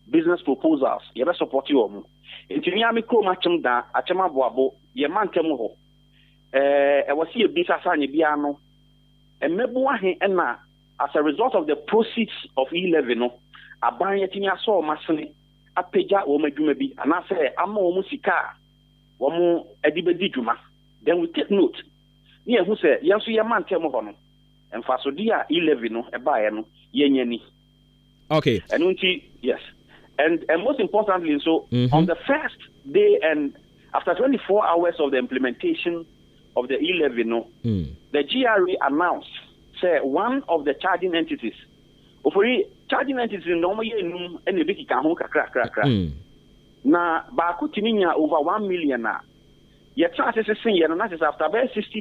business proposals. You have support you. In Tinyami Kromachum da, Achama Boabo, Yaman Temoho. I was here, Bisasani Biano, and Mebua, and as a result of the proceeds of E11, a Banyatinia saw Masoni, a Peja or Medumebi, and I say, Amo Musika, Wamu Edibedijuma. Then we take note. Yeah, who said, Yasu Yaman Temohono, and Fasodia E11, a Bayano, Yenyeni. Okay. And yes. And most importantly, so on the first day and after 24 hours of the implementation of the E11, the GRA announced, say, one of the charging entities, charging entities normally and the big crack. Now, Baku Timinia over 1 million. Yet, after 60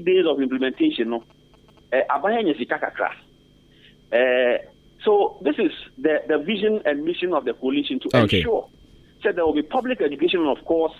days of implementation, so this is the vision and mission of the coalition to ensure that there will be public education, of course,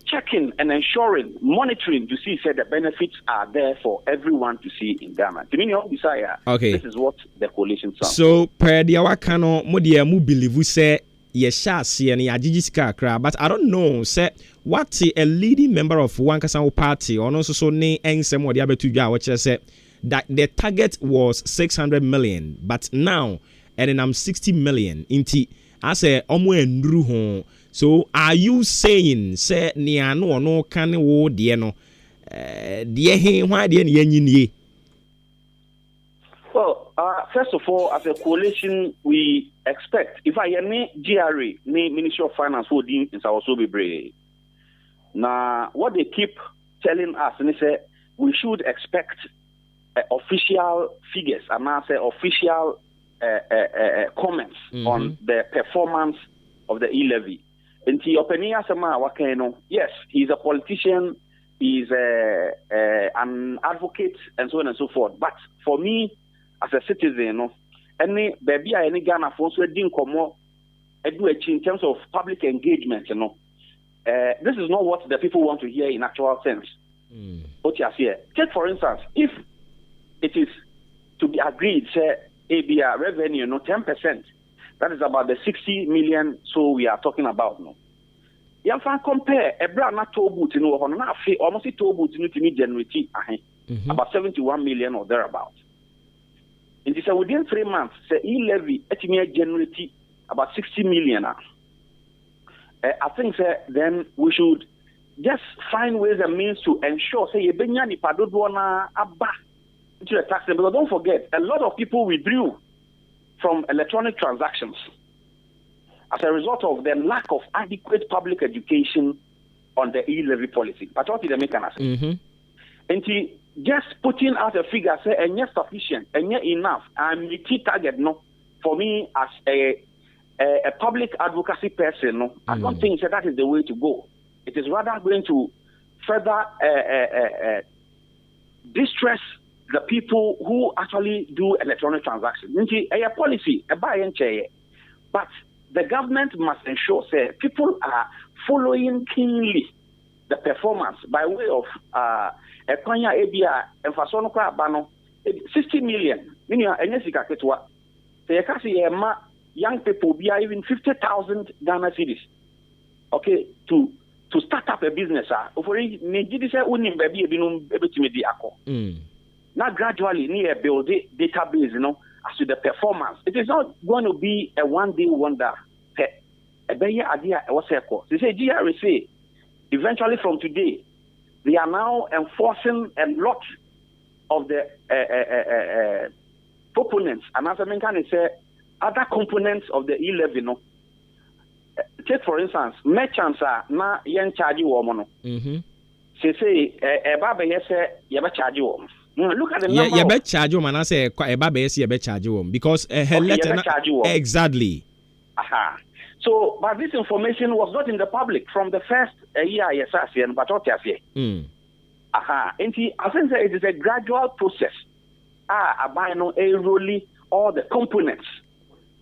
checking and ensuring, monitoring to see that the benefits are there for everyone to see in Ghana. This is what the coalition sounds. So, per the Awakano, Modia mu believe say yeshasi and yajijisika, but I don't know, say what a leading member of Wankasan party or also so ne ensem or the other two which say that the target was 600 million, but now and I'm 60 million inti as a ndru. So are you saying say niano or no can wo de no why de Well, first of all, as a coalition, we expect if I any GRA, Ministry of Finance, who deem is also be brave. Now, what they keep telling us, and they say we should expect official figures and I say official comments on the performance of the E-levy. And yes, he's a politician, he's an advocate, and so on and so forth. But for me, as a citizen, any baby, any Ghana folks who didn't come more in terms of public engagement, this is not what the people want to hear in actual sense. What you here? Take for instance, if it is to be agreed, say ABR revenue, 10%. That is about the 60 million. So we are talking about no. You can compare a brand not toll boot, almost toll boot to generate about 71 million or thereabout. And this within 3 months, say E-levy generate about 60 million. I think then we should just find ways and means to ensure say yebenyani padodona abba into the tax. Because don't forget, a lot of people withdrew from electronic transactions as a result of the lack of adequate public education on the E-levy policy. But what did they make an answer? And just putting out a figure, say, and yes, sufficient, and yet enough, and the key target, no, for me as a public advocacy person, no, I don't think that is the way to go. It is rather going to further distress the people who actually do electronic transactions. A policy, a buy and chair, but the government must ensure that people are following keenly the performance by way of a Kenya ABR and Fasonokra Bano 60 million. Meaning, young people be even 50,000 Ghana cedis. Okay, to start up a business. Now gradually near build a database, as to the performance. It is not going to be a one-day wonder. A better idea was they say GRA eventually from today, they are now enforcing a lot of the proponents. And as I can say, other components of the E-levy, take for instance, merchants are now yen charge woman. say Baba yes you charge you. Look at the number. You charge you man. I say Baba yes you charge you because her letter exactly. Aha. So, but this information was not in the public from the first year, yes, but what you say. Aha. And I think that it is a gradual process. I buy no really all the components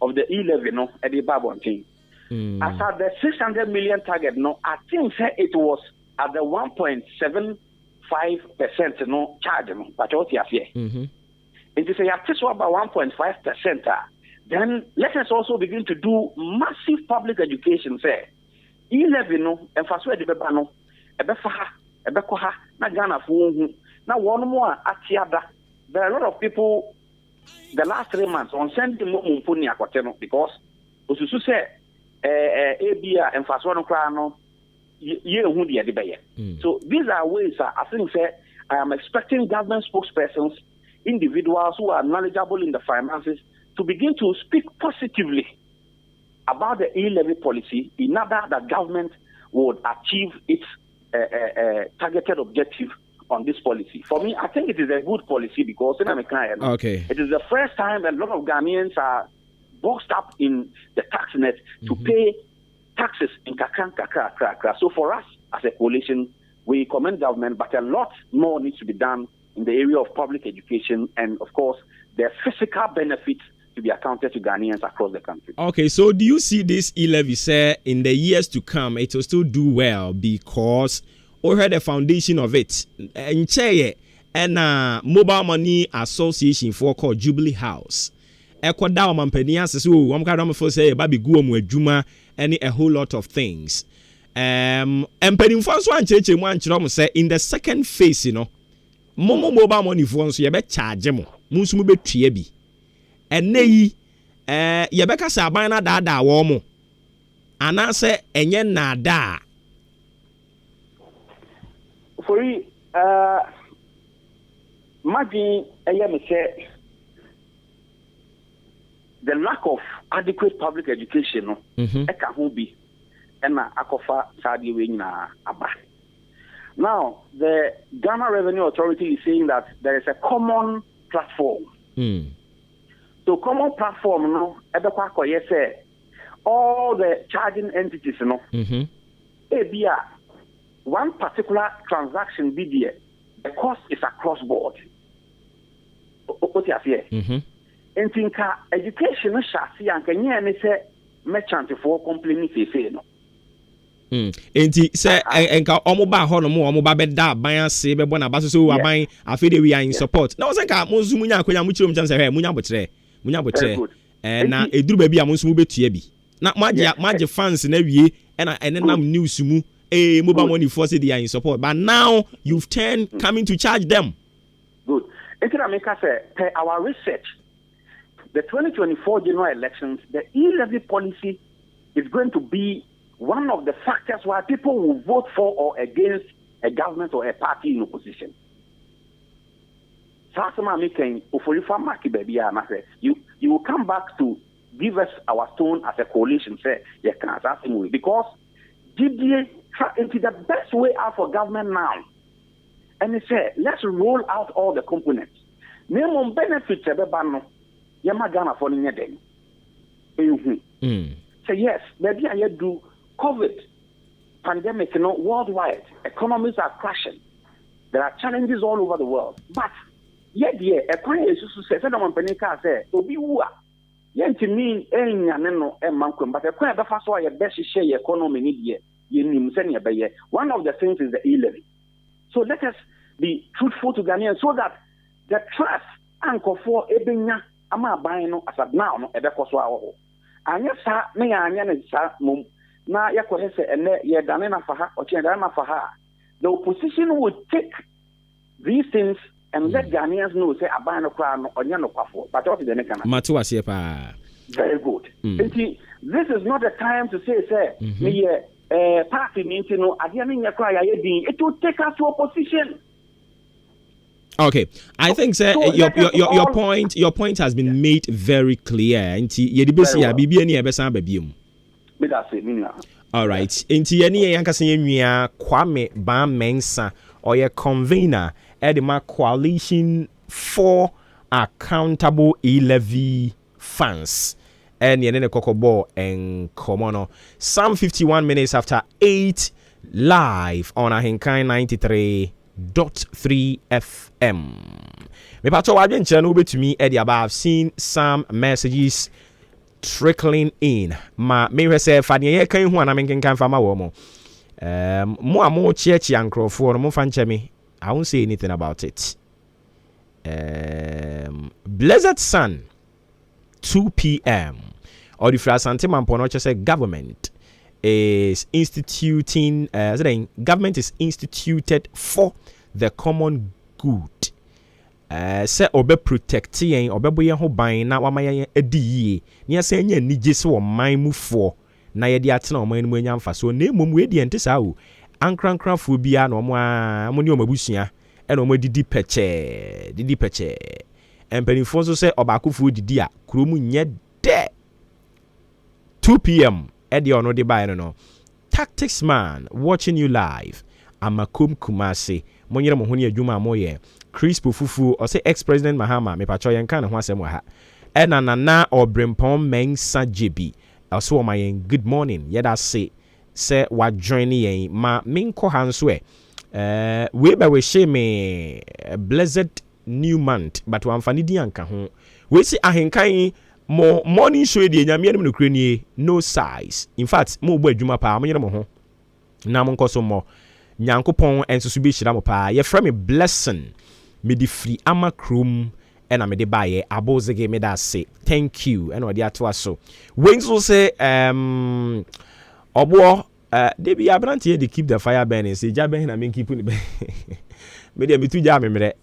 of the E11 at the Babon thing. As at the 600 million target, no, I think it was at the 1.75% no charge, no, but what you say. It is a about 1.5%. Then let us also begin to do massive public education. Say, E11 no, and for sure the bebano, ebekoha, na Ghana for now one more atiada. There are a lot of people. The last 3 months on sending mumpuni akwateno because osusu say abia and for sure no krano ye hu de beye. So these are ways I think say I am expecting government spokespersons, individuals who are knowledgeable in the finances, to begin to speak positively about the E-levy policy in order that government would achieve its targeted objective on this policy. For me, I think it is a good policy because it is the first time a lot of Ghanaians are boxed up in the tax net to pay taxes in kakra. So for us as a coalition, we commend government, but a lot more needs to be done in the area of public education and, of course, the physical benefits to be accounted to Ghanaians across the country. Okay, so do you see this E-levy, sir, in the years to come, it will still do well because we heard the foundation of it. And Mobile Money Association for called Jubilee House. Ekoda o mampania se so wam ka dom for say ba be guo mu adwuma and a whole lot of things. Empanimfo so ancheche mu anchero mo say in the second phase, mobile money for so ye be charge mo. Munsu mu betua bi. Eneyi ye be ka say aban na da wo mo. Ana se enye na da. For imagine me say the lack of adequate public education eka ho bi ena akofa sadi we nyina aba. Now the Ghana Revenue Authority is saying that there is a common platform. So common platform no ebekwa koye say all the charging entities ebia one particular transaction be there, the cost is across board. What you say? And think education shasi and can you say merchant for complaining say no. Enti say enka omo ba ho no mo omo ba beda ban ase be bona ba so wa ban afede we are in support. Na say ka mo nzu munya akonya mo chirom chance he munya botre na eduru ba bi a mo nzu mo betua bi. Na maje fans na wie na enenam news mu mobile money force they are in support, but now you've turned coming to charge them. Good. Economica said, per our research, the 2024 general elections, the E-levy policy is going to be one of the factors why people will vote for or against a government or a party in opposition. You will come back to give us our stone as a coalition, say, because GDA into the best way out for government now. And he said, let's roll out all the components. Name on benefits ebebano. Yama Ghana for nyeden. So yes, maybe I do COVID pandemic, worldwide. Economies are crashing. There are challenges all over the world. But yet a coin is to say on Penica say, Obi Wua. Yenti mean no mankum, but a coin the first why best share economy need one of the things is the E-levy. So let us be truthful to Ghanaians so that the trust anchor for ebenya ama ban no as at now no ebeko so awo. Anya sa me anya ne sa mum na yakore se ene ye dane na fa ha o che dane na fa ha. The opposition would take these things and let Ghanaians know say aban no kwa no onya no kwafo. But what is the next? Matu ase pa. Very good. This is not the time to say me party meeting no it will take us to opposition. Okay, I think sir, your point has been made very clear. Me that say me. All right. Inti yeni yankasa yenwia Kwame Bamensa or your convener Edema Coalition for Accountable E-Levy Funds. And yene kokobo en komono. Some 51 minutes after 8 live on Ahenkan 93.3 FM. Me pato wadwen channel to me Eddie I've seen some messages trickling in. Ma me say fadie ye kan hu ana menken kan fama wo mo. Mo amo chiechi ankrofo no mo fanche me. I won't say anything about it. Blessed Sun 2 p.m. or the Frasante Mampono say government is instituting government is instituted for the common good. Say obe protect yen obe boye ho ban na wama yen edi yie ne say nya nige se wo man mu fo na ye de atena o man mu nya mfa so na emom we de ente sa o ankrankrafo bia na omo a mo ne o mabusua e na omo didi peche empanifo so say obakofo didi a kromu nye de 2 p.m. Eddie ono de buy no Tactics Man watching you live. Amakum Kumasi monyere mo honi adwuma moye Crispo Fufu or say ex-president Mahama me pacho yen kan ho asem wa ha ena nana obrempon mensa jebi also my good morning yeda say wa join yen ma minko hanso we be we she me blessed new month but wan fani di anka ho we si Ahenkan mo morning show de nyame no kranie no size in fact mo bo adwuma pa monyere mo ho na mo nkoso mo nyankopon ensusu bi hira mo pa ye fra me blessing me di free amakrom ena me de baye abozege me da say thank you ena odi atwa so wings will say obo they be abrantie they keep the fire burning say jabe na me keep ni me de me tu ja memre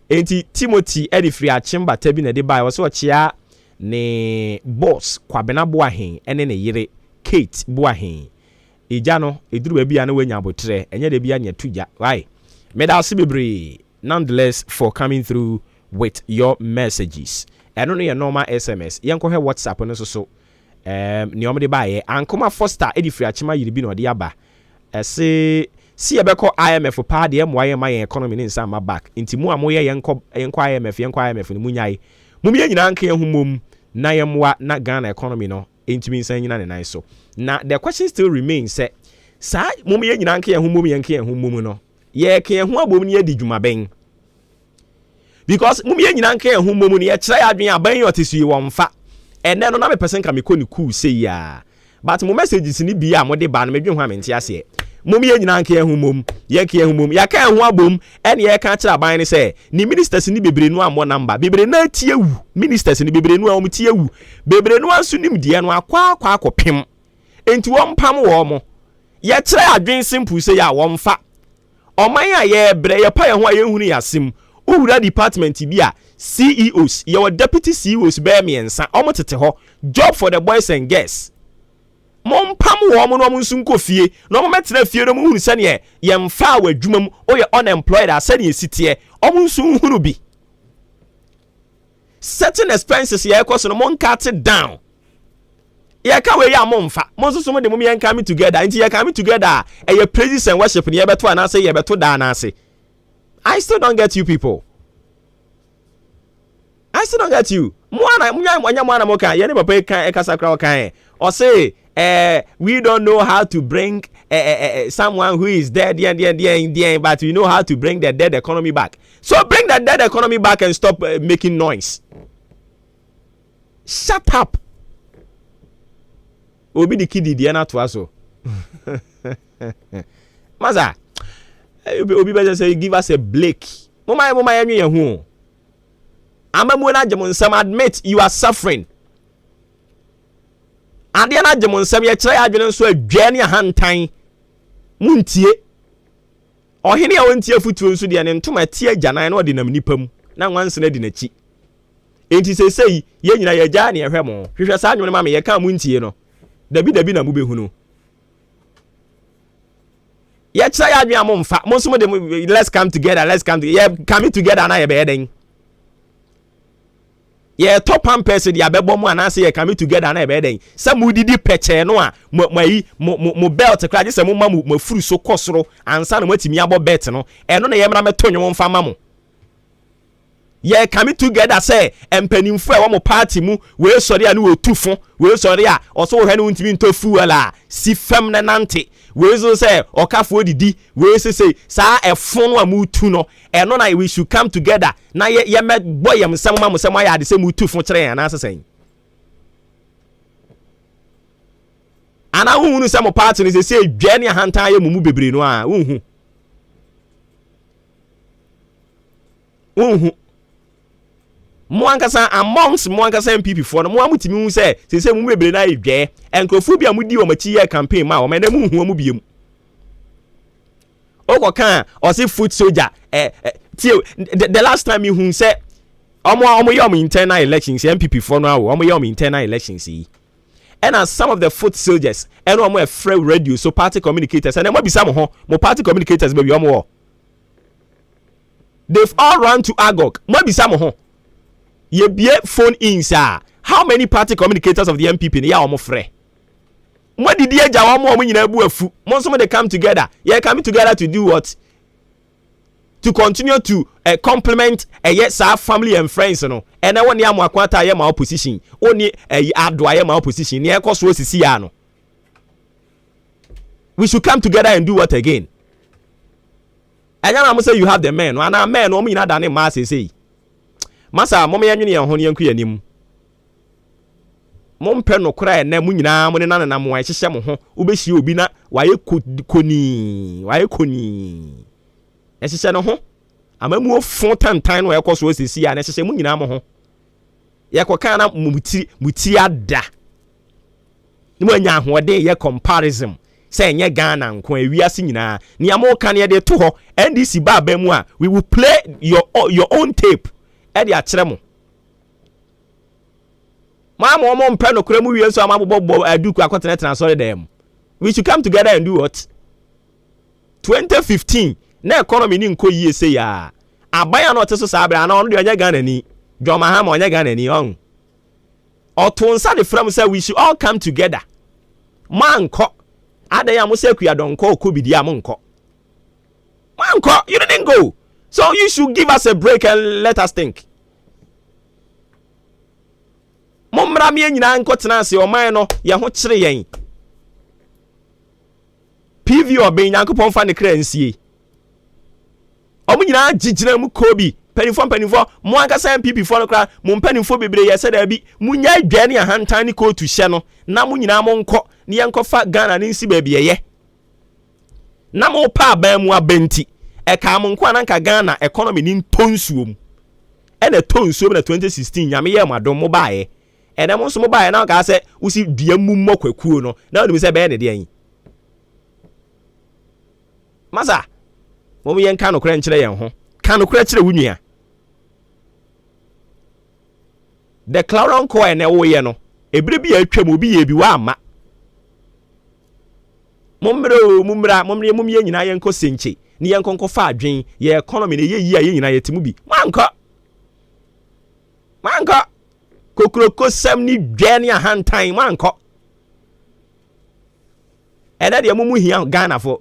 enti Timothy edi free achimba tabi na de baye wo so chia ne boss kwabena boahen ene ne yire Kate boahen ija no eduru ba bia na wanya abotre enye de bia ne tuja why medals bebre nonetheless for coming through with your messages eno no your normal SMS yenko he WhatsApp no so ni omde baye ankoma Foster edi free achima yiri bi no de aba si ebeko IMF pa de moye ma economy ni nsa ma back nti mu amoye yenko IMF ni munyai mumye nyina nka ehumom na yemwa na Ghana economy no ntimi nsa nyina ne nan so na the question still remains say sa mumye nyina nka ehumom no ye ka ehu abom ni adi dwuma ben because mumye nyina nka ehumom ni ye kire adwen aban yotesu wo mfa ene no na me person ka me ko ni cool say ya but mo messages ni bia mo de ba na medwen ho amenti ase mumye nyina nka ehumom ye ka ehumom ya ka ehu abom ene ye ka kire aban ni say ni ministers ni bebre nu ammo number bebre na tiewu ministers ni bebre nu am tiewu bebre nu anso nim de no akwa akopem enti wo mpam wo mo ye kire adwen simple say ya wo mfa oman ya ye bre ye pa ye ho a ye hunu yasem owura department bi a CEOs your deputy CEOs be miensa omotete ho job for the boys and girls mom pam wo mo no mo nsun kofie no mo metena fie no mo hunu sane ye mfa wa adwumam o ye unemployed asane ye sitie omo nsun hunu bi certain expenses ye cost no mo cut it down ye ka we ya mo mfa mo nso mo de mo ye come together nti ye come together e ye praise and worship ni ye beto anase ye beto da anase I still don't get you people. I still don't get you. Mwana mo kan ye ne papa kan e kasa kra kan or say we don't know how to bring someone who is dead but we know how to bring the dead economy back. So bring the dead economy back and stop making noise. Shut up. Obi the kid di na to aso. Maza Obi better say give us a break. Mama enwe hu. Amamu na jemonsam admit you are suffering. Ade na jemonsam ye kire adwene nso adwane ahantan. Muntie. Ohene a wontie futuo nso de ne ntoma tie agyanan na ode nam nipam. Na nwanse na di nachi. Enti sesei ye nyina ye gya na ye hwɛ mo. Hwehwɛ saa anwene ma me ye ka muntie no. Dabi na mu behunu. Ye kire adwene amomfa. Mo nso mo de let's come together. Ye coming together na ye be den. ye top pampers de abebo mu anase ye come together na ebe den se mu didi peche no a mo belt kra je se mo ma mo furu so kosoro ansa na matimi abo bet no eno na ye mra meto nwon fa ma mo ye come together say empanimfo e wo mo party mu we sori a no otufo we sori a oso wo hwe no ntimi ntofu ala si fam na nante we so say okafo didi we say sa efon no amutu no eno na we should come together na ye me boy am sam ma mo sam ya de say mutu kire ya na asesen ana hu nu say mo party ni say dwa ne hantan ye mumu bebre no a hu Mwankasa amongst mwankasa MPP for no mwamutimi hu say mumu bebre na ye dwa enkrofo bia mudi o machi ye campaign ma o me na mu hu mu biem Okokan or say foot soldier the last time you say omo yom internal elections MPP for now omo yom internal elections and as some of the foot soldiers and omo free radio so party communicators and mo bisa mo party communicators baby omo they've all run to Agog mo bisa mo ye bie phone in sir how many party communicators of the MPP ya omo free what did you do? They come together. Yeah, coming together to do what? To continue to complement yes, our family and friends, you know. And I want to kwata my opposition. Only adwa my opposition. Yeah, cause we see no. We should come together and do what again? And I'm say you have the men. And our men, no me not done mass say. Masa, mommy and you honey and queer Mompe no kra na mu nyina mo ne na mo ahyehyɛ mo ho ubehie obi na waye koni ehyehyɛ no ho amamu ofo tantan no ekoso osisi ya na ehyehyɛ mu nyina mo ho ye koka na muti ada ni mo anya ahode ye comparison say enye Ghana nko awiase nyina ni amo ka ne de to ho NDC ba mu a we will play your own tape e de akyere mo Mama omo mpe no kura mu wie so amabobo aduku akotene transfer dem. We should come together and do what? 2015 na economy ni nko yie say ya. Abaya no teso sa abra na ono de onye Ghana ni. Joma ha ma onye Ghana ni on. Otonsa de from say we should all come together. Manko. Adaya mo say kuya donko okobidi amonko. Manko, you didn't go. So you should give us a break and let us think. Momra me nyina nkotena ase oman no ye ho kire yen PV oben yankopon fa ne kra nsie omu nyina gigina mu kobi penifo mo ankasa MPP fo no kra mo penifo bebre ye se da bi munya adwane ahantan ne kotu hye no na mo nyina mo nkọ ne yenkofa Ghana ne nsi ba biye na mo pa ban mu abenti e ka mo nkọ ananka Ghana economy ni ntonsuom e na tonsuom na 2016 nyame ye madom mo baaye and I'm also mobile now. I said, we see the mummo kwekuno. Now we say, Benny, dear. Massa, when we ain't cano crench, cano crench the winia. The Claron coin, no way, no. A baby, a trem will be a biwama. Mumbra, mummy, and I am cosinchi. Nian conco far drain, ye economy, ye united to movie. Manka. Kokroko semni dwane ahantan manko eda de mumu hia Ghana for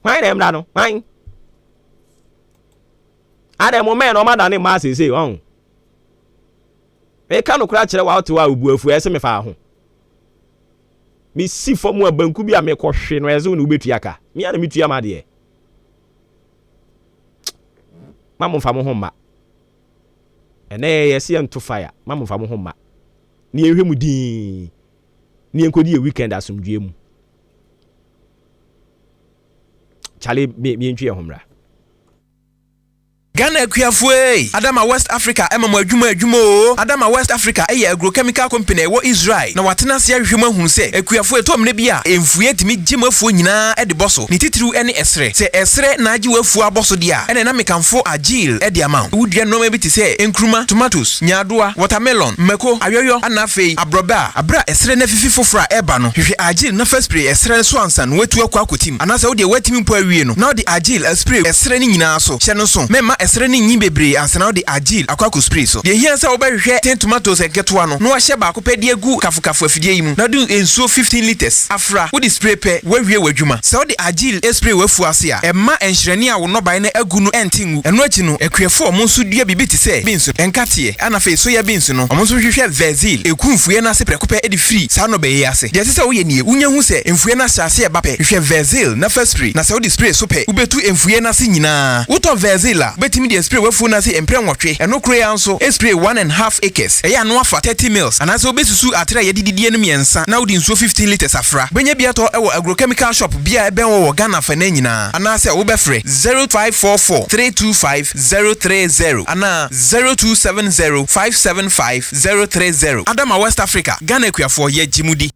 why dem da no why ade mo men no mada ne ma say on e ka no kra kire wa to wa obuafu ese me fa ho mi si fo mu abanku bi a me ko hwe no eze no betua ka mi ana metua ma de mamu fa mo ho ma ene yesi ento fire mamu fa mo ho ma ni ehwe mu din ni enkodi e weekend asomdwe mu chale mi entwe homra Ghana Akuafue Adama West Africa emamo adwuma o Adama West Africa eye agrochemical company wo Israel na watena se ahwehwem ahunu se Akuafue tom ne bia emfue timi gimafuo nyina e de boso ni titiru ene esre se esre na agi wafuo aboso dia ene na mekanfo agile e de ama wudua no bi ti se enkruma tomatoes nyadoa watermelon meko ayoyo anafei abroba abra esre na fifi fofora eba no hwehwe agile na first spray esre so ansan wetu akwa akotim anasa wo de watimi mpo awie no na wo de agile spray esre ni nyina so hye no so mema esere ni nyi bebre ansana de agile akwako spray so. De hia se obehwe 10 tomatoes eketo no ahye ba akopɛ de agu kafu afidie yi mu. Na do ensuo 15 liters afra wo de spray pe wawie wadwuma. Se wo de agile spray wafu ase a emma enhyerene a wo no ban na agu no entingu. Eno achi no akuefo mo nso dua bibi te se beans enkate ana fe so ya beans no omo nso hwehwɛ vezil ekumfue na se prekopɛ edi free sa no be yi ase. De se wo ye nie unya hu se emfue na hyase e ba pe hwehwɛ vezil na first spray na se wo de spray so pe ubetu emfue na se nyina woto vezil a betimi de spray wafu na se empre nwotwe eno kro ya nso spray 1.5 acres eya no afa 30 mils ana se obesusu atra ye dididie no miensa na wo de nsuo 15 liters afra benya bia to ewo agrochemical shop bia ebe wo Ghana fa na nyina ana se wo befre 0544 325 030 ana 0270 575 030 Adama West Africa Ghana kuafo ye jimudi.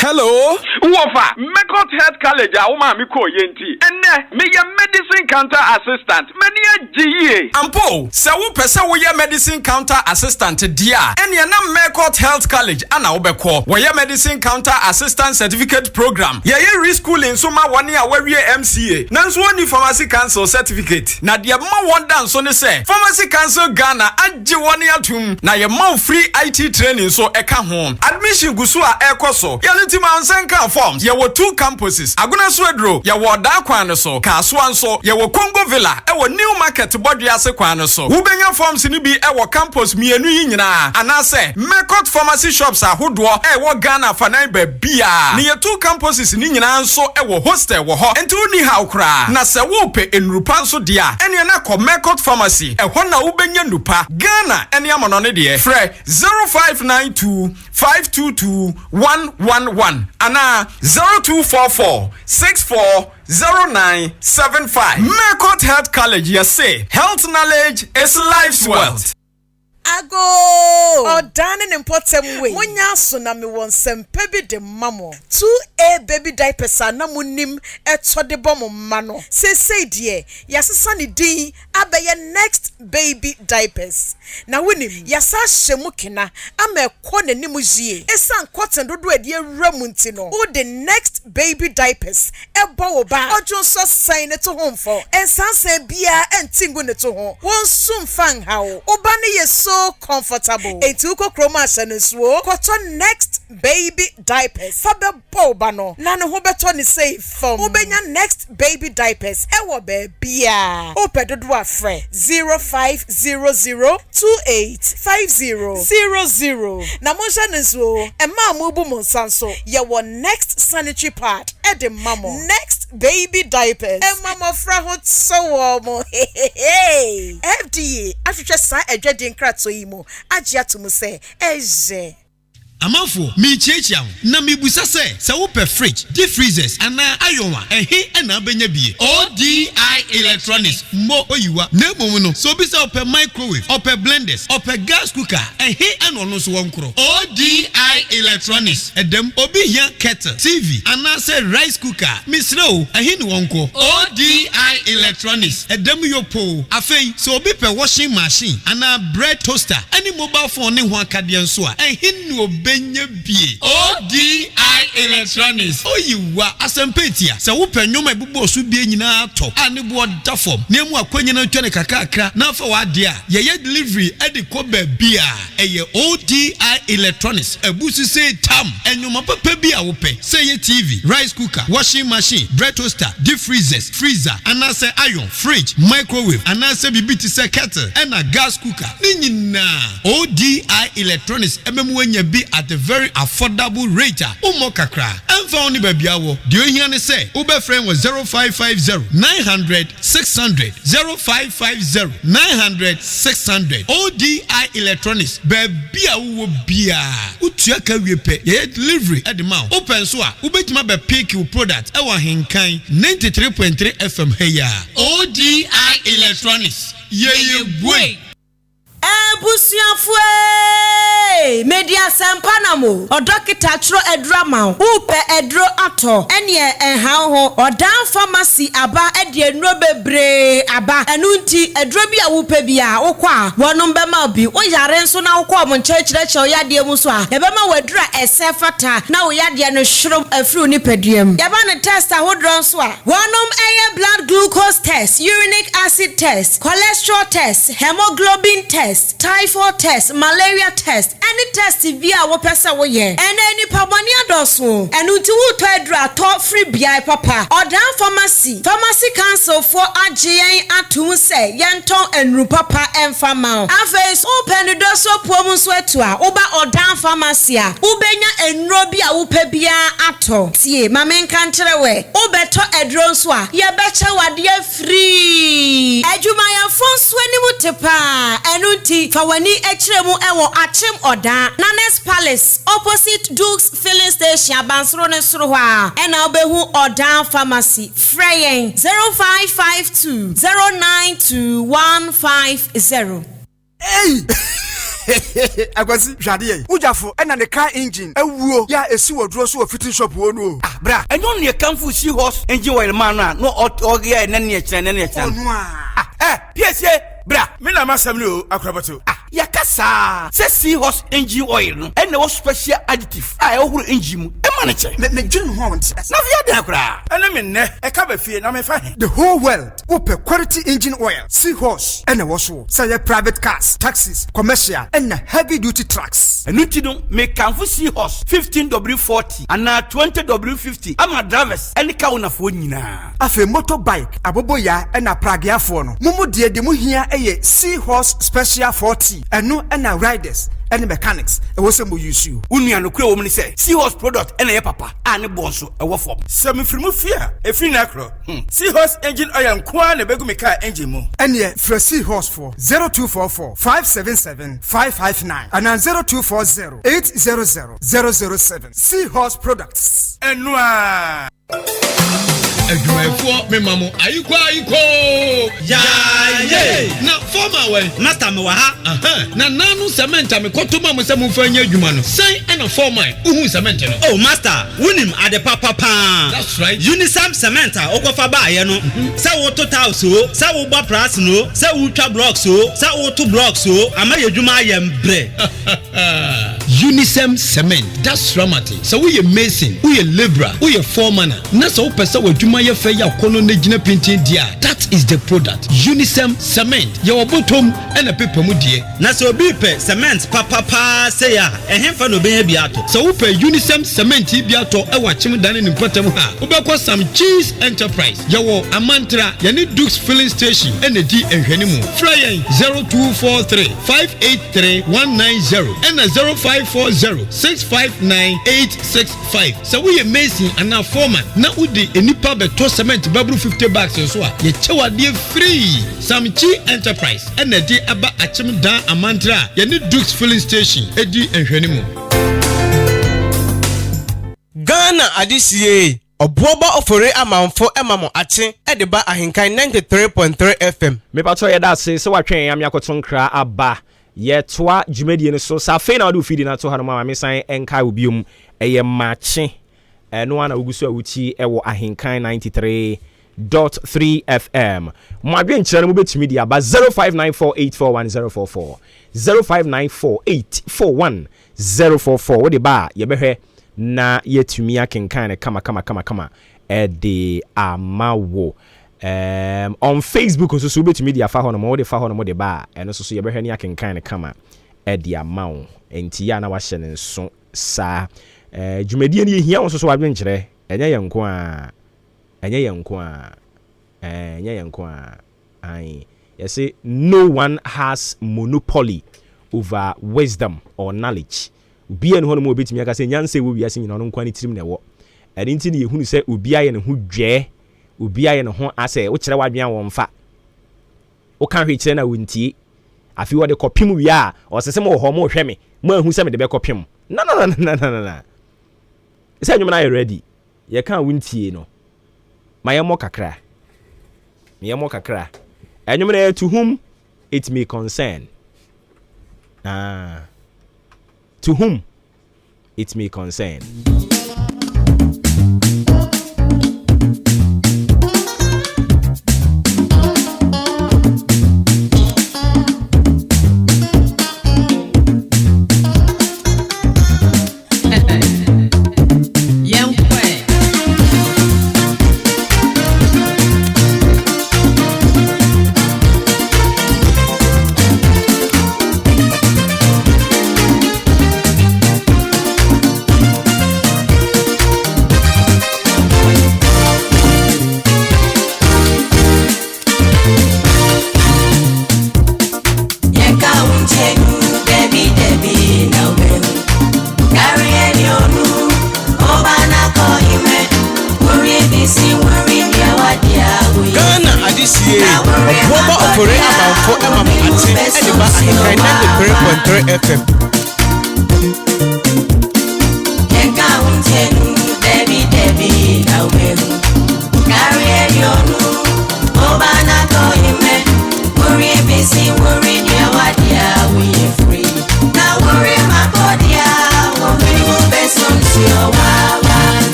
Hello, Wofa, Mekot Health College, Auma Miko Yenti, and me your medicine counter assistant, many GE. Ampo, Sawu Pesa, we your medicine counter assistant, dear, and your name Mekot Health College, Anna Obeko, we your medicine counter assistant certificate program. Yeah, you school in Suma 1 year where we MCA. Nanswani Pharmacy Council certificate. Na dia ma one dance on the say, Pharmacy Council Ghana, and Jiwania Tum, na your mouth free IT training so eka home. Admission Gusua Ekoso, Yalitima Ansenka forms, there were 2 campuses. Aguna Swedro, ya were Dakwan so, Kaswan so, ya were Congo Villa, our new market body as a so. Ubenya forms in be our campus, me and Nina. And I say, Mekot pharmacy shops are Hudwa, Ghana Fanaibe Bia. Near 2 campuses in Nina so, our hostel were hot, and 2 ni haukra. Nasa wope in Rupanso dia, and Yanako Mekot pharmacy, a Hona Ubenya Nupa, Ghana, and Yamononidi, Fre 0592 522 111. Ana 0244 640975. Mekot Health College, you say health knowledge is life's wealth. Ago Odane important way. Munya so na me won sempe bi de mamo. 2A baby diapers na munim eto de bom mano. Say die yasesa ne din abeye next baby diapers. Na wonim yasa hyemu kena ama ekọ nanim jie. Esan cotton dodo ade awramunti no. O the next baby diapers ebo wo ba. Ojo so sign to home for. Ensanse bia entingu ne to ho. Won sum fan hawo. Oba ne yeso comfortable. Etuko chroma sensuo. Cotton next baby diapers. Fabe boba no. Na ne ho beto ni safe form. Obenya next baby diapers. Ewo be bia. Opedodo afre 0500 285000. Na monsha nenso ema mubu monsanso ye wo next sanitary pad ede mamo next baby diapers ema mofra hot so mo FDA ahwehwe sa adwade nkrato yi mo agye atum se eje Amafo mi chiechia na mi busa se wo per fridge deep freezers ana ayonwa ehe na benya bie ODI electronics mo oyiwa na mom no so bi se per microwave per blenders per gas cooker ehe eno no so wonkro ODI electronics edem obi hia kettle TV ana se rice cooker misro ehe ni wonko ODI electronics edem yopo afei so obi per washing machine ana bread toaster any mobile phone ne ho akade nso a ehe ni obi benye bie ODI electronics oyiwa asempetia se wo panyoma ebubo so bie nyina atop ane bo da form na mu akwanya na twene kakakra na fa wa de a ye delivery edi ko ba bia eye ODI electronics ebusu se tam enyoma papa bia wo pe se ye TV rice cooker washing machine bread toaster deep freezers freezer ana se iron fridge microwave ana se bibiti se kettle ena gas cooker ni nyina ODI electronics ememu anya bi at a very affordable rate. Umo kakra. Emfa oni babia wo. Dio hia ne se. Ube friend was 0550 900 600 0550 900 600. ODI Electronics. Babia wo bia. Utua ka wiepe. Ye delivery at the mouth. Open so a. Ubetima be pick your product. Ewa Ahenkan 93.3 FM heya. ODI Electronics. Ye bwe. Ebusiafue Hey, media sempanamo. O dokita tro edrama. Upe edro ato. Enye enha ho. Odan pharmacy aba edie no bebre aba. Enunti edro bia wupe bia wokwa. Wonum bema obi. Wo yare nso na wokwa mo nchechireche oyade mu so a. Yebema wadura esefata na wo yade no hwrom afru ni pediem. Yeba ne test ahodro nso a. Wonum eye blood glucose test, uric acid test, cholesterol test, hemoglobin test, typhoid test, malaria test. Any test via wo pesa wo ye. Ene ni pabani adoso. Enunti wo to edra to free bia papa. Odan pharmacy council for agyen atum se yenton enru papa emfama. Afes open doso pomu so etu a. Oba odan pharmacy a. Ubenya enro bia wo pa bia ato. Tie mame nkan kire we. Obeto edro nso a. Ye beche wade free. Ejuma ya fonso animu tepa. Enunti fa wani echiremu ewo achim odan. Nanes Palace opposite Duke's filling station abansoro ne soro ha. Ena obehu odan pharmacy. Freyen 0552 092150. Hey! Agwasi hwade ujafo ena ne car engine ewuo ya esi wodro so fitting shop wo no ah bra enyo ne kamfu si horse engine oil man no oge na ne ekire onu piesie bra me na masam no akrabato yakasa se si horse engine oil no ena wo special additive ehuru engine mu e ma ne che me dwun ho won na via da kra ena me ne e ka ba fie na me fa the whole world open quality engine oil sea horse ena wo so say private cars taxis commercial and heavy duty trucks. Enuti no me kanfu sea horse 15W40 and 20W50. Ama drivers any car una fo nyina. Afe motorbike abobo ya na pragiafo no. Mumu de mu hia eye sea horse special 40. Enu na riders and mechanics e wo sem use you. Unua no kure wo mu say sea horse product ena ye papa ani bonso e wo form. Sem frimu fia e fi na kro. Sea horse engine oil nko na begu me car engine mu. Ene fra sea horse for 0244 577 559 and 0240 800 007. Sea horse products. Enua. Adwumayɛfoɔ me mamo ayiko yaye na former way master me wa ha na nanu cement me kɔtoma mo sɛ mo fa nya adwuma no sɛn ɛna former uhu cement no oh master wunim ade papa that's right unisam cement a okofa ba ye no sɛ wo total so sɛ wo ba price no sɛ wo twa blocks so sɛ wo to blocks so ama ye adwuma ye mbre unisam cement that's ramati sɛ wo ye mason wo ye labourer wo ye foreman na sɛ wo pɛ sɛ wo adwuma ye fɛ ya kono na gina painting dia that is the product unisam cement ye wo bottom ɛna paper mu die na sɛ obi pɛ cement papa say ya ehemfa no benya bi ato sɛ wo pɛ unisam cement bi ato ɛwɔ kyem dan ne mpatam ha wo bɛkɔ some cheese enterprise ye wo amantra ye ne Duke's filling station ɛna di ehwani mu fra yɛn 0243 583 190 ɛna 0540 659 865 sɛ wo ye mason ana foreman na wo di enipa beto cement babru 50 bags so a ye chewade free some cheese enterprise ɛna di aba akyem dan amantra ye ne Duke's filling station edi ehwani mu Ghana adisie Obuoba ofore amanfo emamo ache edeba ahenkan 93.3 FM me pato ye da se watwen yam yakoto nkra aba ye toa dwumadie ne so sa fe na do feed na to ha no ma me san enkai obiom eye mache no ana ugusu awuti ewo ahenkan 93.3 FM mwadwe nkyere no betumi dia ba 0594841044 0594841044 wo de ba ye behwe na yetumi akenkan kama de amawo on Facebook also so betumi dia fa hono mo de fa hono mo de ba eno so ye behwe ne akenkan kama de amawo enti ya na wa hye ne nso sa dwumadie ne yehia won so wadwe nkyere enye yenko a ai yes no one has monopoly over wisdom or knowledge bia ne hono mo betimi aka se nyanse wo wiase nyina no nkwa ne tirim ne wo ade nti ne yehunu se obi aye ne ho dwe obi aye ne ho ase wo kire wadwen wo mfa wo kan hwe kire na wontie afi wo de kopim wi a osese mo ho mo hwe me mo ahu se me de be kopim na isa nyuma na ready ye kan wontie no mayemo kakra enyuma na to whom it may concern to whom it may concern. FM.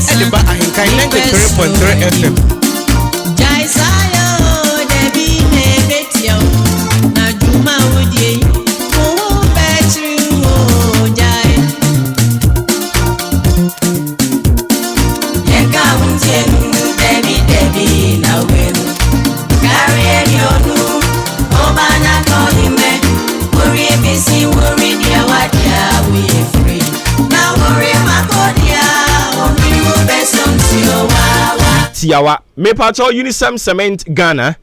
Ediba Ahenkan 93.3 FM. Tiawa me pacho Unisem Cement Ghana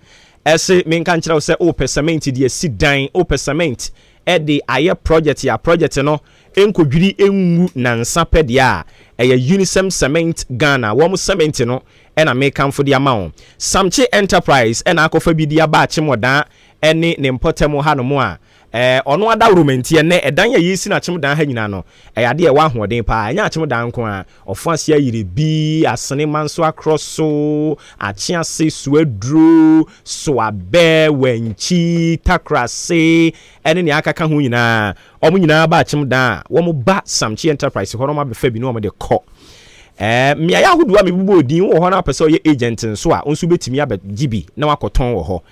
ese me kan kire se ope cement de sidan ope cement e de aye project ya project no enkodwiri enwu na nsapede a eye Unisem Cement Ghana wo cement no e na me kan fodi ama Samche Enterprise e na akofa bi dia ba chimodan ene ne mpotem hanom a ono ada romantie ne edan ya yesi na chimdan ha nyina no ade e wa hoden pa anya chimdan nko a ofo ase ayire bi asene manso akroso achiase suadru soabe wanchi takrase ene ne akaka ho nyina omo nyina ba chimdan wo mo ba Samche Enterprise ho no ma be fa bi no mo de kɔ mia ya hudu a me bubo odin wo ho na pese ye agent nso a onso betimi abagibi na wakoton wo ho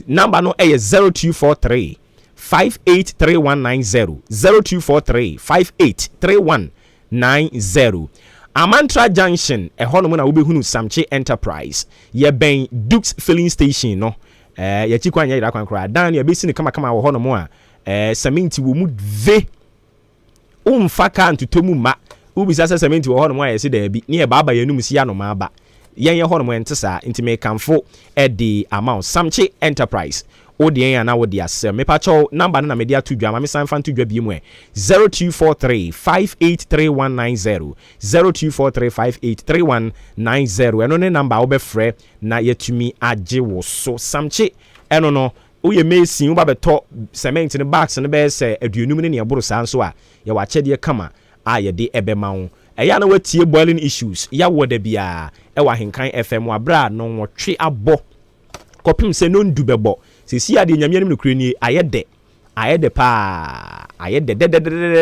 number no 0243 583190 0243 583190 Amantra Junction ehono na wobehunu Samche Enterprise ye ben Dukes Filling Station no ye chikwanya ira kwankra dan ye besi ni kama wo hono mo a cement wo mu ve umfaka ntutomu ma ubisa se cement wo hono mo a ye se da bi ne ye baba ye num si anoma ba yen ye hono mo entesa intime kanfo e di amount Samche Enterprise odien na wodi asem me pacho number na media to dwa ma me san fan to dwa bi mu 0243 583190 0243 583190 eno ne number wo be frɛ na yetumi age wo so Samche eno no uye mesin wo ba beto cement ne box ne be se aduonum ne eboro san so a ye wa kyede kama a ye de ebema wo eya na watie boiling issues ya woda bia e wa Ahenkan FM wa bra no wotwe abo kopim se no ndu bebo sisi ade nyame anim nokure ni ayede pa ayede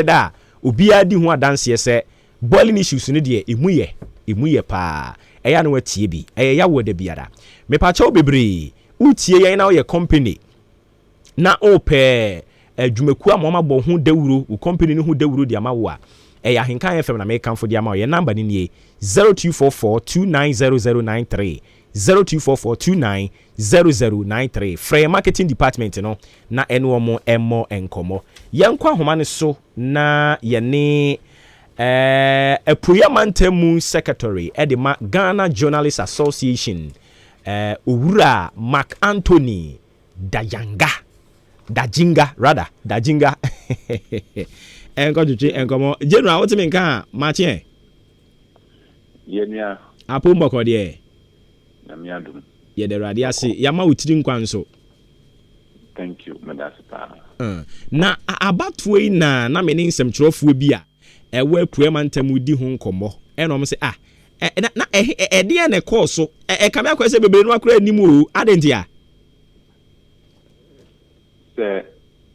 da obi adi ho adanse se boiling issues ne de emuye pa eya na watie bi eya woda biara me pa cha obebre utie yan na wo company na ope adwumaku amoma bo ho dawuro wo company ni ho dawuro di amawo a eya Ahenkan FM na me kanfo di amawo ye number ni 0244290093 0244290093 Frey Marketing Department no na eno mo emo enkomo yenkwa homa ne so na ye ne Epuyamantemu Secretary Edema Ghana Journalists Association Owura Mark Anthony Dayanga Dajinga rather Dajinga. Enko chuchi enkomo general what me nka Maakye. Yenya. Apo mboko de. Na mi adum. Ye de rade ase yama utiri nkwa nso. Thank you, Madaspa. Na abatoa yi na me ne nsɛm kyerɛfoɔ bi a ɛwɔ apuama ntam di ho nkɔmmɔ ɛna ɔmo sɛ na ɛdeɛ na ɛkɔɔ so ɛkame akɔ sɛ bebree no akora anim o adentia sɛ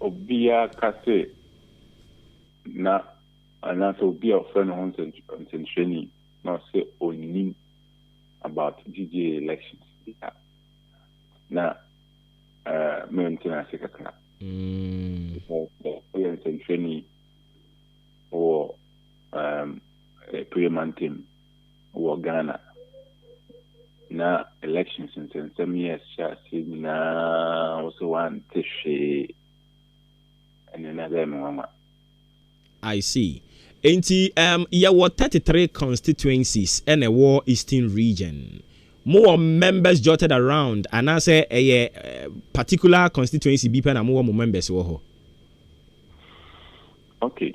obia kase na anaasɛ obia ɔfrɛ no ho nsɛnkyerɛni na ɔsɛ ɔnim about GGA elections na maintain ase kakra ɔyɛ nsɛnkyerɛni wɔ Priamantim wɔ Ghana na elections nsɛnsɛm yɛ hyɛ ase nyinaa wɔsɛ wante hwee ɛne na dɛ mewama. I see. Enti yɛwɔ 33 constituencies ɛna ɛwɔ Eastern region. More members jotted around and I say a particular constituency be pen and more members wɔ. Okay.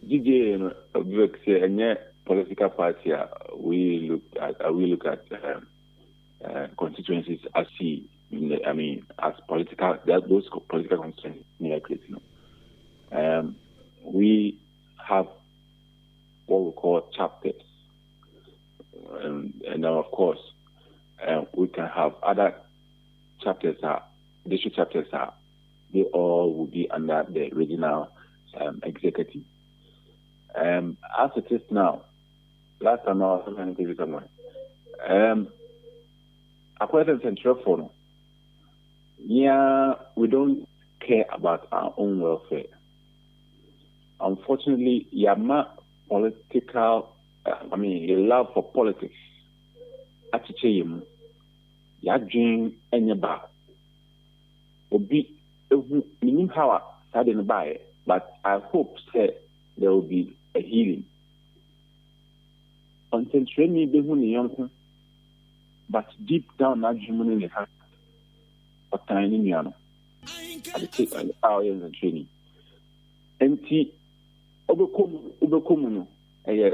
DJ say any political party we look at constituencies as as political those political constituencies near creating. We have what we call chapters. And now, of course, we can have other chapters. District chapters they all will be under the regional executive. As it is now, last time I was going to somewhere. According to Central Forum, we don't care about our own welfare. Unfortunately, Yama political. The love for politics. Aticheyim, Yadjin Enyaba. Obi, minim how I didn't buy it, but I hope that there will be a healing. Concentrate me behuni young, but deep down, not human in the heart. But tiny miano. I take our years and training. Enti, Obekomuno, a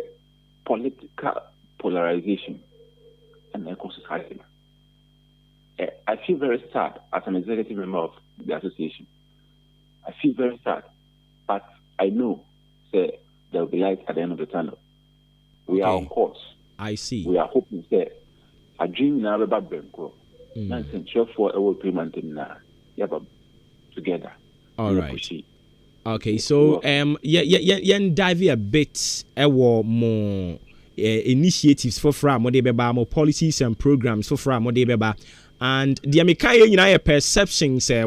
political polarization and eco-society. I feel very sad as an executive member of the association. I feel very sad, but I know there will be light at the end of the tunnel. We are on course. I see. We are hoping that a dream now about Benko. Nonsense, for a world payment in together. All right. Okay, so dive a bit more initiatives for more more policies and programs for more and the American perception say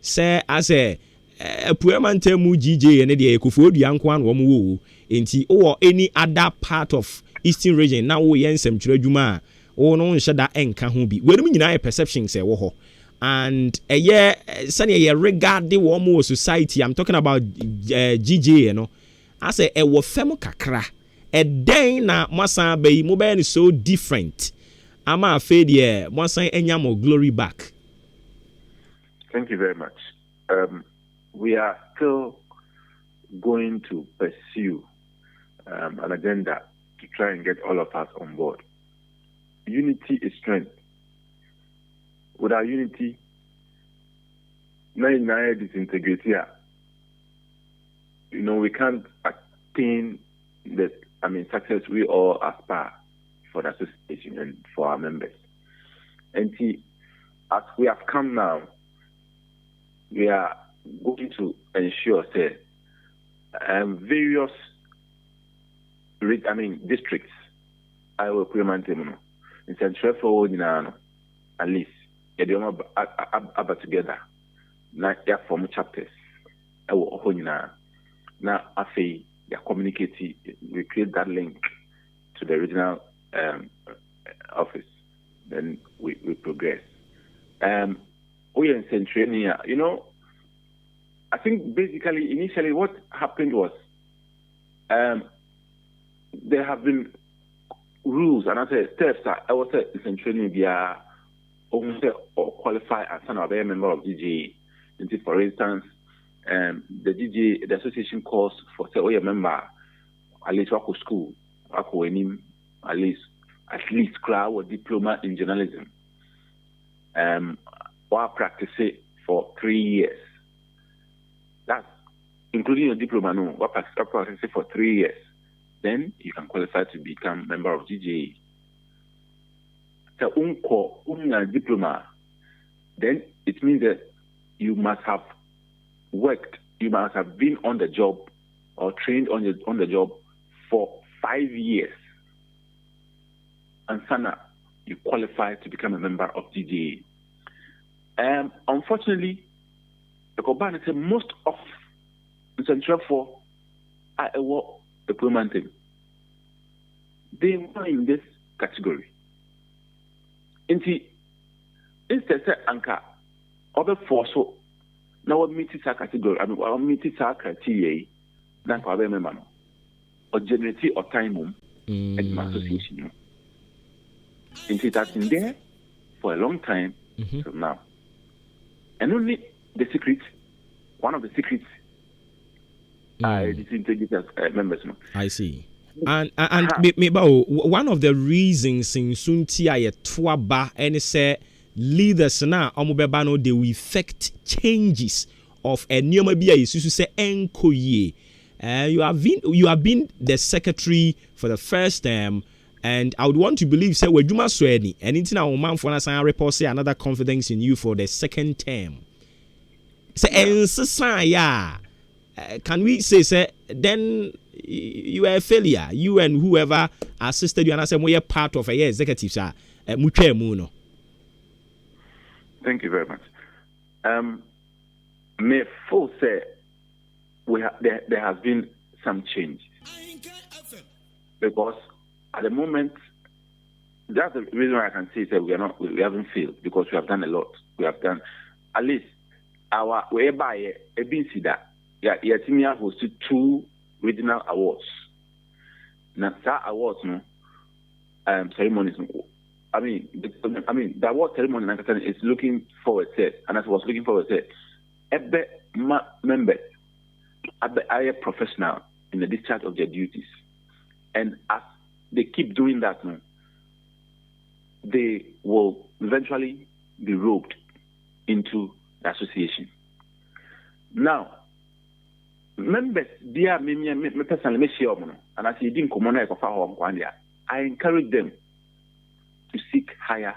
say as a Puemantemu GJ and the Ekufo Yankwan Womu into or any other part of Eastern region now we ensem Juma or no shada enka hu bi. Where me perception say woho. And a year, sunny regard the warm society. I'm talking about GJ, you know. I say a wafemo kakra. A day na masa be mobile is so different. I'm afraid yeah, masa enyamo glory back. Thank you very much. We are still going to pursue an agenda to try and get all of us on board. Unity is strength. Without unity, disintegrity. We can't attain the success we all aspire for the association and for our members. And as we have come now, we are going to ensure that various districts I will implement them in Central Forward at least. They are together. Now they form chapters. Now after they communicate, we create that link to the regional office. Then we progress. We in Centrania, I think basically initially what happened was there have been rules and I said steps. I was in Centrania via or qualify as an member of GGA. For instance, the GGA, the association calls for say, a member, at least wako school, wako enim, at least class or diploma in journalism. Or practice it for 3 years. That's including your diploma, no, or practice it for 3 years. Then you can qualify to become member of GGA. So, diploma, then it means that you must have worked, you must have been on the job or trained on the job for 5 years. And Sana, you qualify to become a member of GGA. Unfortunately, the Koban said most of the Central 4 are the permanent team. They were in this category. Instead of anchor, other force now meet this category. I mean, meet this criteria. Then for other member, or generate or time and my association. It has been there for a long time till now. And only the secret, one of the secrets, disintegrated members. I see. And one of the reasons in Sunti aye twaba and say leaders na omubeba no they will effect changes of a nyoma bia yesu say enkoye. You have been the secretary for the first term, and I would want to believe say wadwuma so ani anything na woman for na san report say another confidence in you for the second term. Say ensesa ya can we say then you are a failure, you and whoever assisted you, and I say we are part of a executive sir. No. Thank you very much. May full say there has been some change because at the moment that's the reason why I can say that we haven't failed because we have done a lot. We have done at least our whereby a BC that Yatimia hosted 2 regional awards. Now, that awards, no, ceremonies. I mean, the award ceremony is looking forward to, and as I was looking forward to, every member, every professional in the discharge of their duties, and as they keep doing that, no, they will eventually be roped into the association. Now, members, dear me personally, and as you didn't come on, I encourage them to seek higher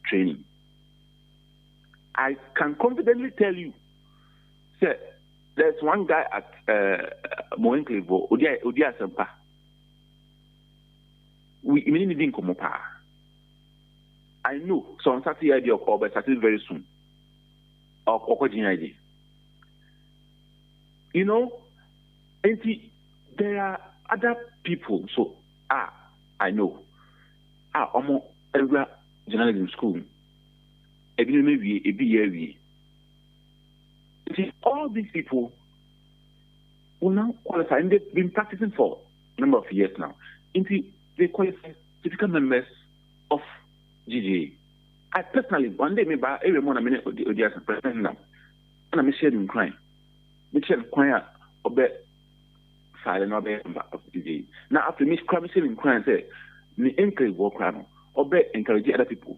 training. I can confidently tell you, sir, there's one guy at Moenklevo, Odia Sempa. We immediately didn't come up. I know some certain idea of but starting very soon. Or idea. You know, and see, there are other people. So, I know. Almost every journalism school. See, all these people will now qualify, and they've been practicing for a number of years now. They qualify to become members of GGA. I personally, one day, maybe every morning, I'm going to president now, and I'm sharing crime. Michelle Kwaya obe silent obe of the now after Miss Cramisel in crime say me encourage work crime obe encourage other people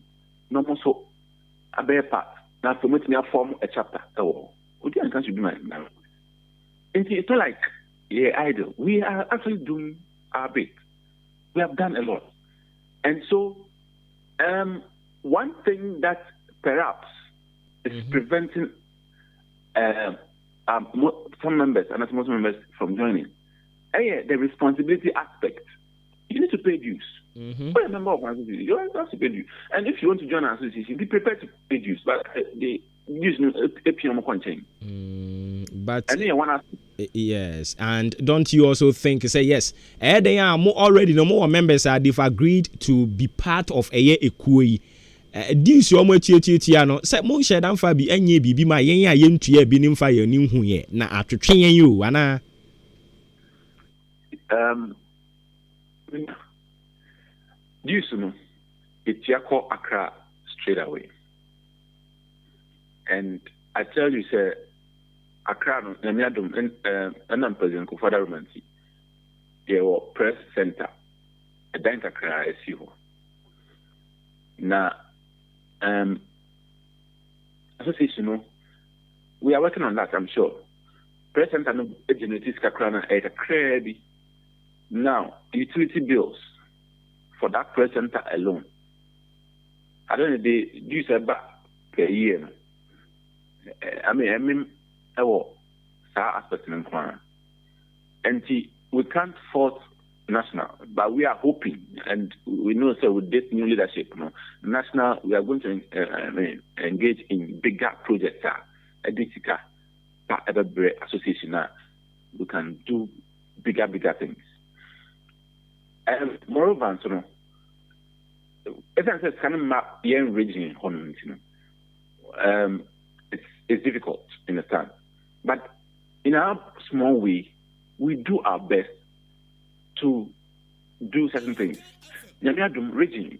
no more so abe part now for me to form a chapter would you encourage be my now it's not like idle. We are actually doing our bit. We have done a lot, and so one thing that perhaps is preventing some members and most members from joining. The responsibility aspect. You need to pay dues. For a member of an association, you have to pay dues. And if you want to join an association, be prepared to pay dues. But the dues but yes, and don't you also think say yes? They are more already. No more members they've agreed to be part of a ekui. This your mo tie no say mo share dan fa bi enye bibi ma yen a yen tua bi nim fa yen nim hu ye na atwetwe yen yo ana This no Etiako Accra straight away. And I tell you, sir, Accra, and I'm President Kufada Romanti, your press center, a bank Accra, as you. Now, association, we are working on that, I'm sure. Press center, no, genetics Accra, a credit. Now, utility bills for that press center alone. I don't know, they do say back per year. I mean, aspect in and we can't fault national, but we are hoping, and we know so with this new leadership, national, we are going to engage in bigger projects. Editica, association, we can do bigger things. And moreover, so as I said, kind of map young region on it's difficult in a time, but in our small way, we do our best to do certain things. Nyamiadum region,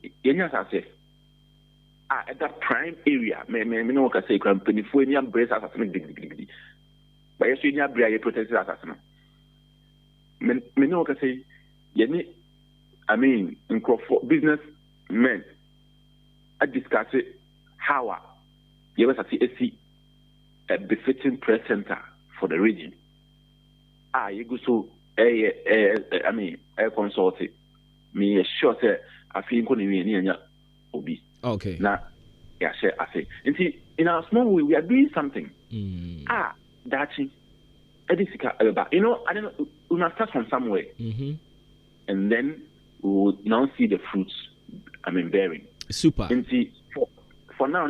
at that prime area, me no can say company for any embrace as a big. But yes, you have protected as a me no can say in business men, I discuss it how you was a befitting press center for the region. You go so consulted. Me sure say I feel obi. Okay. Now, yeah, share I say. And see, in our small way, we are doing something. Dachi, Edisika, you know, I don't know. We must start from somewhere, and then we will now see the fruits. Bearing. Super. And see, for now,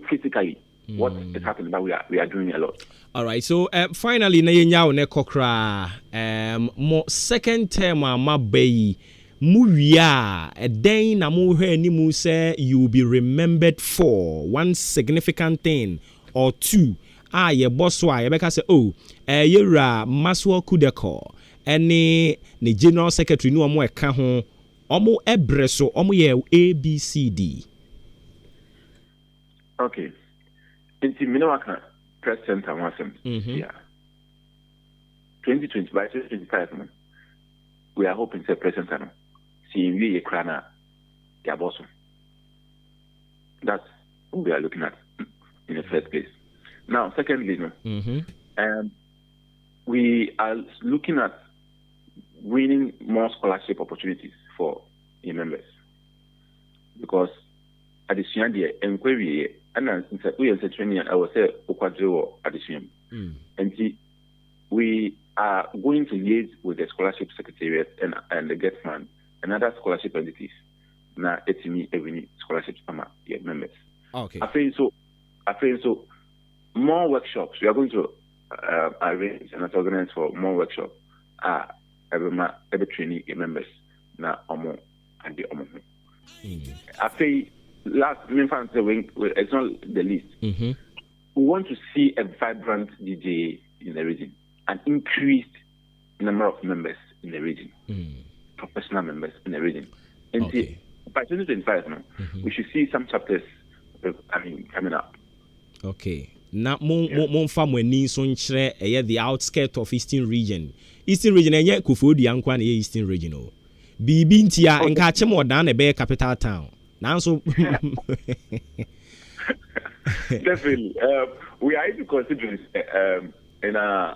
physically, what is happening, but we are doing a lot. All right. So finally, na yenya ne kokra mo second term ma bay muya den na mo hwe ni mu say you will be remembered for one significant thing or two. Ye boss wa ye beka say yera Maswa Kudeko any the general secretary no mo eka ho omo ebreso omo ye ABCD. Okay. Inti minawaka press center wasn't. Yeah. 2020 by 2025, we are hoping to press center. See we krana ya boss. That's what we are looking at in the first place. Now, secondly, we are looking at winning more scholarship opportunities for the members, because at the Siandia inquiry, and we are training, I will say, Okwadjo at the Siam. And we are going to liaise with the scholarship secretariat and the GET Fund and other scholarship entities. Now, it's me every scholarships for my members. Okay. I feel so. More workshops. We are going to arrange and organize for more workshops. Every training members now and the I feel last it's not the least. We want to see a vibrant DJ in the region, an increased number of members in the region, professional members in the region. And by 2025, we should see some chapters. Coming up. Okay. Na mon famwe ni so nkyere the outskirt of Eastern region enye Kufodi ankwa na Eastern region o bibi ntia nka achim odan na be capital town nanso definitely we are even considering in a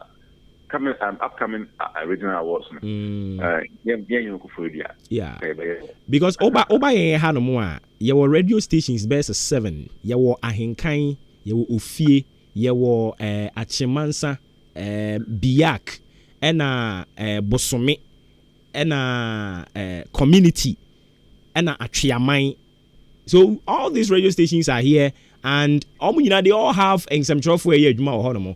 upcoming regional awards yeah because oba yen ha no mo a your radio stations best 7 your Ahenkan yewo Ofie yewo Achimansa Biak ena Bosome ena Community ena Atwiaman. So all these radio stations are here, and they all have some trophy where you adwuma ho no mo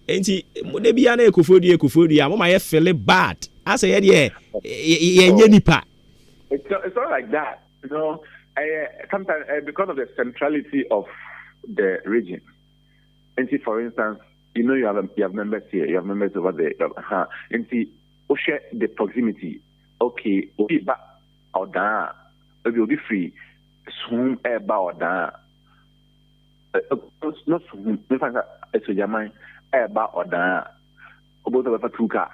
enti mo de bia na ekofodi a mo ma ye feel bad as a ye nipa. It's not like that, you know. Sometimes because of the centrality of the region, and see, for instance, you know, you have members here, you have members over there, and see, the proximity. Okay, but or that will be free. Swim about that. Not swim, if I say Yaman, about or that. About the 2 cars.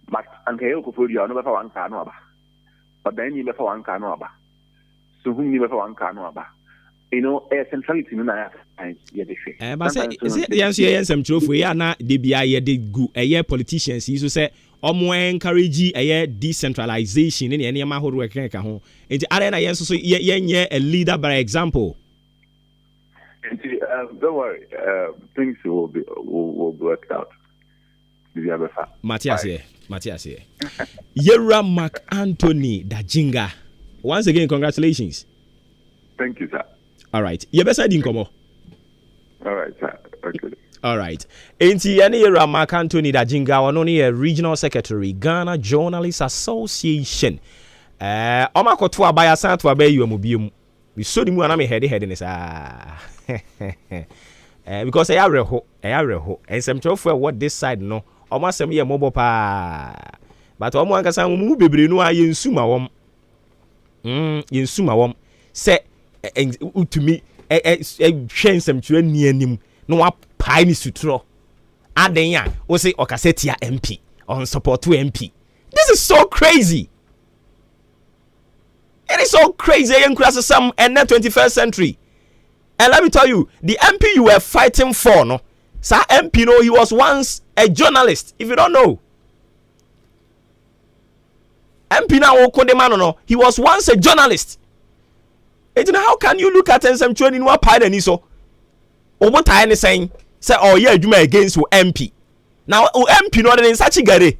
But and Kayo could put you on for 1 car no. But then you for 1 car no. So whom you for 1 car no. You know, a centrality in that. But say, is it the answer? Some truth we are not DBI did good. A year politicians, you say, encourage a year decentralization in any amount of work. Into other yes, so a leader by example. Don't worry, things will be worked out. Matthias here. Yera Mark Anthony Dajinga. Once again, congratulations. Thank you, sir. All right. You better didn't come on. All right, sir. Okay. All right. Ain't any Yera Mark Anthony Dajinga, or only a regional secretary, Ghana Journalists Association. Oma kotua baya santo abe you amubium. We saw the mu head in this because I reho. And some for what this side no. Oma sem ye mobile pa. But omo ankasa mu bebre no aye nsuma wom. Yensuma wom. Say to me hwen some twa ni anim no wa pai ni sutro. Aden ya wo say okasetia MP on support to MP. This is so crazy. It is so crazy in some and the 21st century. And let me tell you, the MP you were fighting for, no, sir MP, no, he was once a journalist. If you don't know, MP now Okodemano, no, he was once a journalist. And how can you look at some training what pie and so? Over time saying, say, oh yeah, you may against MP. Now MP no in such a gare.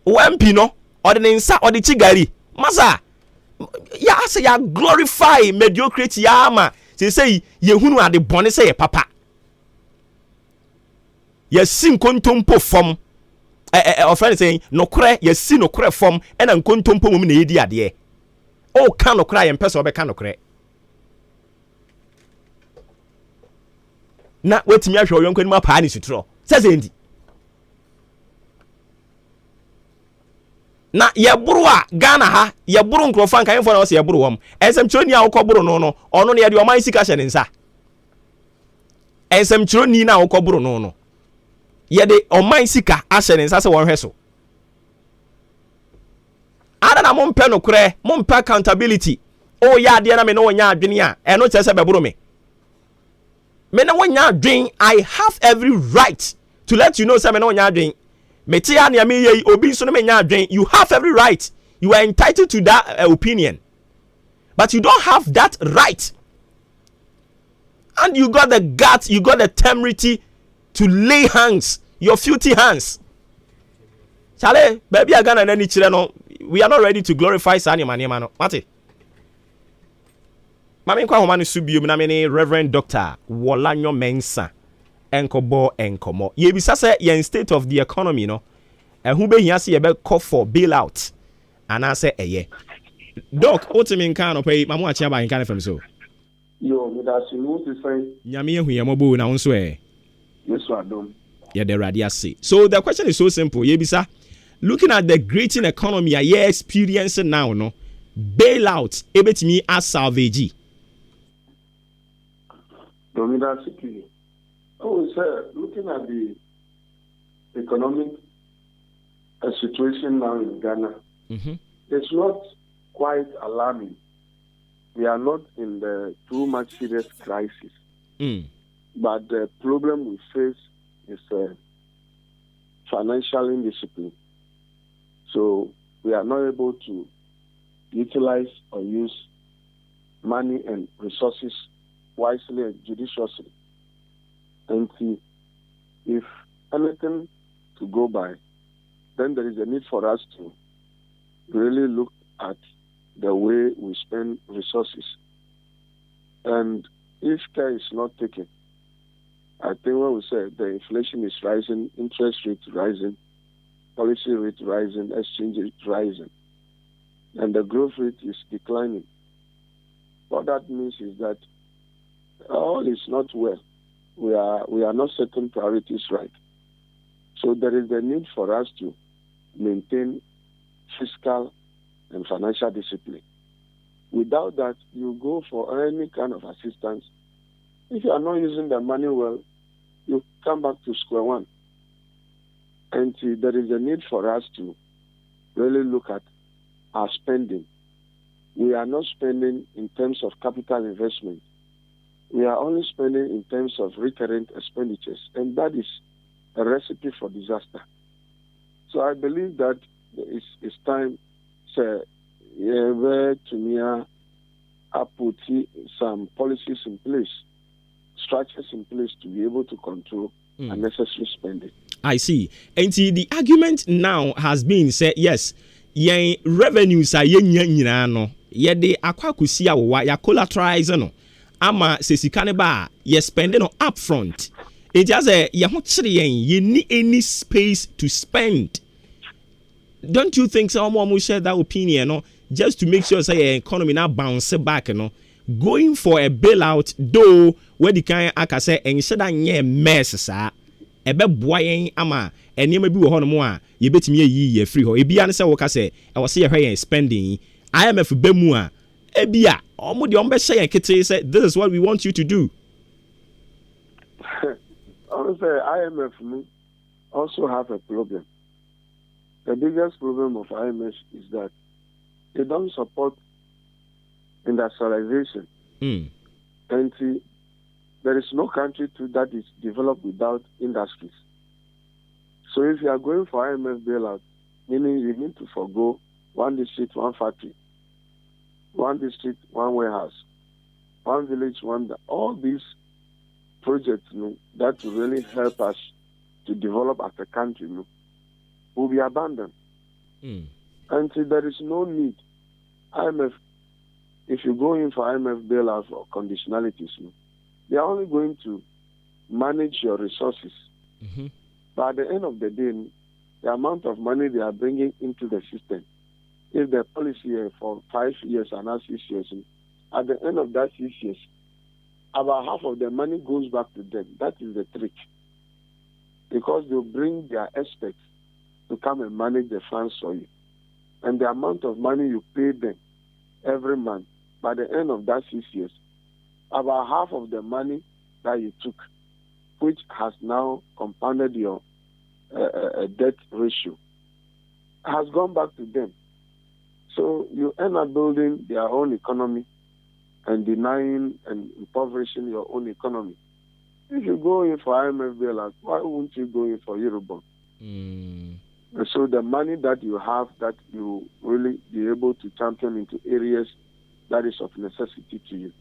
MP no. Or the insa or the chigari. Masa, ya say ya glorify mediocrity ama. Say yehunu ade bone say papa. Ya sin kontompo form. Or friend saying no kre ya sin no kre form and an kontompo mum na yedi ade. Oh kan no kra yempe so be kan no kre. Na wetimi ahwe yonko ni ma pa ni sutro. Say ndi. Na yeburu a Ghana ha yeburu nkrofan kan fo na se yeburu wom ensem chironi a wokoburu no ono ne ye de oman sika hye ne nsa ensem chironi na wokoburu no ye de oman sika ahye ne nsa se won hweso ada na mompe no kure mompe accountability o ya de na me no wonya adwene a eno kire se beburu me na wonya adwen. I have every right to let you know say me no wonya adwen. You have every right. You are entitled to that opinion. But you don't have that right. And you got the guts, you got the temerity to lay hands, your filthy hands. Chale, baby, I gonna any children. We are not ready to glorify Sani Maniamano. Mate. Mami kwa homani subiyo minamene Reverend Dr. Wolanyo Mensa. Enkobo enkomo. Ye bisa se ye state of the economy no. Who be here see about call for bailout. And I say ye. Doc, ultimate kind of pay mamu achi aba in kind from so. Yo, me da sinu to say. Nyame hu ye mobo na wonso e. Yes, I do. Yeah, the radia say. So the question is so simple. Ye bisa looking at the greating economy a year experiencing now no. Bailout ebetimi as salvage. Domestically. Oh, sir, looking at the economic situation now in Ghana, it's not quite alarming. We are not in the too much serious crisis. But the problem we face is financial indiscipline. So we are not able to utilize or use money and resources wisely and judiciously. And if anything to go by, then there is a need for us to really look at the way we spend resources. And if care is not taken, I think when we say the inflation is rising, interest rate rising, policy rate rising, exchange rate rising, and the growth rate is declining. What that means is that all is not well. We are not setting priorities right. So there is a need for us to maintain fiscal and financial discipline. Without that, you go for any kind of assistance. If you are not using the money well, you come back to square one. And there is a need for us to really look at our spending. We are not spending in terms of capital investment. We are only spending in terms of recurrent expenditures, and that is a recipe for disaster. So I believe that it's time to put some policies in place, structures in place to be able to control unnecessary spending. I see. And see, the argument now has been said, yes, yen revenues are yen no. Ye de akwa kusia wa ya collateralize no. Ama se sikane ba ye spending no upfront. It just ye ho kire yen ye need any space to spend. Don't you think someone will share that opinion, no? Just to make sure say economy now bounce back, no? Going for a bailout, though, where the kind aka say and said that ye mess sa ebe boa yen ama enema bi wo ho no mo a ye betimi ye free ho ebia ne say wo ka say e wo say ye hwe spending IMF be mu a ebia omo de ombe share kete say this is what we want you to do. I would say IMF also have a problem. The biggest problem of IMF is that they don't support industrialization. And there is no country that is developed without industries. So if you are going for IMF bailout, meaning you need to forgo one district, one factory, one district, one warehouse, one village, all these projects that will really help us to develop as a country will be abandoned. And so there is no need. IMF, if you go in for IMF bailouts or conditionalities, they are only going to manage your resources. But at the end of the day, the amount of money they are bringing into the system, if the policy for 5 years and not 6 years, at the end of that 6 years, about half of the money goes back to them. That is the trick. Because they'll bring their experts to come and manage the funds for you. And the amount of money you pay them every month, by the end of that 6 years, about half of the money that you took, which has now compounded your debt ratio, has gone back to them. So you end up building their own economy and denying and impoverishing your own economy. If you go in for IMF bailout, why won't you go in for Eurobond? And so the money that you have, that you really be able to champion into areas that is of necessity to you.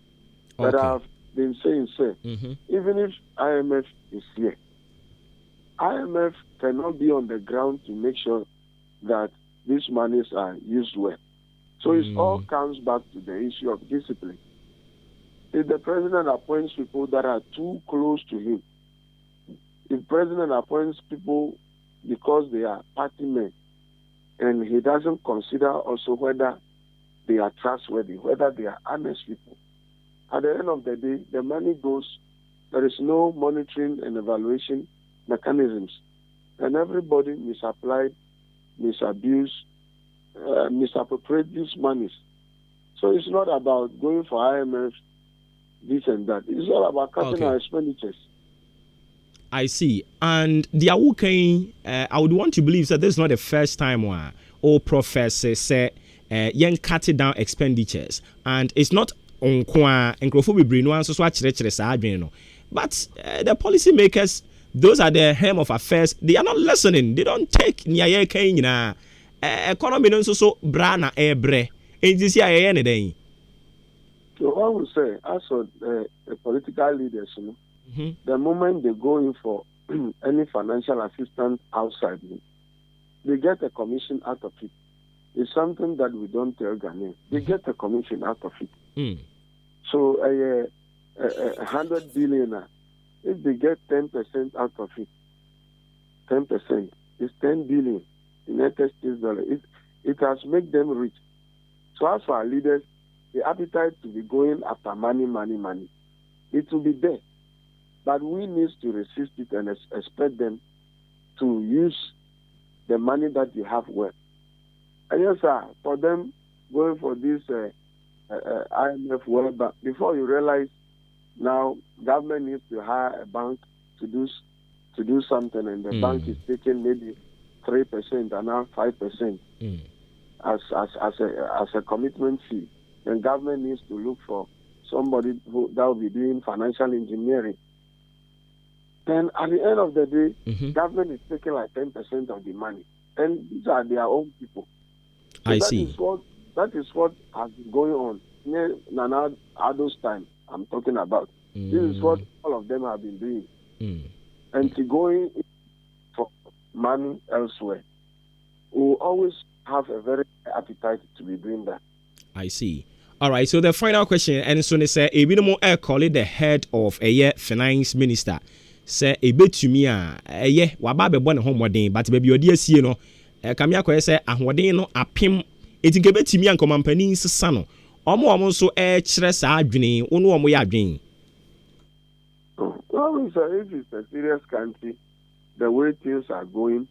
But I've been saying, even if IMF is here, IMF cannot be on the ground to make sure that these monies are used well. So it all comes back to the issue of discipline. If the president appoints people that are too close to him, if the president appoints people because they are party men, and he doesn't consider also whether they are trustworthy, whether they are honest people, at the end of the day, the money goes, there is no monitoring and evaluation mechanisms, and everybody misapplied, misabuse, misappropriate these monies. So it's not about going for IMF, this and that. It's all about cutting our expenditures. I see. And the Awukai, I would want to believe that this is not the first time where all professors say yen cut down expenditures. And it's not on kwa but the policy makers, those are the helm of affairs, they are not listening. They don't take economy no so brana ebre. So I would say, as for the political leaders, the moment they go in for any financial assistance outside, they get a commission out of it. It's something that we don't tell Ghanaians. They get a commission out of it. So 100 billion, if they get 10% out of it, 10% is 10 billion United States dollars. It has made them rich. So as for our leaders, the appetite to be going after money, it will be there. But we need to resist it and expect them to use the money that you have well. And yes, sir, for them going for this IMF World Bank. Before you realize, now government needs to hire a bank to do something, and the bank is taking maybe 3% and now 5% as a commitment fee. Then government needs to look for somebody that will be doing financial engineering. Then at the end of the day, government is taking like 10% of the money, and these are their own people. So I see. That is what has been going on. Nana Ado's time, I'm talking about. This is what all of them have been doing. And to going for money elsewhere, we will always have a very appetite to be doing that. I see. All right, so the final question, and so they say, a bit more call it the head of a finance minister. Say a bit to me, wababe born home wedding, but baby, your dear see no, Kamia say, a wedding no a pim, it can get to me and company sano. Almost so stress are dreaming, one way are dreaming. Well, if it's a serious country, the way things are going,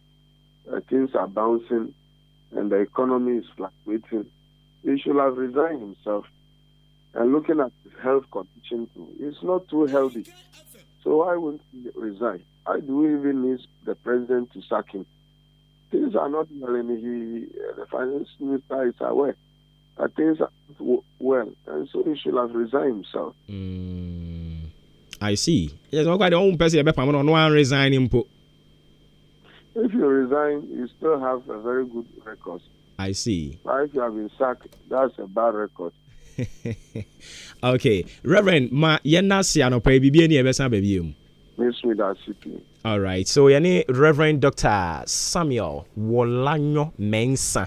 things are bouncing, and the economy is fluctuating, he should have resigned himself. And looking at his health condition too, it's not too healthy. So why wouldn't he resign? I do even need the president to sack him. Things are not well, and the finance minister is aware that things are not well, and so he should have resigned himself. I see. Yes, no quite the own person no one resign him. If you resign, you still have a very good record. I see. But if you have been sacked, that's a bad record. Okay, Reverend Ma yena si anopa bibi ni ebesa baby. Miss with that city. All right. So yani Reverend Dr. Samuel Wolanyo Mensa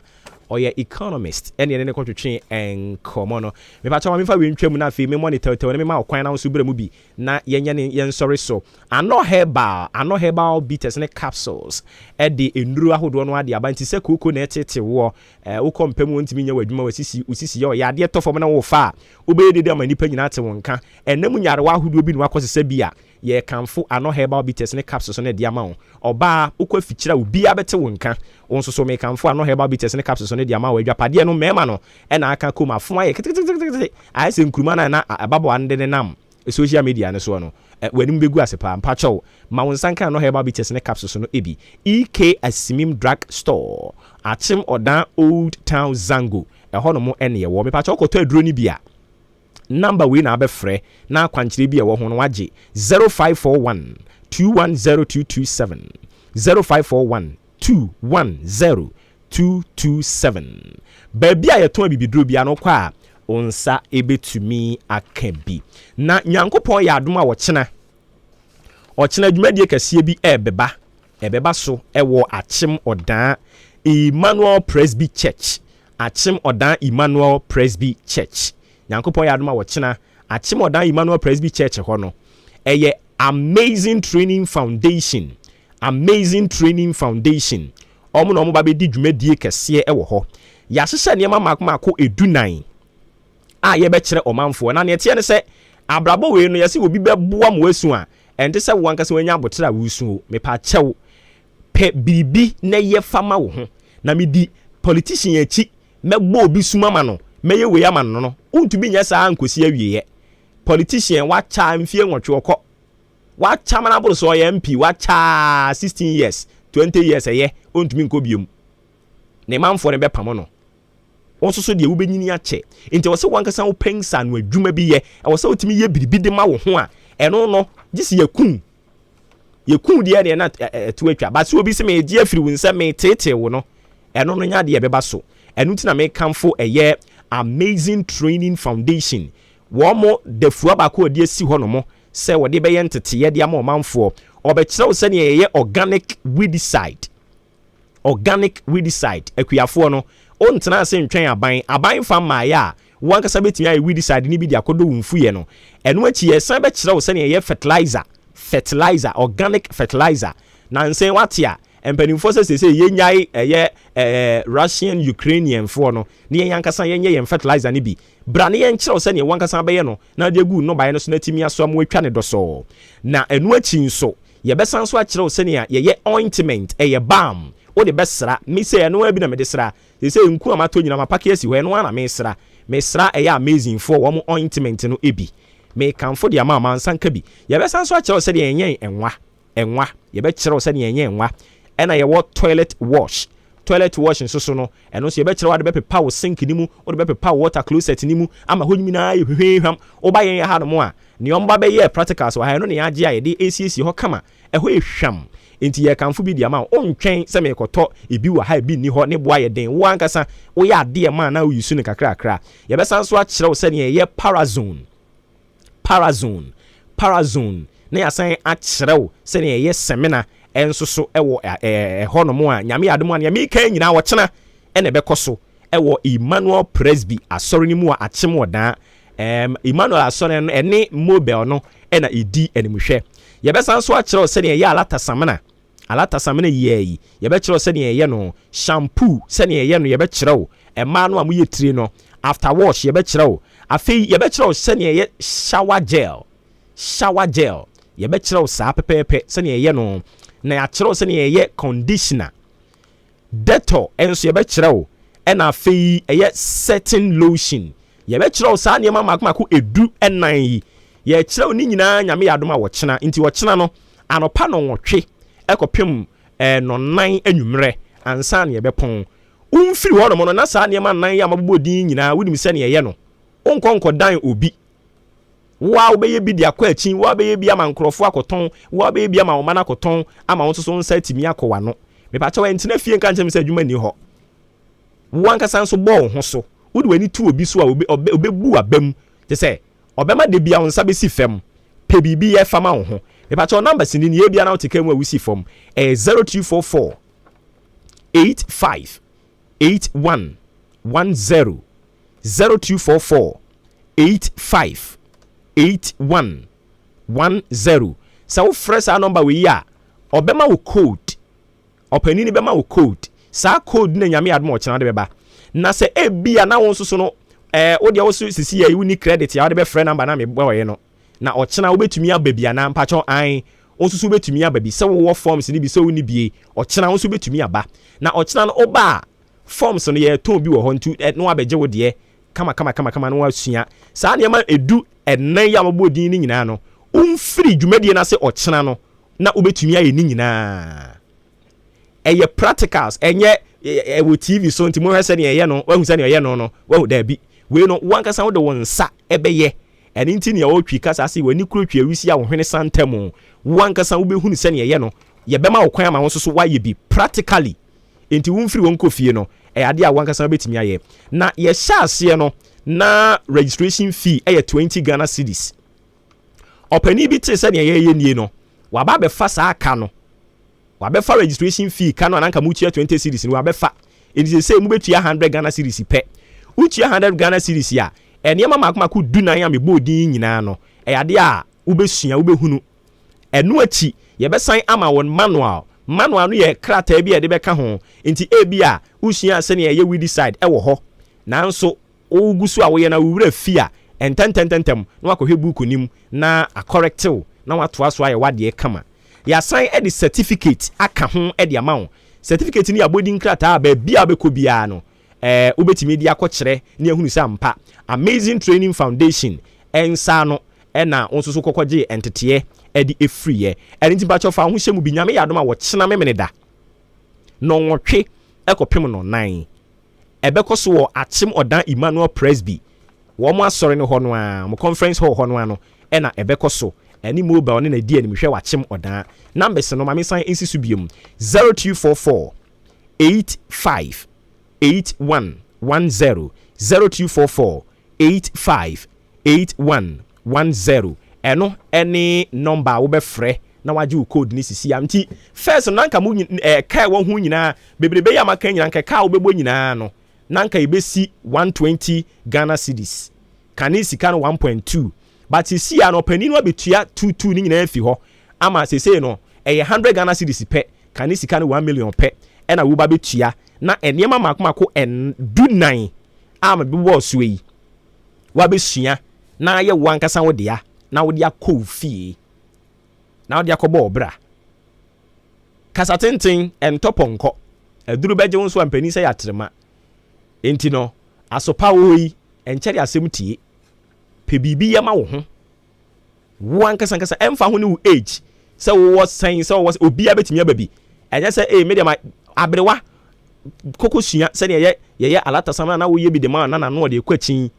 oye economist ene ne kwotwetwe enkomo no me pa chawa me fa we ntwam na afi me monitor te me ma okwan na so bra mu bi na yenye ne yen sorry so ano herbal bitters ne capsules e de enuru ahodo no ade abanti se koko na etete wo wo kompem wo ntimi nya wadwuma usisi yo ya de tofo na wo fa obe de ama nipa nyina te wonka enam nyare wa ahodo bi no akosese bia ye kanfo ano herbal bitters ne capsules ne de ama wo oba ukwa fikyira obi abete wonka wonso so me kanfo ano herbal bitters ne capsules ne de ama wo adwapade no mema no e na aka koma fo aye aye se nkuruma na ababo ande ne nam social media ne so no wanim begu asepa mpacho ma wonsanka no herbal bitters ne capsules no ebi EK Asimim Drug Store achim odan Old Town Zango ho no mo ene ye wo me pacho koto aduro ni bia number we na abefre na kwankyere bia wo ho no wage 0541 210227 0541 210227 baby ayeton bibiduro bia no kwa onsa ebetumi akabi na nyankopon ya adom a wokyena dwumadie kase bi ebeba so ewo achim odan Emmanuel Presby Church achim odan Emmanuel Presby Church nyankopon ya adom a wokyena achim odan Emmanuel Presby Church ho no eye Amazing Training Foundation omo no mo ba be di dwumadie kase ewo ho ya hyehyɛ niema makoma edunan a ye be kyerɛ omanfo na ne tie ne sɛ abrabo we no yɛse obi bɛboa mo asu a ɛnte sɛ wankasa wanya abotra a wusu me pa kyɛw pɛ biribi na ye fama wo ho na me di politician akyi mɛbɔ obi suma ma no mɛyɛ we ama no untumi nya saa ankosi awieye politician wacha mfie nwɔtwe wacha mana boro so ɔyɛ MP wacha 16 years 20 years ɛyɛ untumi nkɔ biom ne manfo ne bɛpam no wonso so de wo benyini ache nti wo se wankasa wo pensa no adwuma bi ye wo se wotimi ye biribi de ma wo ho a eno no gisi yakun de ne na to atwa ba se obi se me die afiri wo nsa me tete wo no eno no nya de beba so eno nti na me kamfo eye Amazing Training Foundation wo mo defua ba ko de asi ho no mo se wo de be ye ntete ye de ama omanfo obekire wo se ne ye organic weedicide akuyafo no on tena se ntwen aban fa maaya wankasa betimi ayi weedicide ni bi de akodo wumfuye no eno achi ye san be kire wo se ne ye fertilizer organic fertilizer na nsen watia empanimfo se ye nyai Russian Ukrainian fo no ne ye yankasa ye fertilizer ni bi bra ne ye nkire wo se ne wankasa be ye no na de gu no baye no so na timi aso am watwa ne doso na eno achi nso ye besan so akire wo se ne ye ointment balm wo de besra me say no abi na me de sra they say nku amato nyina mapake asi ho no ana me sra amazing for wo ointment no ebi me kanfo de ama mansan ka bi ye besan so a kire se de yenyen enwa ye be kire se de yenyen enwa ena ye wo toilet wash nso no eno so ye be kire wa de be pepa wo sink ni mu wo de be pepa water closet ni mu ama ho nyina ye hwehwehwam wo ba yen ha no mo a ne omba be ye practicals wa ha no ne ya age a ye de ACC ho kama ɛhɔ ehwam enti yɛ kanfo bi di ama ontwɛn sɛ me kɔtɔ ebi wa ha ebi ni hɔ ne boa yɛ den wo ankasa wo yɛ ade ma na wo yusu ne kakra yɛ bɛsan so akyerɛ wo sɛ ne yɛ parazone na yɛsan akyerɛ wo sɛ ne yɛ seminar ɛnso so ɛwɔ ɛhɔ no mo a nyame yɛ adom a nyame kan nyina wɔ kyena ɛna ɛbɛkɔ so ɛwɔ Emmanuel Presby asɔre ni mu a akyem wɔ daa Emmanuel asɔre no ɛne mobile no ɛna edi animhwɛ yɛbɛsan so akyerɛw sɛdeɛ ɛyɛ alatasamena yɛyi yɛbɛkyerɛw sɛdeɛ ɛyɛ no shampoo sɛdeɛ ɛyɛ no yɛbɛkyerɛw ɛmaa no a moyɛ tire no after wash yɛbɛkyerɛw afei yɛbɛkyerɛw sɛdeɛ ɛyɛ shower gel yɛbɛkyerɛw saa pɛpɛɛpɛ sɛdeɛ ɛyɛ no na yɛakyerɛw sɛdeɛ ɛyɛ conditioner Dettol ɛnso yɛbɛkyerɛw ɛna afei ɛyɛ setting lotion yɛbɛkyerɛw saa nneɛma maako edu ɛnan yi yɛkyerɛw ni nyinaa nyame yɛ adom a wɔkyena nti wɔkyena no anɔpa no nwɔtwe ɛkɔpem no nan anwummerɛ ansa ne yɛbɛpɔn womfiri hɔ nom no na saa nneɛma nan yɛ amabobɔ din nyinaa wonim sɛ ne yɛyɛ no wonkɔ dan obi wa wobɛyɛ bi de akɔ akyi wa wobɛyɛ bi ama nkurɔfoɔ akɔtɔn wa wobɛyɛ bi ama wo ma no akɔtɔn ama wo nso so nsa timi akɔwa no mepakyɛ wɔ ntina fie nka nkyɛm sɛ adwuma ni hɔ wankasa nso bɔ wo ho so wode w'ani tu obi so a obɛbu abam te sɛ obema de bia onsa besi fam pe bibi ye fama wo ho me pa cho number sini ye bia na oteka mu a wusi fam 0244 85 81 10 0244 85 81 10 sa wo fresh a number we ya obema wo code opani ni bema wo code sa code na nyame admo ochena de beba na se e bia na won so no wo dia wo sisi ya uni credit ya wo de be frɛ number na me bɔ ye no na ochena wo betumi ababia na mpacho an onsusu betumi ababi se wo forms ni bi se wo ni bie ochena wo so betumi aba na ochena no oba forms no ye ton bi wo ho ntu no abegye wo de kama no wasua saa ne ma edu enan ya mabodin ni nyina no umfiri dwumadie na se ochena no na obetumi aye ni nyina eye practicals enye wo TV so ntimo hwese ne eye no wahu se ne eye no wahu da bi we no wankasa wo de won sa ebeye eni nti ne wo twi kasa se wani kuro twi awisi a wo hwene santam wankasa wo behunu se ne eye no ye bema wo kwan ama wo so waye bi practically enti wumfiri won kofie no ade a wankasa betimi aye na ye hyase no na registration fee 20 Ghana cedis opani bi te se ne ye nie no waba be fa sa aka no wabe fa registration fee kano ananka mu tua 20 cedis no wabe fa enti se mu betua 100 Ghana cedis pe utua 100 Ghana cedis ya enema makomako du nan ya me bodin nyina no ade a ubesua ubehunu enu achi ye besan ama won manual no ye krata bi e de beka ho enti ebi a usua se ne ye we decide e wo ho nanso ogusu a wo ye na wura fi a ententententem na akohwe book nim na a corrective na watoa so aye wade kama ya sign e the certificate aka ho e de amount certificate ni abodin krata ba bia be ko bia no ubetimi di akɔkyerɛ ne ehunu sɛ ampa Amazing Training Foundation ensa no na onso so kokɔgye entete e di efriye ene nti bacho fa ho hyɛ mu bi nyame yadom a wɔkyena memene da no nwɔtwe ekɔpem no nan ebɛkɔ so wɔ akyem ɔdan Emmanuel Presby wo mo asɔre ne hɔ no a mo conference hall hɔ no a no na ebɛkɔ so eni mobile ne na di anim hwɛ wakyem ɔdan numbers no mame san ensi so biom 0244 85 8110 0244 85 8110 eno any number wo be frɛ na waje wo code ni sisi amti first nanka mu kai wo hu nyina bebrebe ya maka nyina nka ka wo bebo nyina no nanka ibesi 120 Ghana cedis kani sika no 1.2 but sisi ya no paninu abetua 22 ni nyina afi hɔ ama sese no 100 Ghana cedis pɛ kani sika no 1 million pɛ ɛna wo ba betua na enema makomako du nan ama bi wo so yi wa besua na ye wankasa wo dia na wo dia kɔ fie na wo dia kɔ bɔ obra kasa tenten entoponko aduru bɛgye wo nso ampani sɛ yɛatrema enti no asopa wo yi ɛnkyɛre asɛm tie pɛ biribi yɛ ma wo ho wo ankasa ɛmfa ho ne wo age sɛ wowɔ sɛn sɛ wowɔ obia bɛtumi aba bi ɛnyɛ sɛ media ma abrewa koko sua sɛdeɛ yɛyɛ alatasam na woyɛ bi de ma na no ɔde kwakyin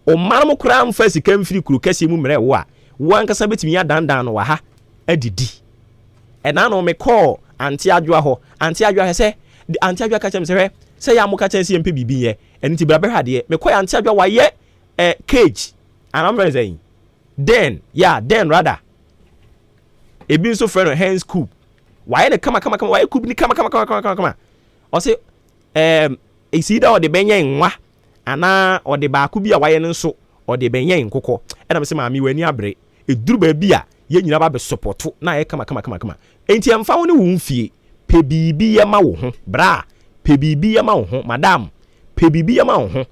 ɔman mo koraa mfa sika mfiri kuro kɛseɛ mu mmerɛ wo a wo ankasa bɛtumi adandan no wɔ ha adidi ɛna no mekɔɔ ante adwoa hɔ ante adwoa sɛ ante adwoa ka kyɛm sɛ yɛ amo ka kyɛm sɛ yɛmpɛ biribi yɛ ɛno nti brabɛhwɛ adeɛ mekɔɔ ante adwoa wayɛ cage anamfrɛ sɛ den rather ebi nso frɛ no hand scoop wayɛ ne kama wayɛ coop ni kama ɔse esi da ɔde bɛnyɛ nwa ana ɔde baako bi a wayɛ no nso ɔde bɛnyɛ nkokɔ ɛna me sɛ maame wani abre eduru baabi a yɛ nyina ba bɛ support na yɛ kama enti ɛmfa ho ne wo mfie pɛ biribi yɛ ma wo ho bra pɛ biribi yɛ ma wo ho madam pɛ biribi yɛ ma wo ho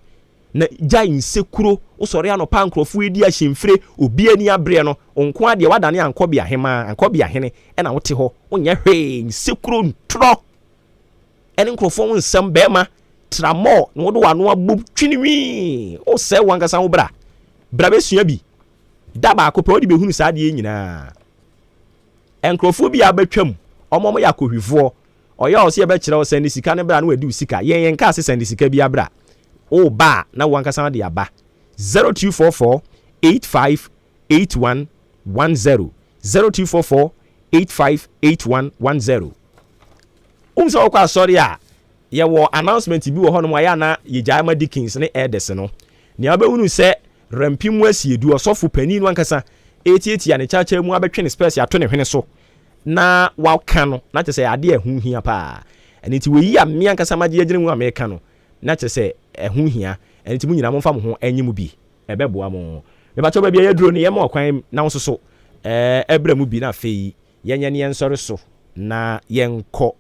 na gya nsekuro usɔre anɔpa nkurɔfoɔ edi ahyemfire obi ani abrɛ no onko adeɛ wadane ankɔbea hene ɛna wote hɔ wonyɛ hwee nsekuro ntorɔ ɛne nkurɔfoɔ wo nsɛm bɛɛma tramɔ na wode wano abom twiniwi wo sɛ wankasa wo bra bɛsua bi da baako pɛ wode bɛhunu saa adeɛ nyinaa nkurɔfoɔ bi a bɛtwam ɔmɔ yɛ akɔhwifoɔ ɔyɛ ɔ sɛ yɛbɛkyerɛ wo sɛnde sika ne bra na wadi wo sika yɛn ka ase sɛnde sika bi abra o ba na wankasa de aba 0244 858110 0244 858110 sɛ wokɔ asɔre a yɛwɔ announcement bi wɔ hɔ no mu ayɛ na yɛgyae ma Dickens ne Elders no nea wobɛhunu sɛ rampi mu asiedu ɔsɔfo panin no ankasa ɛtiatia ne kyakya mu abɛtwe ne space ato ne hwene so na waka no na kyerɛ sɛ adeɛ ɛho hia paa ɛno nti wɔyi a me ankasa magye agyina mu a meka no na kyerɛ sɛ ɛho hia ɛno nti mu nyina momfa mo ho anyi mu bi ɛbɛboa mo mebakyɛ baabi a yɛduro no yɛma ɔkwan na wo nso so ɛbrɛ mu bi na afei yɛnyɛ ne yɛnsɔre so na yɛnkɔ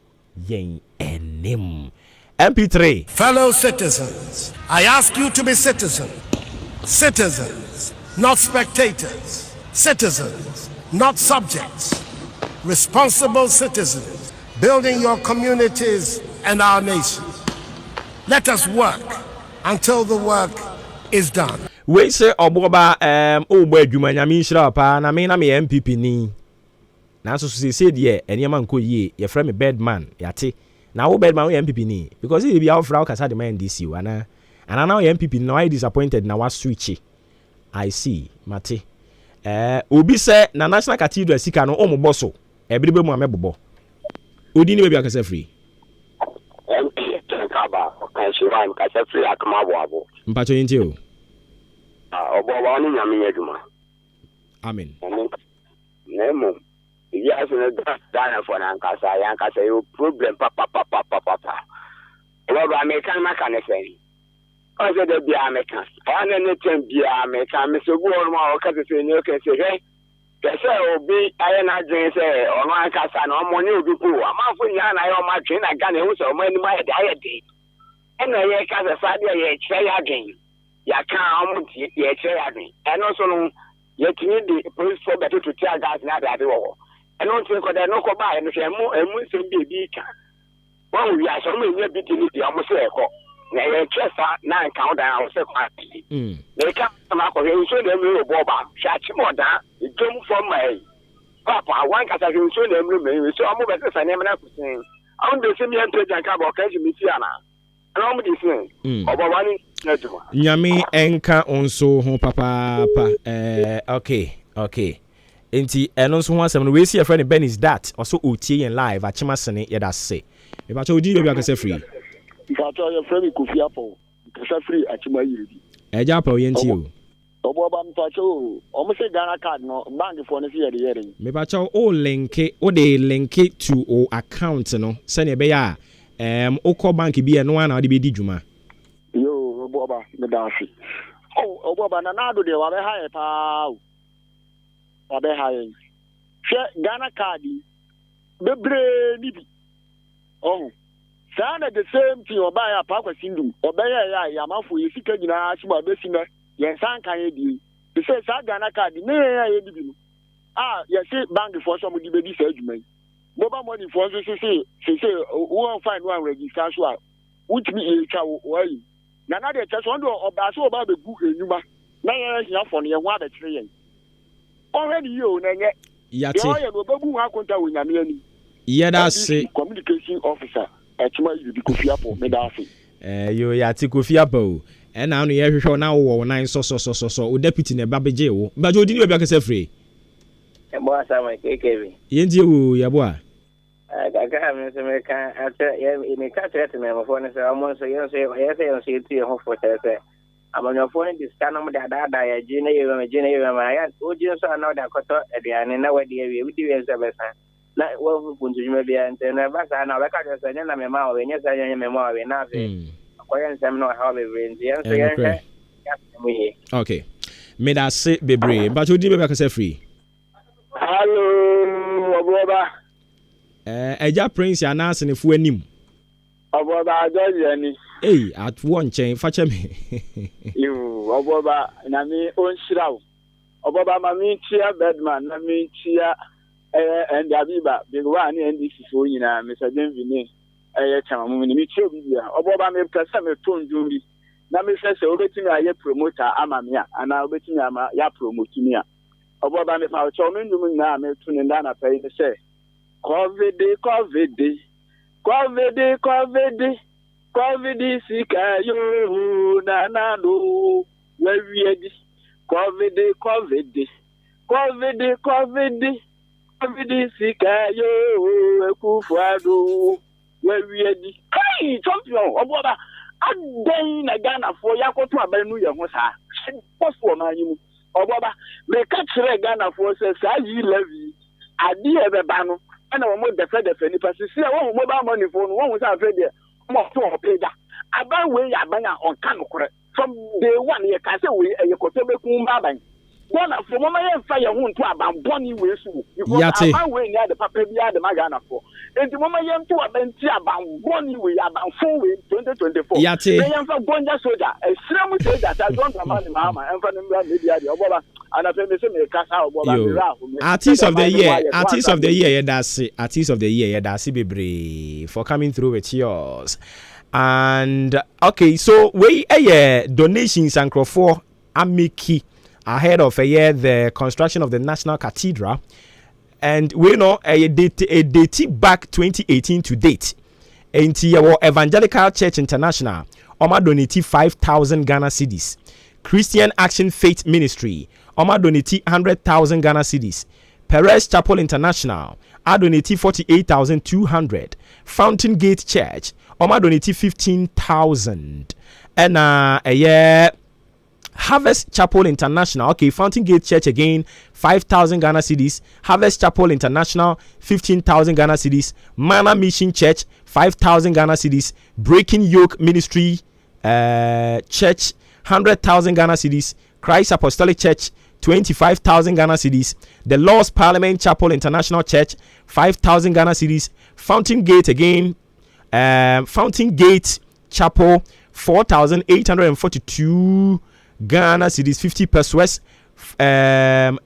yen enim. MP3. Fellow citizens, I ask you to be citizens, not spectators, citizens, not subjects, responsible citizens, building your communities and our nation. Let us work until the work is done. We say oboba obo adwuma nyame nhyira pa na me MPP ni. Na so say de eniema nko yie ye frɛ me bedman yate na wo bedman wo MPP ni because if you offer kasa de man DC wana and now MPP no I disappointed na wa switch I see mate obi say na National Cathedral sika no omo boso ebribe mu amebobo odi ni be akasa free kasa free akama boabo mpacho yinti o obo ni nyame adwuma amen nemo yes, Dana for Nankasa, you problem, papa. Well, American Macanese. I said, there be Americans. I don't be American, Mr. Goldman, or Cassidy, you can say, hey, the cell will be I drink, say, or Mancasa, no more new people. I'm off with Yan, I own my train, I got it, so many my diet. And I hear Casa, you try again. You can't, you try again. And also, yet you need the police for better to tell guys now that they were. I don't think that no go buy and say more and we say be can. Well, we are so many bit in the almost echo. Now, just now count down so quietly. They come up with you, so they will boba, chat more down, it came from my papa. One cast of you, so they will be so I'm over the name of saying, I want to see me and take a couple of cases, Missiana. And I'm listening. Over one Nyami enka onso ho papa. Okay. Enti eno nso ho asem no we see a friend Ben is that also otie en live achima sene ye da se me ba cho odi be akase free ba cho your friend Kofi Apo kasa free achima yiri eja pa yenti o obo ba mpa cho o mo se Ghana card no bank for no se ye me ba cho o de link to o account no se ne be ya o call bank bi e no na o de be di dwuma yo obo ba me da fi obo ba na do de wa be ha e pa Abe high. Ghana cardi. Bebre nibi. Oh. Sana the same thing oba ya pa kwasindum. Oba ya yamafo yesika nyina asima besina. Yen san kan edi. Be say sa Ghana cardi ne ya edibi no. Yesi bank for some di be di sa adwuma. mobile money for us to say one find one register so which me e ka why na na de church one or ba so ba be gu enuma na ya for ne wa be kire yen already you na nye yate yo no ba gu ha konta wo nyame ani yada se communication officer atuma you be Kofi Apo me da afi yo yate Kofi Apo and now you hwehwe na wo nine so o deputy ne ba beje wo ba jo di ni obi akase free e mo asa ma kekebe yenti wo ya bo a gaga me se me kan ate ye me ka tere me mo fone se amo so yo se ti ho fo se amanyo fone discount mo da ya ji na ye ma ya o ji so na da koto ediane na wadi ye wi di we se besa na wo puntu juma bia nte na ba sa na ba ka se nya na me ma o nya sa nya me ma o na fe koyen sem no ha be brenzi en so yen okay me da se bebre but you di be ka se free hello oboba eja prince anase ne fu anim oboba ajoje ni at one chain fache me you oboba na mi onshirawo oboba ma mi tia bedman na mi tia and abiba big one ndc fo nyina Mr. Denvine chama mu ni mi tia bibia oboba me pesa me tonju bi na me se obetimi aye promoter ama me ana obetimi ama ya promote me a oboba me pa cho me ndum na me tuni nda na pay se covid sika yo na do we di covid sika yo ekufuado we di kai champion oboba adan na Ghana for yakoto abanu ye ho sa poso na yimu oboba me ka kire Ghana for se sa yi levi adi e beba no na wo mo defe ni pasisi e wo mobile money phone wo sa fe de mo to opeda aban we ya ban a on kan kore from day one ye ka se we e koto be kun ba ban Ghana for mama ye fa ye ho nto aban boni we su because aban we ni ade papa bi ade ma Ghana for enti mama ye nto aban ti aban boni we aban fo we 2024 yate ye fa gonja soldier e sram soldier ta don mama ni mama en fa ni media de oboba ana fe me se me kasa oboba mi ra ho artist of the year that's it bebre for coming through with yours. And okay, so we donations and for amiki ahead of the construction of the National Cathedral, and we know a date back 2018 to date. Into our Evangelical Church International, Oma donate 5,000 Ghana cedis. Christian Action Faith Ministry, Oma donate 100,000 Ghana cedis. Perez Chapel International, I donate 48,200. Fountain Gate Church, Oma donate 15,000. And Harvest Chapel International, okay, Fountain Gate Church again, 5,000 Ghana cedis. Harvest Chapel International, 15,000 Ghana cedis. Mana Mission Church, 5,000 Ghana cedis. Breaking Yoke Ministry Church, 100,000 Ghana cedis. Christ Apostolic Church, 25,000 Ghana cedis. The Lord's Parliament Chapel International Church, 5,000 Ghana cedis. Fountain Gate again, Fountain Gate Chapel, 4,842 Ghana cedis. 50 pesos.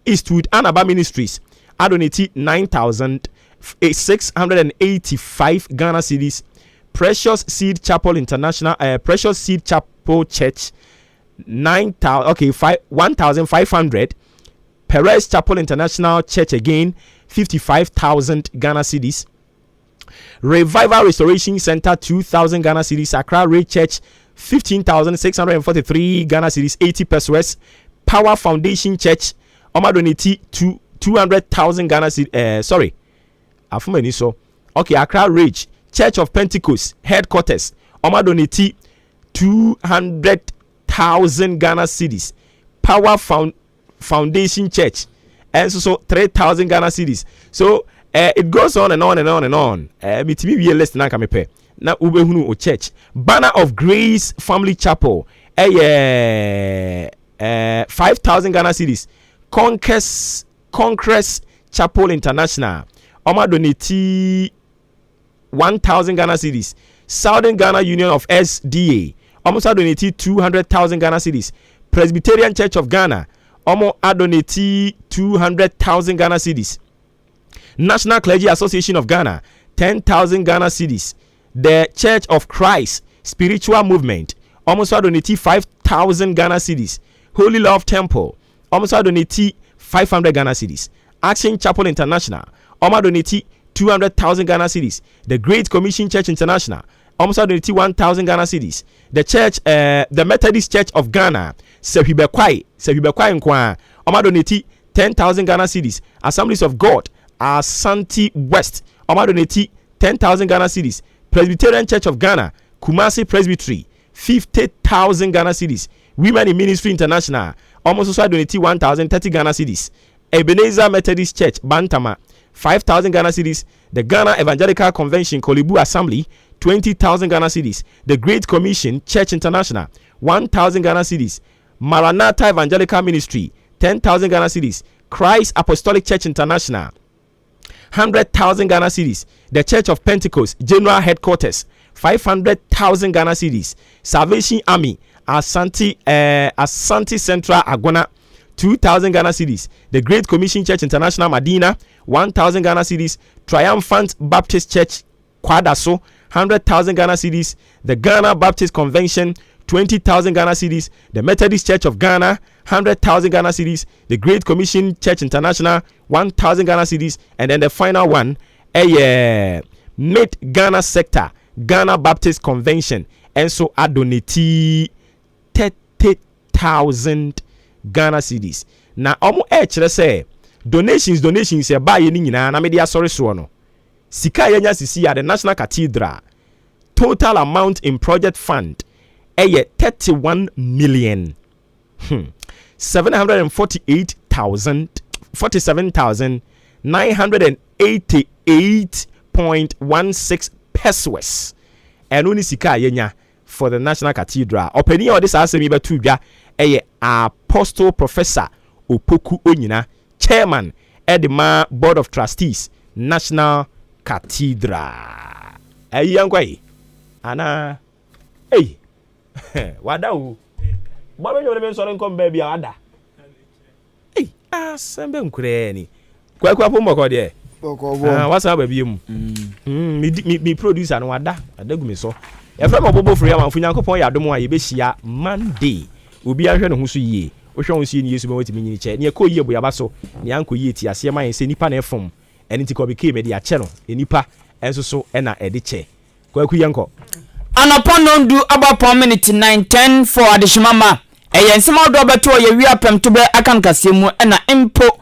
Eastwood Anaba Ministries, I donated 9,685 Ghana cedis. Precious Seed Chapel International, Precious Seed Chapel Church, 1,500. Perez Chapel International Church again, 55,000 Ghana cedis. Revival Restoration Center, 2,000 Ghana cedis. Accra Ray Church, 15,643 Ghana cedis. 80 pesos. Power Foundation Church, Oma donate 200,000 Ghana cedis. Sorry, afumeni so. Okay, Accra Ridge Church of Pentecost headquarters, Oma donate 200,000 Ghana cedis. Power Foundation Church, and so 3,000 Ghana cedis. So it goes on and on and on and on. Mitimi we list na kamepe. Na ubehunu o church. Banner of Grace Family Chapel. 5,000 Ghana cedis. Congress Chapel International, Oma donate 1,000 Ghana cedis. Southern Ghana Union of SDA, almost donate 200,000 Ghana cedis. Presbyterian Church of Ghana, almost donate 200,000 Ghana cedis. National Clergy Association of Ghana, 10,000 Ghana cedis. The Church of Christ Spiritual Movement, almost donate 5,000 Ghana cedis. Holy Love Temple, almost donate 500 Ghana cedis. Action Chapel International, almost donate 200,000 Ghana cedis. The Great Commission Church International, almost donate 1,000 Ghana cedis. The church, the Methodist Church of Ghana, Sehubekwai Nkwa, almost donate 10,000 Ghana cedis. Assemblies of God, Asante West, almost donate 10,000 Ghana cedis. Presbyterian Church of Ghana, Kumasi Presbytery, 50,000 Ghana cedis. Women in Ministry International, almost also donate 1,030 Ghana cedis. Ebenezer Methodist Church, Bantama, 5,000 Ghana cedis. The Ghana Evangelical Convention, Kolibu Assembly, 20,000 Ghana cedis. The Great Commission Church International, 1,000 Ghana cedis. Maranatha Evangelical Ministry, 10,000 Ghana cedis. Christ Apostolic Church International, 100,000 Ghana cedis. The Church of Pentecost General Headquarters, 500,000 Ghana cedis. Salvation Army Asante Central Agona, 2,000 Ghana cedis. The Great Commission Church International Medina, 1,000 Ghana cedis. Triumphant Baptist Church Kwadaso, 100,000 Ghana cedis. The Ghana Baptist Convention, 20,000 Ghana cedis. The Methodist Church of Ghana, 100,000 Ghana cedis. The Great Commission Church International, 1,000 Ghana cedis. And then the final one, Mid Ghana Sector Ghana Baptist Convention, and so I donate 30,000 Ghana cedis. Na omo chere say donations e buy ni nyina na me dia sorry so no. Sika yenya sisi at the National Cathedral. Total amount in project fund 31 million 747,988.16 pesos. And only sika yenya for the National Cathedral. Openi of this asemi betu dwa Apostle Professor Opoku Onyina, Chairman Edema Board of Trustees, National Cathedral. Yankwai ana wada o baba yo me so nkom ba bia wada asembe nkure ni kwa pombo ko de wasa ba bia mu mi producer no wada adagu me so e fra bobo free am afunya nkopon ya dom a ye be hia Monday obi ahwe ne ho so yie wo hwe ho so yie Yesu be wetimi nyini che ne ko yie bo yaba so ne anko yie ti ase man se nipa na efom eni ti ko be ke me de a che no enipa enso so na e de che kwa ku yenko anapa no ndu about minute 9:10 for adishimama eyense ma do beto ye wi apem to be akan kasemu na impo